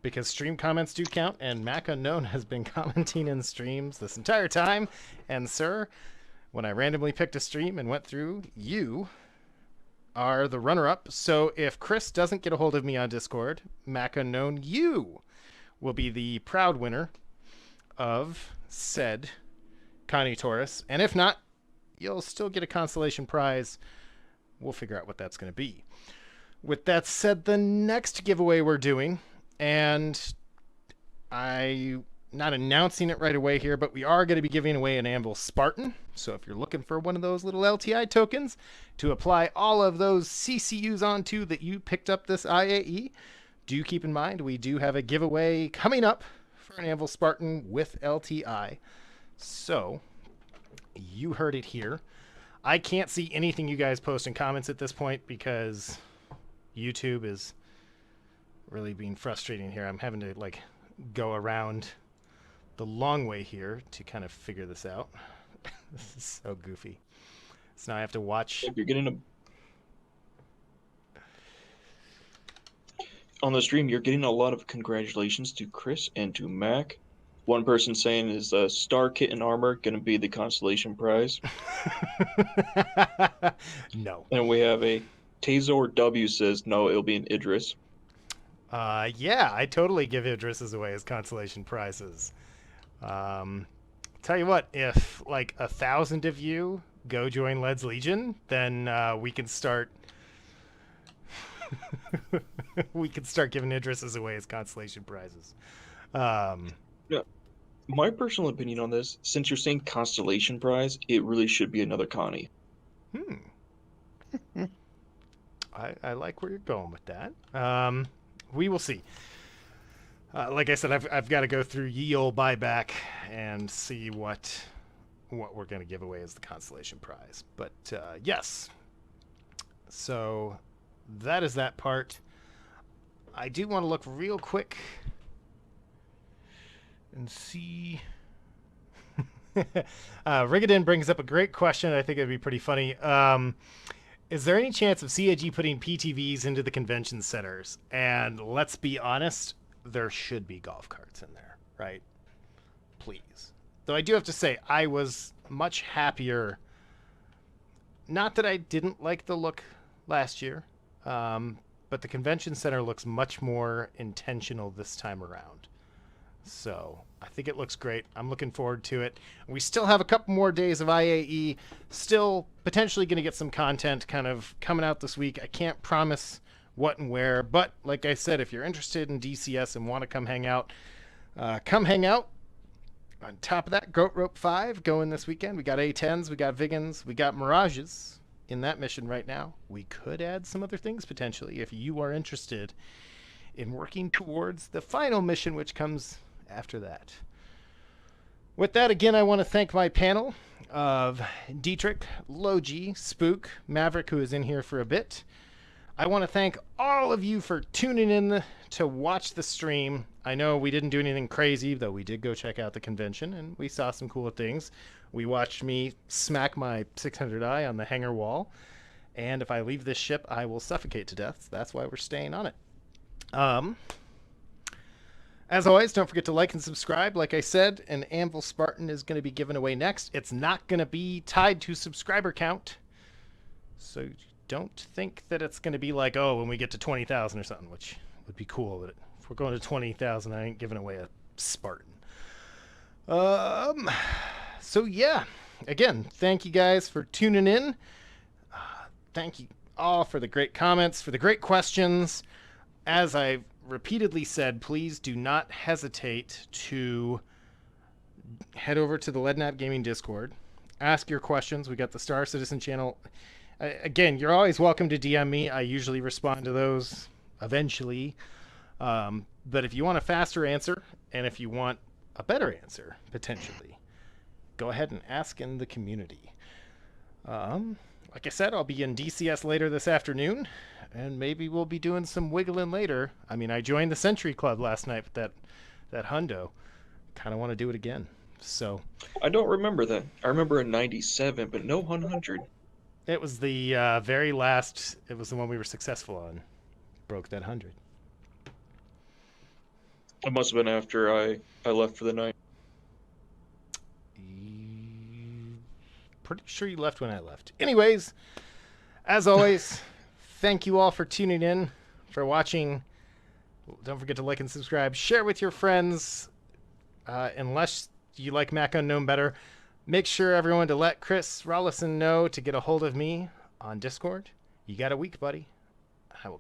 Because stream comments do count, and Mac Unknown has been commenting in streams this entire time. And sir, when I randomly picked a stream and went through, you are the runner-up. So if Chris doesn't get a hold of me on Discord, Mac Unknown, you will be the proud winner of said Connie Taurus. And if not, you'll still get a consolation prize. We'll figure out what that's going to be. With that said, the next giveaway we're doing, and I'm not announcing it right away here, but we are going to be giving away an Anvil Spartan. So if you're looking for one of those little LTI tokens to apply all of those CCUs onto that you picked up this IAE, do keep in mind we do have a giveaway coming up for an Anvil Spartan with LTI. So you heard it here. I can't see anything you guys post in comments at this point because YouTube is really being frustrating here. I'm having to like go around the long way here to kind of figure this out. This is so goofy. So now I have to watch. If you're getting on the stream, you're getting a lot of congratulations to Chris and to Mac. One person saying is Star Kit and Armor going to be the consolation prize. No. And we have a Tazor W says no, it'll be an Idris. Yeah, I totally give Idrises away as consolation prizes. Tell you what, if like 1,000 of you go join Led's Legion, then we can start. We can start giving Idrises away as consolation prizes. Yeah, my personal opinion on this, since you're saying constellation prize, it really should be another Connie. I like where you're going with that. We will see. Like I said, I've got to go through ye old buyback and see what we're going to give away as the consolation prize. But yes, so that is that part. I do want to look real quick and see. Rigadin brings up a great question. I think it'd be pretty funny. Is there any chance of CIG putting PTVs into the convention centers? And let's be honest, there should be golf carts in there, right? Please. Though I do have to say, I was much happier. Not that I didn't like the look last year, but the convention center looks much more intentional this time around. So I think it looks great. I'm looking forward to it. We still have a couple more days of IAE. Still potentially going to get some content kind of coming out this week. I can't promise what and where, but like I said, if you're interested in DCS and want to come hang out, come hang out. On top of that, Goat Rope 5 going this weekend. We got A10s, we got Vigans, we got Mirages in that mission right now. We could add some other things potentially if you are interested in working towards the final mission, which comes after that. With that, again, I want to thank my panel of Dietrich, Logi, Spook, Maverick, who is in here for a bit. I want to thank all of you for tuning in to watch the stream. I know we didn't do anything crazy, though we did go check out the convention, and we saw some cool things. We watched me smack my 600i on the hangar wall, and if I leave this ship, I will suffocate to death. So that's why we're staying on it. As always, don't forget to like and subscribe. Like I said, an Anvil Spartan is going to be given away next. It's not going to be tied to subscriber count. So don't think that it's going to be like, oh, when we get to 20,000 or something, which would be cool. But if we're going to 20,000, I ain't giving away a Spartan. So yeah, again, thank you guys for tuning in. Thank you all for the great comments, for the great questions. As I've repeatedly said, please do not hesitate to head over to the Leadnap Gaming Discord. Ask your questions. We got the Star Citizen channel. Again, you're always welcome to DM me. I usually respond to those eventually. But if you want a faster answer, and if you want a better answer, potentially, go ahead and ask in the community. Like I said, I'll be in DCS later this afternoon, and maybe we'll be doing some wiggling later. I mean, I joined the Century Club last night with that hundo. Kind of want to do it again. So I don't remember that. I remember a 97, but no 100. it was the very last. It was the one we were successful on. Broke that 100. It must have been after I left for the night. Pretty sure you left when I left. Anyways, as always, thank you all for tuning in, for watching. Don't forget to like and subscribe. Share with your friends. Unless you like Mac Unknown better, make sure everyone to let Chris Rollison know to get a hold of me on Discord. You got a week, buddy.